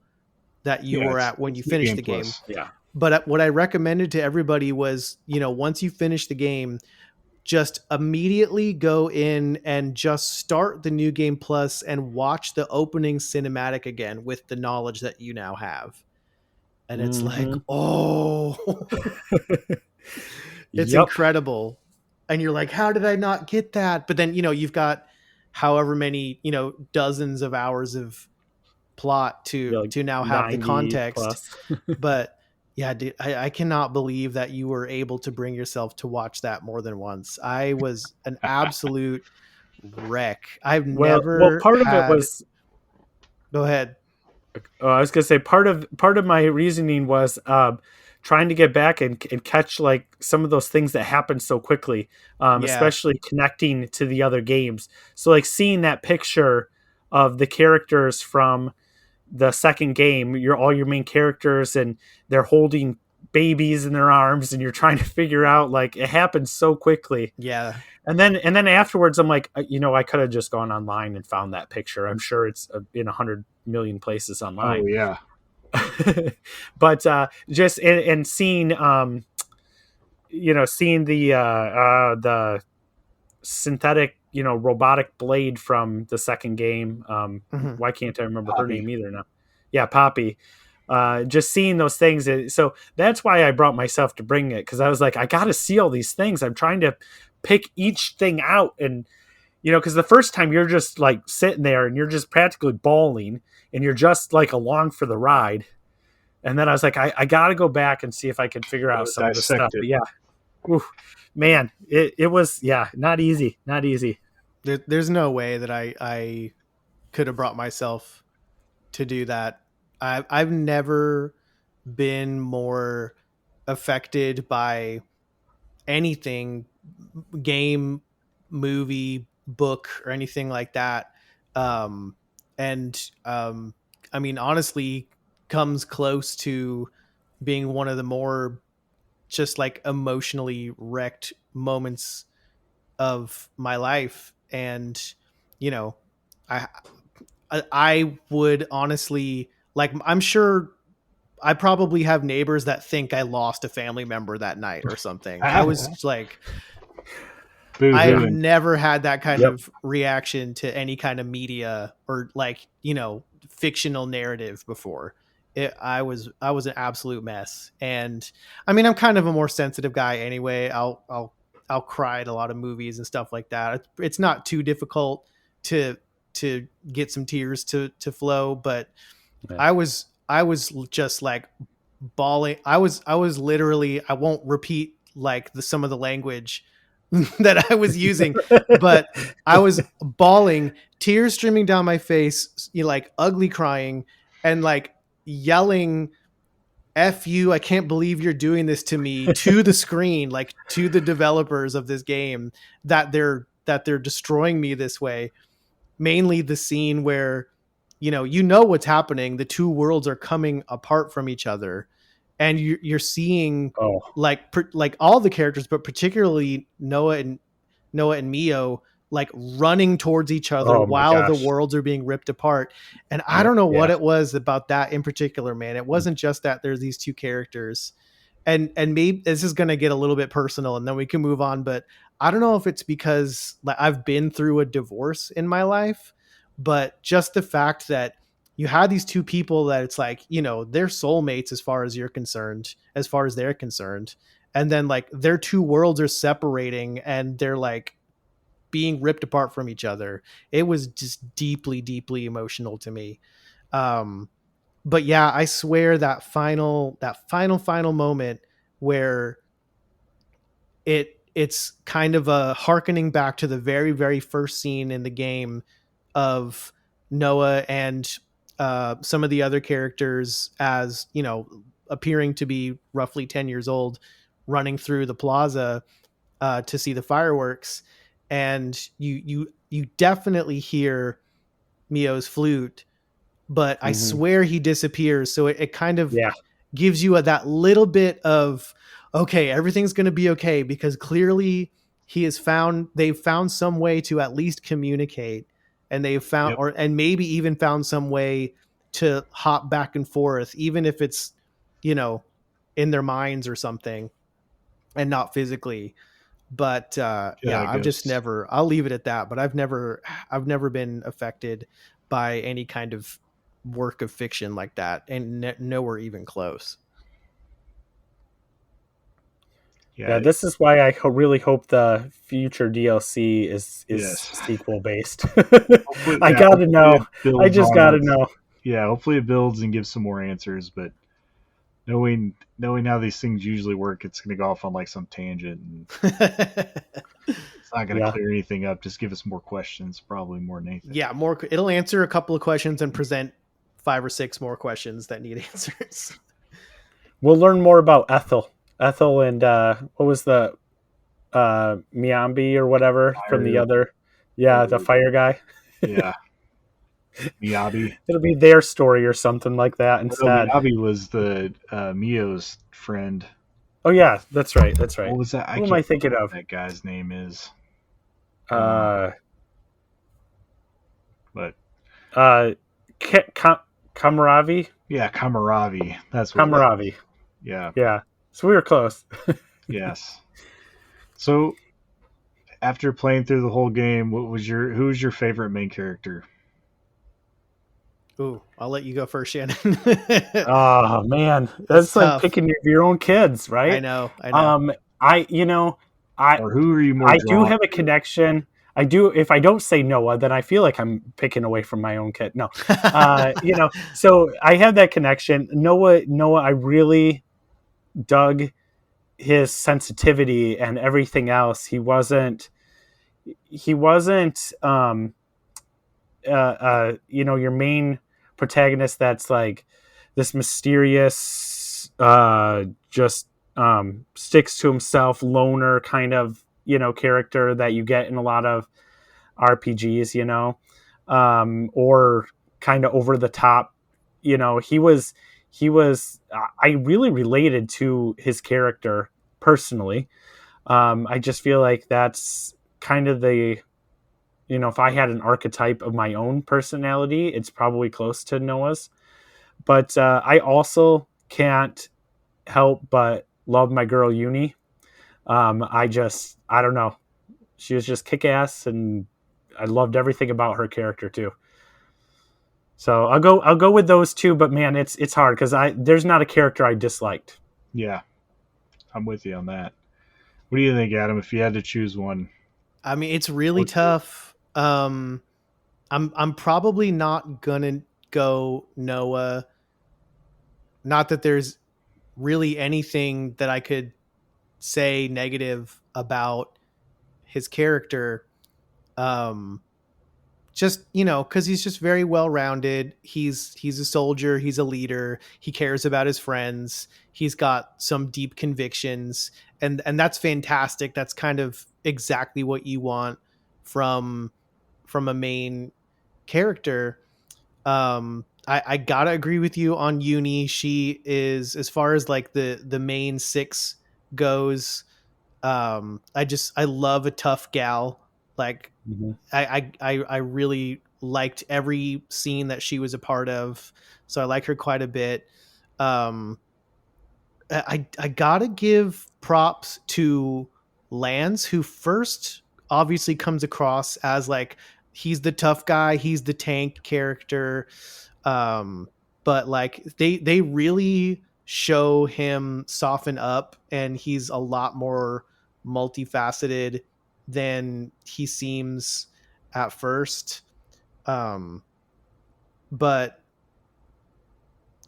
that you were at when you finished the game. Yeah. But what I recommended to everybody was, once you finish the game, just immediately go in and just start the New Game Plus and watch the opening cinematic again with the knowledge that you now have. And it's like, oh, it's Yep. incredible. And you're like, how did I not get that? But then, you've got however many, dozens of hours of plot to Like now have the 90 context. plus. But yeah, dude, I cannot believe that you were able to bring yourself to watch that more than once. I was an absolute wreck. I've Well, never part of it had. was. Go ahead. I was gonna say part of my reasoning was trying to get back and catch like some of those things that happen so quickly, Yeah. especially connecting to the other games. So like seeing that picture of the characters from the second game, all your main characters, and they're holding babies in their arms, and you're trying to figure out, like, it happens so quickly. Yeah. And then afterwards, I'm like, I could have just gone online and found that picture. I'm sure it's in 100 million places online. Oh yeah. But just and seeing, seeing the synthetic, robotic blade from the second game. Why can't I remember her name either now? Yeah, Poppy. Just seeing those things. So that's why I brought myself to bring it, because I was like, I got to see all these things. I'm trying to pick each thing out, and because the first time you're just like sitting there and you're just practically bawling, and you're just like along for the ride. And then I was like, I got to go back and see if I can figure out some of the stuff. But yeah, man, it was not easy. There's no way that I could have brought myself to do that. I've never been more affected by anything, game, movie, book, or anything like that. I mean, honestly, comes close to being one of the more just like emotionally wrecked moments of my life. And I I would honestly, like, I'm sure I probably have neighbors that think I lost a family member that night or something. I was like, I've never had that kind of reaction to any kind of media or like, fictional narrative before. I was an absolute mess. And I mean, I'm kind of a more sensitive guy anyway. I'll cry at a lot of movies and stuff like that. It's not too difficult to get some tears to flow, but I was just like bawling. I was literally, I won't repeat like some of the language that I was using, but I was bawling, tears streaming down my face, like ugly crying, and like yelling, "F you, I can't believe you're doing this to me," to the screen, like to the developers of this game, that they're destroying me this way. Mainly the scene where what's happening. The two worlds are coming apart from each other, and you're seeing like all the characters, but particularly Noah and Mio, like running towards each other while the worlds are being ripped apart. And I don't know what it was about that in particular, man. It wasn't just that there's these two characters, and maybe this is going to get a little bit personal and then we can move on, but I don't know if it's because like I've been through a divorce in my life, but just the fact that you had these two people that it's like, they're soulmates as far as you're concerned, as far as they're concerned. And then like their two worlds are separating and they're like being ripped apart from each other. It was just deeply, deeply emotional to me. But yeah, I swear that final moment where it's kind of a hearkening back to the very, very first scene in the game of Noah and some of the other characters, as appearing to be roughly 10 years old, running through the plaza to see the fireworks. And you definitely hear Mio's flute, but I swear he disappears. So it kind of gives you that little bit of, okay, everything's going to be okay, because clearly they've found some way to at least communicate, and they've found, and maybe even found some way to hop back and forth, even if it's, in their minds or something, and not physically. But yeah, I've just Ghosts. never. I'll leave it at that. But I've never been affected by any kind of work of fiction like that, and nowhere even close. Yeah, Yeah. this is why I really hope the future DLC is Yes. sequel based. Hopefully, I yeah, gotta hopefully know. it I builds just on gotta what's. know. Yeah, hopefully it builds and gives some more answers. But knowing how these things usually work, it's going to go off on like some tangent, and it's not going to Yeah. clear anything up. Just give us more questions, probably more than anything. Yeah, more. It'll answer a couple of questions and present 5 or 6 more questions that need answers. We'll learn more about Ethel. Ethel and what was the Miambi or whatever from the Fire, other, yeah, the fire guy. yeah, Miyabi. It'll be their story or something like that No, instead. Miyabi was the Mio's friend. Oh yeah, that's right. That's right. What was that? I Who am can't I thinking remember of? what that guy's name is. Uh, But Kamaravi. yeah, Kamaravi. That's what it was. Kamaravi. Yeah. Yeah. So we were close. Yes. So after playing through the whole game, who's your favorite main character? Ooh, I'll let you go first, Shannon. Oh man, It's that's like tough. picking your own kids, right? I know. I you know, I Or who are you more I do drawn have a to? connection. I do. If I don't say Noah, then I feel like I'm picking away from my own kid. No, so I have that connection. Noah, I really dug his sensitivity and everything else. He wasn't your main protagonist that's like this mysterious just sticks to himself loner kind of character that you get in a lot of RPGs, or kind of over the top. He was I really related to his character personally. I just feel like that's kind of the if I had an archetype of my own personality, it's probably close to Noah's. But I also can't help but love my girl Uni. I don't know. She was just kick ass, and I loved everything about her character too. So I'll go with those two. But man, it's hard because there's not a character I disliked. Yeah, I'm with you on that. What do you think, Adam? If you had to choose one, I mean, it's really what's yours? tough. I'm probably not gonna go Noah. Not that there's really anything that I could say negative about his character. Just because he's just very well rounded. He's a soldier. He's a leader. He cares about his friends. He's got some deep convictions, and that's fantastic. That's kind of exactly what you want from a main character. I gotta agree with you on Uni. She is, as far as like the main 6 goes. I love a tough gal. Like Mm-hmm. I really liked every scene that she was a part of, so I like her quite a bit. I gotta give props to Lance, who first obviously comes across as like he's the tough guy, he's the tank character, but like they really show him soften up, and he's a lot more multifaceted than he seems at first. But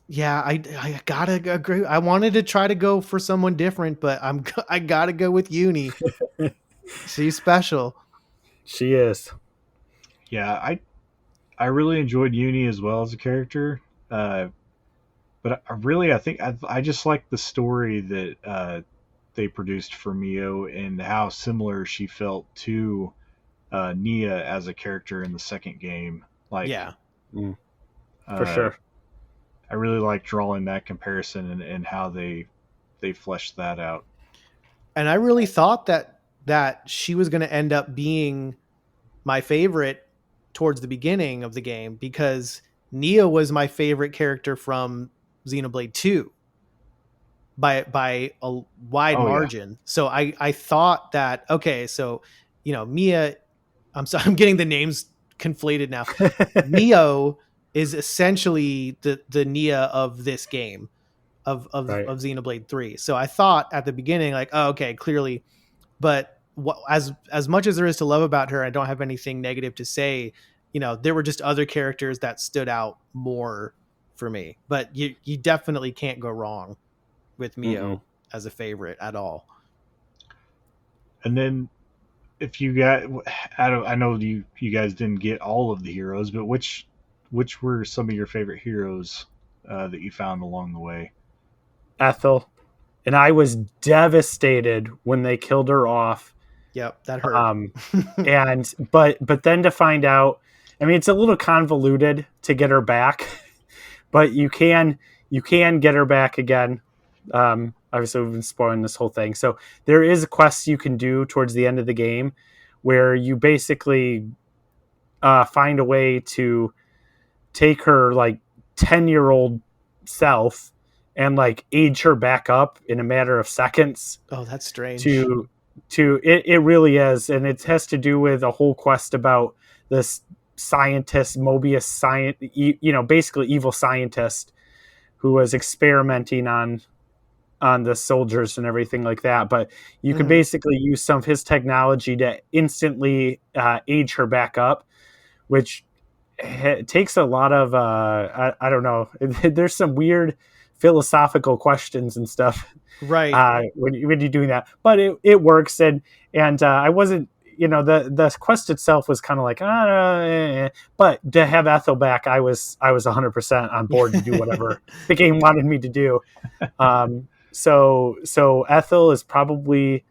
yeah, I gotta agree. I wanted to try to go for someone different, but I gotta go with Uni. She's special. She is. Yeah, I really enjoyed Uni as well as a character. But I think I just like the story that they produced for Mio and how similar she felt to Nia as a character in the second game. Like, Yeah. For uh, sure. I really like drawing that comparison and how they fleshed that out. And I really thought that she was going to end up being my favorite towards the beginning of the game, because Nia was my favorite character from Xenoblade 2. by a wide Oh, yeah. margin. So I thought that, okay, so Mia, I'm getting the names conflated now. Mio is essentially the Nia of this game Right. of Xenoblade 3. So I thought at the beginning, like, oh, okay, clearly, but as much as there is to love about her, I don't have anything negative to say. There were just other characters that stood out more for me. But you definitely can't go wrong with Mio as a favorite at all. And then if you got, I know you guys didn't get all of the heroes, but which were some of your favorite heroes that you found along the way? Ethel. And I was devastated when they killed her off. Yep, that hurt. And but then to find out, I mean, it's a little convoluted to get her back, but you can get her back again. Obviously, we've been spoiling this whole thing. So there is a quest you can do towards the end of the game where you basically find a way to take her like 10-year-old self and like age her back up in a matter of seconds. Oh, that's strange. It really is, and it has to do with a whole quest about this scientist, Mobius, basically evil scientist who was experimenting on the soldiers and everything like that. But you can basically use some of his technology to instantly age her back up, which takes a lot of I don't know. There's some weird philosophical questions and stuff, right? When you're doing that, but it works, and I wasn't, the quest itself was kind of like, but to have Ethel back, I was 100% on board to do whatever the game wanted me to do. So Ethel is probably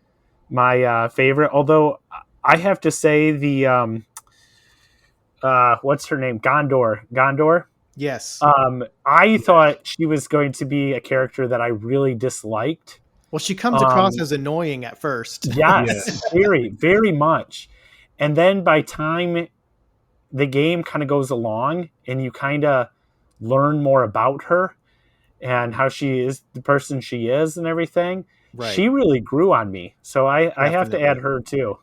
my favorite, although I have to say the what's her name? Gondor. Yes. I thought she was going to be a character that I really disliked. Well, she comes across as annoying at first. Yes, very, very much. And then by time the game kind of goes along and you kind of learn more about her and how she is, the person she is and everything, she really grew on me. So I have to add her too.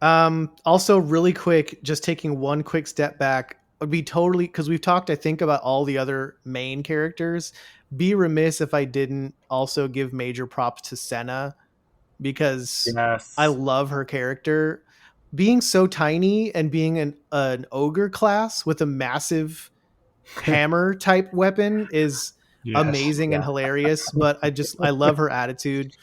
Also, really quick, just taking one quick step back, would be totally, because we've talked, I think, about all the other main characters. Be remiss if I didn't also give major props to Senna, because I love her character. Being so tiny and being an ogre class with a massive hammer type weapon is amazing and hilarious. But I love her attitude.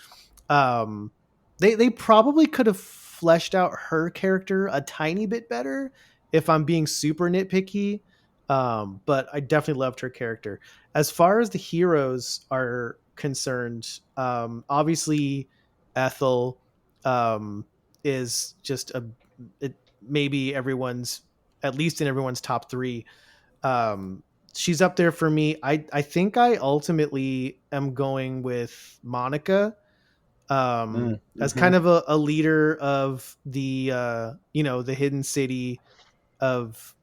They probably could have fleshed out her character a tiny bit better if I'm being super nitpicky. But I definitely loved her character. As far as the heroes are concerned, obviously Ethel is just maybe everyone's, at least in everyone's top 3. She's up there for me. I think I ultimately am going with Monica as kind of a leader of the the hidden city of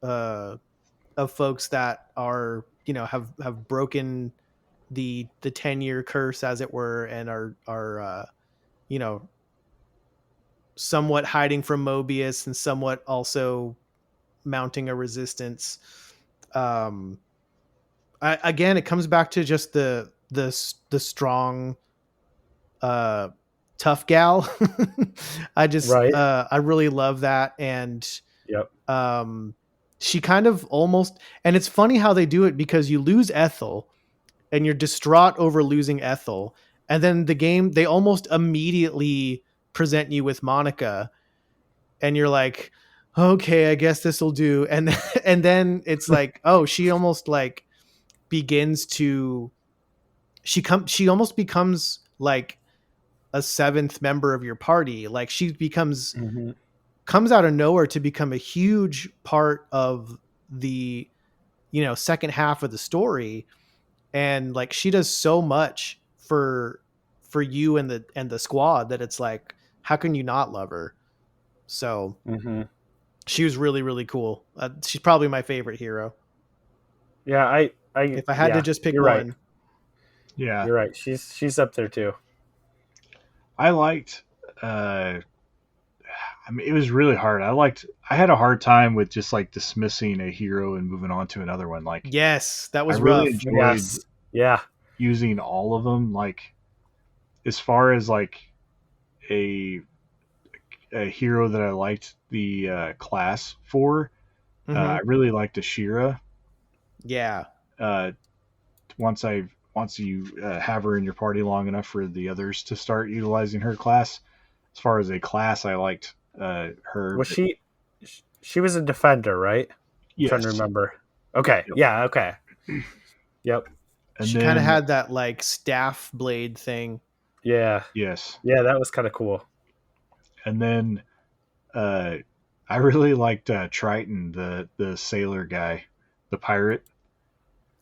folks that are have broken the 10-year curse, as it were, and are somewhat hiding from Mobius and somewhat also mounting a resistance. Again, it comes back to just the strong tough gal. I really love that. And she kind of almost, and it's funny how they do it, because you lose Ethel and you're distraught over losing Ethel, and then the game, they almost immediately present you with Monica, and you're like, okay, I guess this will do. And then it's like, oh, she almost like begins to, she almost becomes like a 7th member of your party. Like she becomes comes out of nowhere to become a huge part of the second half of the story. And like she does so much for you and the squad that it's like, how can you not love her? So she was really, really cool. She's probably my favorite hero. Yeah, if I had to just pick one. Right. Yeah, You're right. She's up there too. I liked. I mean, it was really hard. I had a hard time with just like dismissing a hero and moving on to another one. Like, Yes, that I was really rough. enjoyed Yes. Yeah. using all of them. Like, as far as like a a hero that I liked the class for, I really liked Ashira. Yeah. Uh, once you have her in your party long enough for the others to start utilizing her class. As far as a class, I liked her. Was she? She was a defender, right? I'm trying to Yes. remember. Okay. Yep. Yeah. Okay. Yep. And She kind of then had that like staff blade thing. Yeah. yes, Yeah. That was kind of cool. and then uh, I really liked Triton, the sailor guy, the pirate.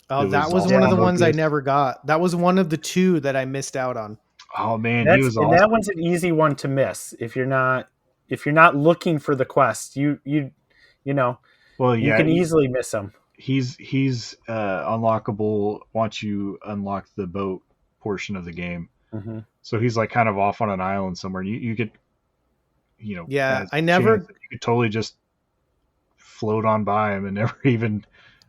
Oh, That that was was also one of the on ones I Mobius. never got. That was one of the two that I missed out on. Oh man, he was And awesome. that one's an easy one to miss if you're not looking for the quest. You know Well, you yeah, can easily miss them. he's unlockable once you unlock the boat portion of the game. Mm-hmm. So he's like kind of off on an island somewhere. And you could, Yeah, as I a never. chance, you could totally just float on by him and never even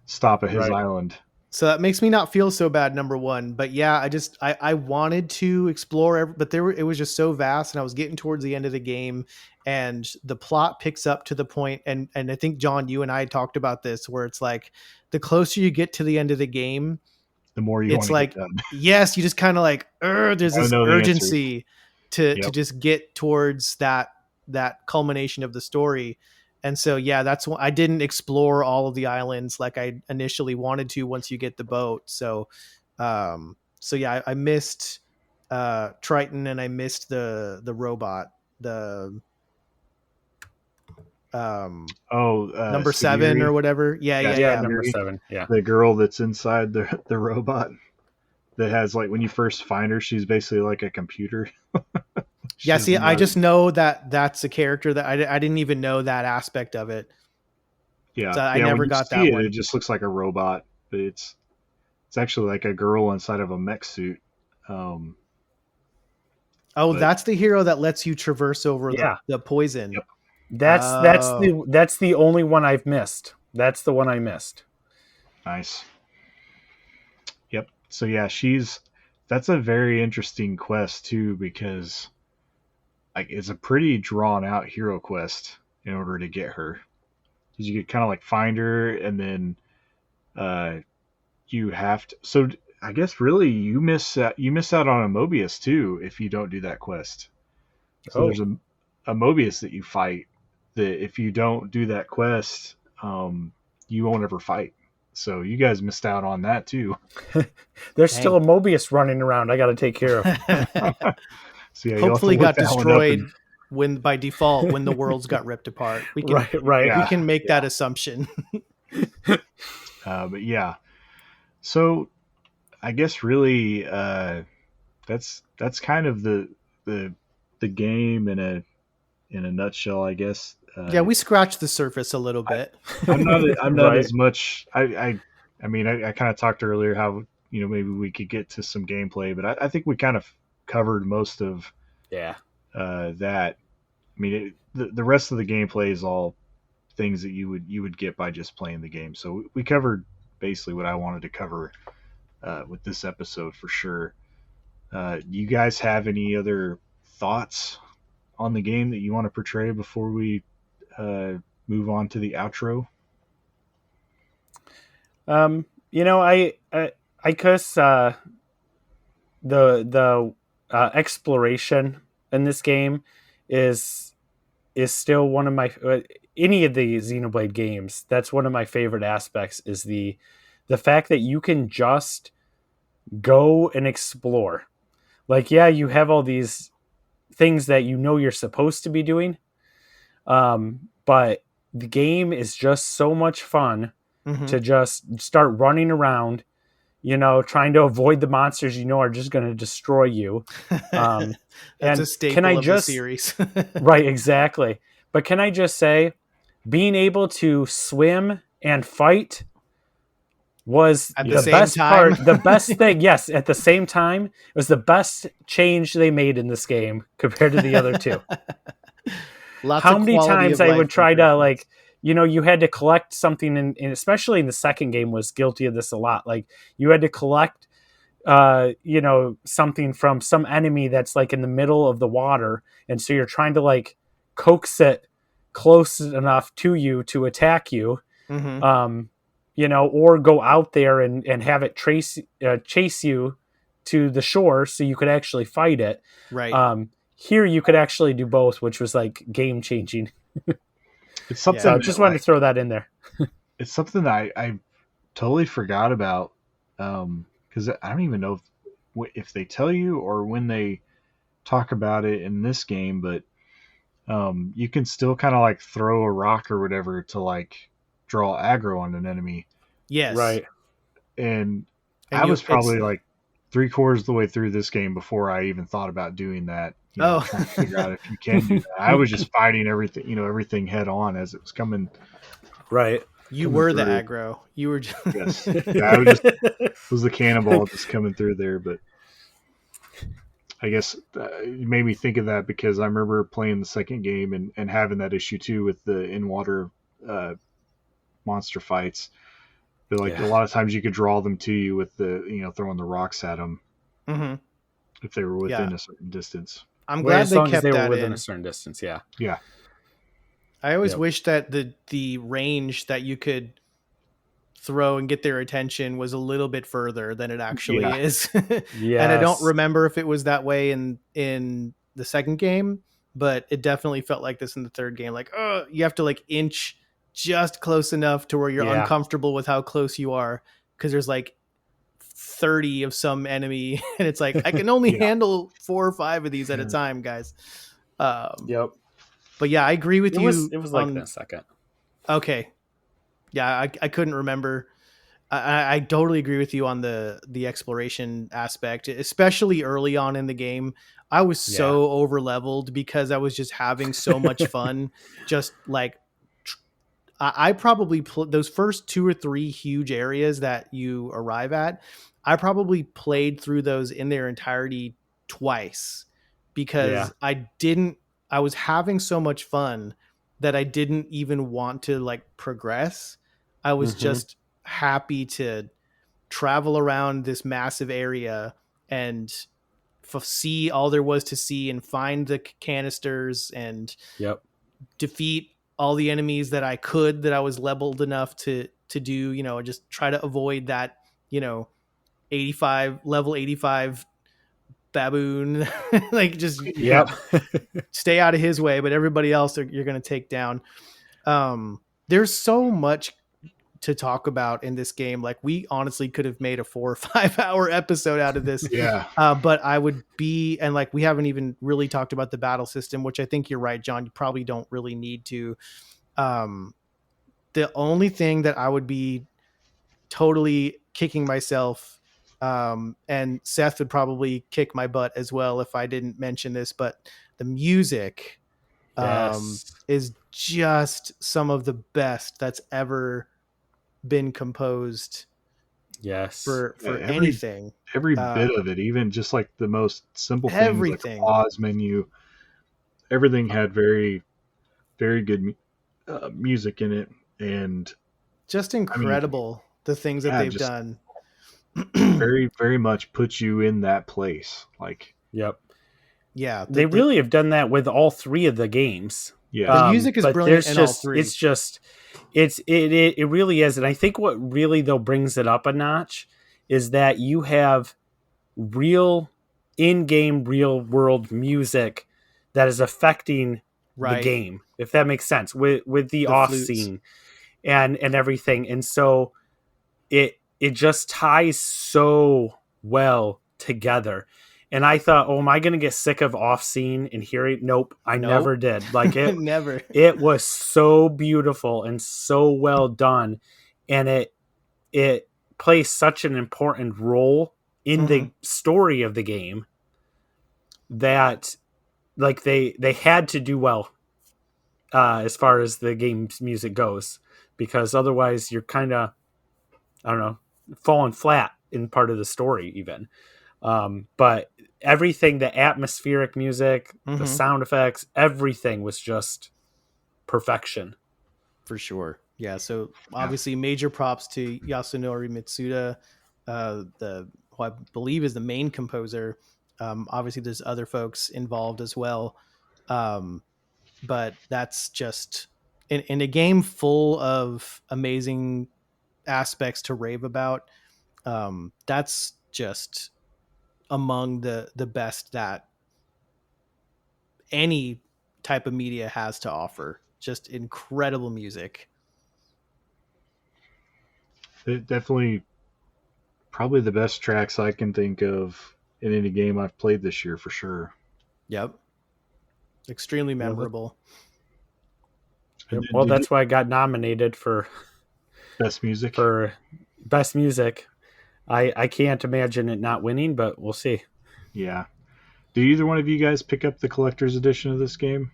stop at his Right. island. So that makes me not feel so bad. Number one, but yeah, I wanted to explore, but it was just so vast, and I was getting towards the end of the game, and the plot picks up to the point, and I think John, you and I talked about this, where it's like the closer you get to the end of the game, The more you want it's to get like, done, yes, you just kind of like, there's want to this know the answers. urgency to Yep. just get towards that culmination of the story. And so yeah, that's why I didn't explore all of the islands like I initially wanted to once you get the boat. So yeah, I missed Triton, and I missed the robot, the number 7 or Sagiri. whatever. Yeah, Yeah, yeah, Yeah. yeah. Number Sagiri, 7. Yeah. the girl that's inside the robot that has like when you first find her, she's basically like a computer. Yeah, She's see, I not- just know that that's a character that I didn't even know that aspect of it. yeah, So I yeah, never when you got see that it, one. it just looks like a robot, but it's actually like a girl inside of a mech suit. Um, Oh, but- that's the hero that lets you traverse over Yeah. the poison. Yep. That's the only one I've missed. That's the one I missed. Nice. Yep. So yeah, that's a very interesting quest too, because like it's a pretty drawn out hero quest in order to get her. Because you could kind of like find her, and then you have to. So I guess really you miss out on a Mobius too if you don't do that quest. So there's a Mobius that you fight that if you don't do that quest, you won't ever fight. So you guys missed out on that too. There's still a Mobius running around I got to take care of. So yeah, Hopefully got destroyed destroyed when by default when the worlds got ripped apart. We can Right. Yeah. we can make that assumption. But yeah, so I guess really that's kind of the game in a nutshell, I guess. Yeah, we scratched the surface a little bit. I'm not Right. as much. I mean, I kind of talked earlier how maybe we could get to some gameplay, but I think we kind of covered most of Yeah. that. I mean, the rest of the gameplay is all things that you would get by just playing the game. So we covered basically what I wanted to cover with this episode for sure. You guys have any other thoughts on the game that you want to portray before we move on to the outro? I guess the exploration in this game is still one of my any of the Xenoblade games. That's one of my favorite aspects is the fact that you can just go and explore. Like, yeah, you have all these things that you're supposed to be doing, but the game is just so much fun to just start running around, trying to avoid the monsters are just going to destroy you. That's and a staple can I of just the series. right, exactly. But can I just say, being able to swim and fight was At the the same best time? part, the best thing. Yes, at the same time, it was the best change they made in this game compared to the other two. Lots How of many quality times of I life would try to improvements. you had to collect something, and especially in the second game was guilty of this a lot. Like you had to collect, something from some enemy that's like in the middle of the water, and so you're trying to like coax it close enough to you to attack you, Mm-hmm. or go out there and have it chase you to the shore so you could actually fight it. Right. Here you could actually do both, which was like game changing. It's Yeah. So something just that, wanted to like, throw that in there. it's something that I totally forgot about. Because I don't even know if they tell you or when they talk about it in this game, but you can still kind of like throw a rock or whatever to like draw aggro on an enemy. Yes. Right. And And I was it's probably like 3/4 of the way through this game before I even thought about doing that. oh Trying to figure out if you can do that. I was just fighting everything, everything head on as it was coming Right. you coming were the through. aggro. You were just Yes, yeah, I was the cannonball just coming through there, but I guess it made me think of that because I remember playing the second game and having that issue too with the in water uh, monster fights. But like a Yeah. lot of times you could draw them to you with the throwing the rocks at them hmm if they were Yeah. within a certain distance. I'm Well, glad as they long as kept they were that within in. a certain distance, yeah. Yeah, I always Yep. wish that the range that you could throw and get their attention was a little bit further than it actually yeah, is. Yes. And I don't remember if it was that way in the second game, but it definitely felt like this in the third game. Like, oh, you have to like inch just close enough to where you're Yeah. uncomfortable with how close you are because there's like 30 of some enemy and it's like I can only yeah. handle 4 or 5 of these at a time, guys. Yep. But yeah, I agree with It was you like on that second. okay. Yeah, I couldn't remember. I totally agree with you on the exploration aspect, especially early on in the game. I was so over leveled because I was just having so much fun. Just like I probably those first 2 or 3 huge areas that you arrive at. I probably played through those in their entirety twice Yeah. because I was having so much fun that I didn't even want to like progress. I was Mm-hmm. just happy to travel around this massive area and see all there was to see and find the canisters and Yep. defeat all the enemies that I could that I was leveled enough to do, just try to avoid that, 85 level 85 baboon like just Yeah. stay out of his way, but everybody else you're going to take down. There's so much to talk about in this game. Like we honestly could have made a 4 or 5 hour episode out of this. Yeah. But I would be, and like we haven't even really talked about the battle system, which I think you're right, John. You probably don't really need to. The only thing that I would be totally kicking myself, and Seth would probably kick my butt as well if I didn't mention this, but the music Yes. is just some of the best that's ever been composed Yes. for Every anything. bit of it, even just like the most simple things like a Everything. pause menu, everything had very, very good music in it, and Just I mean, incredible the things that yeah, they've just done. very, very much puts you in that place. Like, Yep. Yeah, They really have done that with all 3 of the games. yeah, the music is but brilliant there's in all just 3. it's just it really is, and I think what really though brings it up a notch is that you have real in-game real world music that is affecting the Right. game, if that makes sense, with the off flutes. scene and everything, and so it just ties so well together. And I thought, oh, am I going to get sick of off scene and hearing? Nope, I Nope. never did. Like it, Never. it was so beautiful and so well done, and it plays such an important role in the story of the game that like they had to do well as far as the game's music goes, because otherwise you're kind of, I don't know, fallen flat in part of the story even. But everything, the atmospheric music, the sound effects, everything was just perfection. For sure. Yeah. So obviously major props to Yasunori Mitsuda, who I believe is the main composer. Obviously there's other folks involved as well. But that's just in a game full of amazing aspects to rave about. That's just among the best that any type of media has to offer. Just incredible music. It definitely, probably the best tracks I can think of in any game I've played this year for sure. Yep. Extremely memorable. Well, that's why I got nominated for best music. For best music. I can't imagine it not winning, but we'll see. Yeah. Do either one of you guys pick up the collector's edition of this game?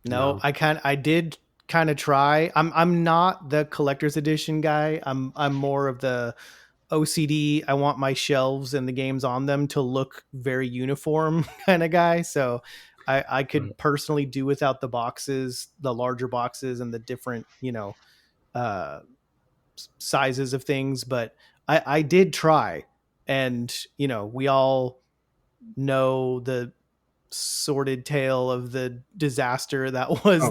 No. I did kind of try. I'm not the collector's edition guy. I'm more of the OCD. I want my shelves and the games on them to look very uniform kind of guy. So I could personally do without the boxes, the larger boxes and the different, sizes of things. But I did try, and, we all know the sordid tale of the disaster that was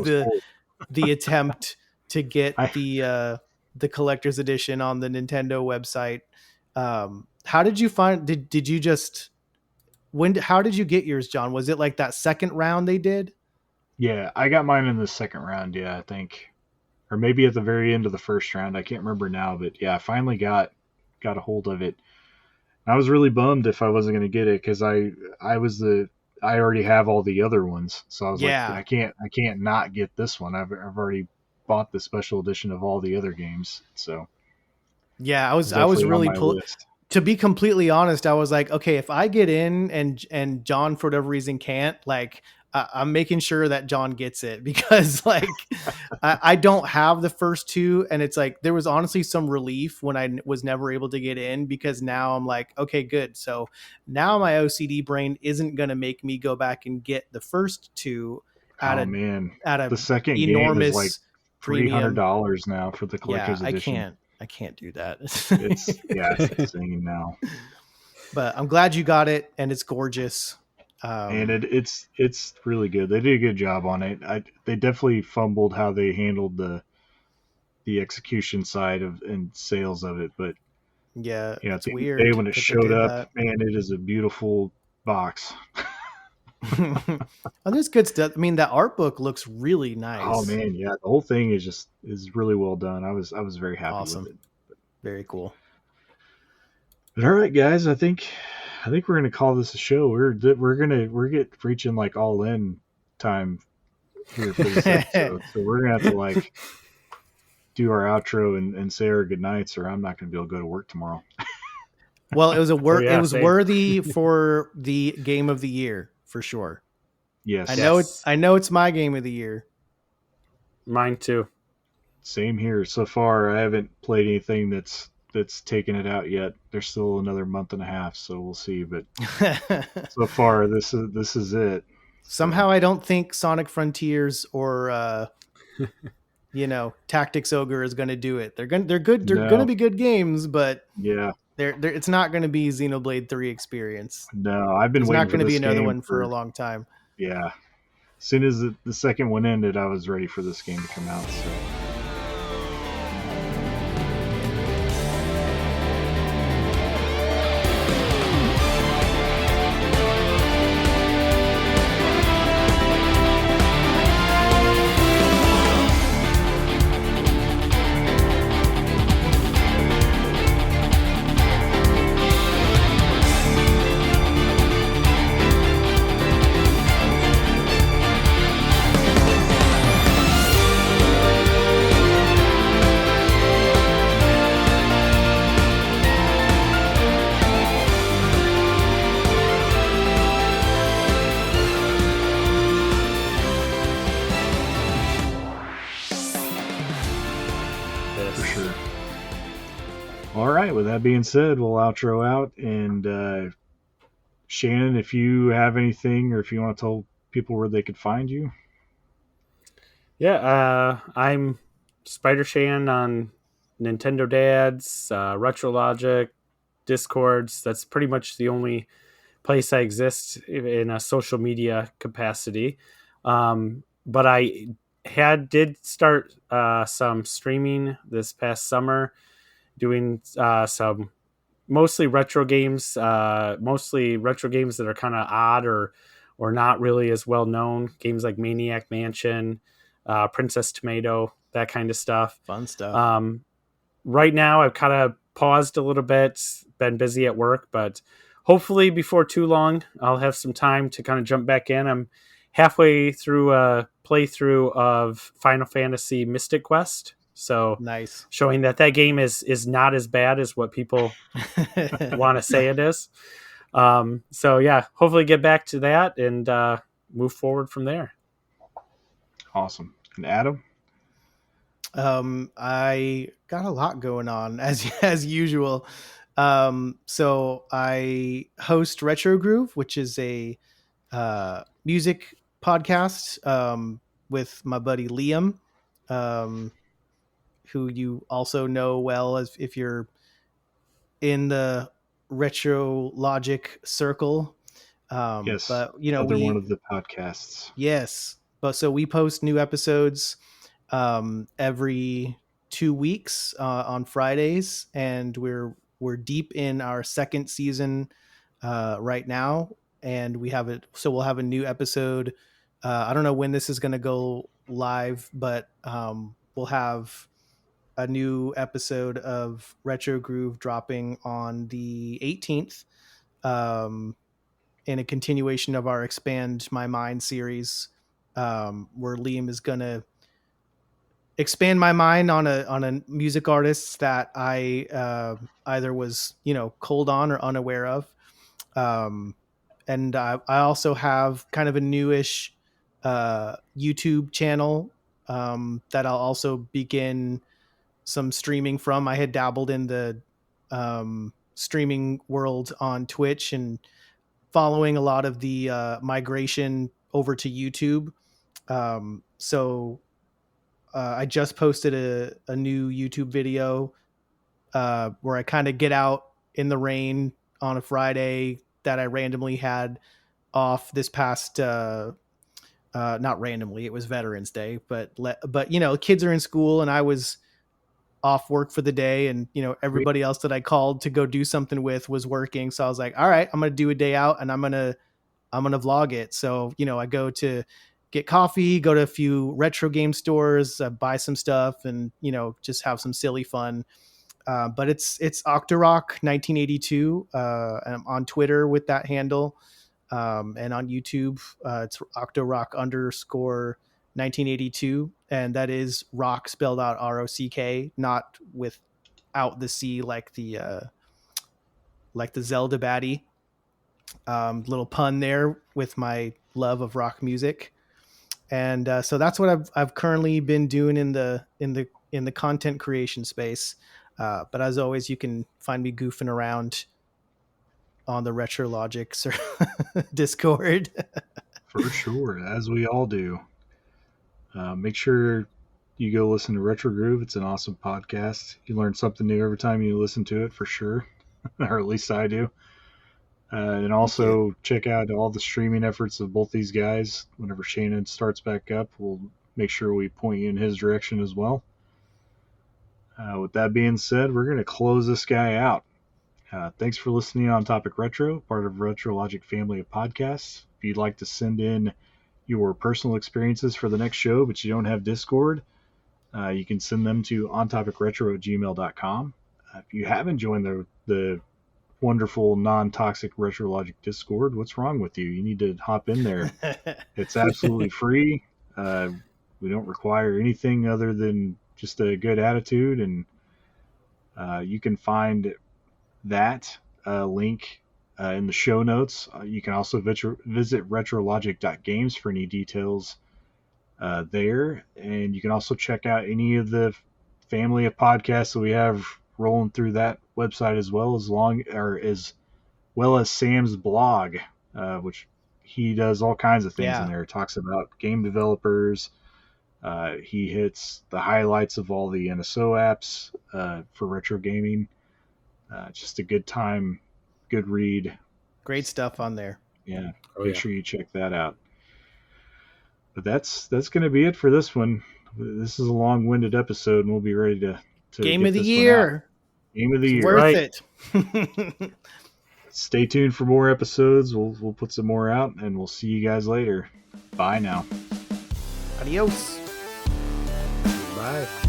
the attempt to get the collector's edition on the Nintendo website. How did you find? Did you just how did you get yours, John? Was it like that second round they did? Yeah, I got mine in the second round. Yeah, I think, or maybe at the very end of the first round. I can't remember now, but yeah, I finally got a hold of it. I was really bummed if I wasn't going to get it because I already have all the other ones, so I was like, I can't not get this one. I've already bought the special edition of all the other games, so yeah, I was really to be completely honest. I was like, okay, if I get in and John for whatever reason can't, like, I'm making sure that John gets it, because like I don't have the first two, and it's like there was honestly some relief when I was never able to get in, because now I'm like, okay, good. So now my OCD brain isn't going to make me go back and get the first two at the second enormous game is like $300 now for the collector's edition. I can't do that. It's insane now. But I'm glad you got it, and it's gorgeous. And it's really good. They did a good job on it. They definitely fumbled how they handled the execution side of and sales of it, but it's weird. Day when it showed up, man, it is a beautiful box. And there's good stuff. I mean, that art book looks really nice. Oh man, yeah, the whole thing is really well done. I was very happy with it. Very cool. But all right, guys, I think we're gonna call this a show. We're reaching like all in time here for this episode, so we're gonna have to like do our outro and say our good nights, or I'm not gonna be able to go to work tomorrow. Well, it was it was worthy for the game of the year for sure. Yes, I know it's my game of the year. Mine too. Same here. So far, I haven't played anything that's taken it out yet. There's still another month and a half, so we'll see. But so far, this is it. Somehow, I don't think Sonic Frontiers or Tactics Ogre is going to do it. They're good. They're going to be good games, but it's not going to be Xenoblade 3 experience. No, I've been waiting. There's not going to be another one for a long time. Yeah, as soon as the second one ended, I was ready for this game to come out. So. All right. With that being said, we'll outro out. And Shannon, if you have anything, or if you want to tell people where they could find you. Yeah, I'm Spider Shan on Nintendo Dads, Retrologic, Discords. That's pretty much the only place I exist in a social media capacity. But I did start some streaming this past summer, doing some mostly retro games that are kind of odd or not really as well known. Games like Maniac Mansion, Princess Tomato, that kind of stuff. Fun stuff. Right now, I've kind of paused a little bit, been busy at work, but hopefully before too long, I'll have some time to kind of jump back in. I'm halfway through a playthrough of Final Fantasy Mystic Quest. So Nice. showing that game is not as bad as what people want to say it is. So yeah, hopefully get back to that and move forward from there. Awesome. And Adam? I got a lot going on as usual. So I host Retro Groove, which is a music podcast with my buddy Liam, who you also know well as if you're in the retrologic circle. Yes. But one of the podcasts. Yes, but so we post new episodes every 2 weeks on Fridays, and we're deep in our second season right now, and we'll have a new episode. I don't know when this is going to go live, but we'll have a new episode of Retro Groove dropping on the 18th, in a continuation of our Expand My Mind series, where Liam is going to expand my mind on a music artist that I either was cold on or unaware of, and I also have kind of a newish YouTube channel that I'll also begin some streaming from. I had dabbled in the streaming world on Twitch and following a lot of the migration over to YouTube. So I just posted a new YouTube video where I kind of get out in the rain on a Friday that I randomly had off this past not randomly, it was Veterans Day, but kids are in school and I was off work for the day, and everybody else that I called to go do something with was working, so I was like, all right, I'm gonna do a day out and I'm gonna vlog it. So I go to get coffee, go to a few retro game stores, buy some stuff, and just have some silly fun. But it's Octorock 1982. I'm on Twitter with that handle, and on YouTube it's Octorock _1982, and that is rock spelled out ROCK, not without the C like the Zelda baddie. Little pun there with my love of rock music. And so that's what I've currently been doing in the content creation space. But as always, you can find me goofing around on the retrologic Discord. For sure, as we all do. Make sure you go listen to Retro Groove. It's an awesome podcast. You learn something new every time you listen to it, for sure. Or at least I do. And also check out all the streaming efforts of both these guys. Whenever Shannon starts back up, we'll make sure we point you in his direction as well. With that being said, we're going to close this guy out. Thanks for listening on Topic Retro, part of RetroLogic family of podcasts. If you'd like to send in your personal experiences for the next show, but you don't have Discord, you can send them to ontopicretro@gmail.com. If you haven't joined the wonderful non-toxic RetroLogic Discord, what's wrong with you? You need to hop in there. It's absolutely free. We don't require anything other than just a good attitude, and you can find that link in the show notes. You can also visit retrologic.games for any details there, and you can also check out any of the family of podcasts that we have rolling through that website as well as Sam's blog, which he does all kinds of things in there. Talks about game developers. He hits the highlights of all the NSO apps for retro gaming. Just a good time, good read. Great stuff on there. Yeah, make sure you check that out. But that's going to be it for this one. This is a long-winded episode, and we'll be ready to Game get of the this year. Game of the year. Worth it. Stay tuned for more episodes. We'll put some more out, and we'll see you guys later. Bye now. Adios. Bye.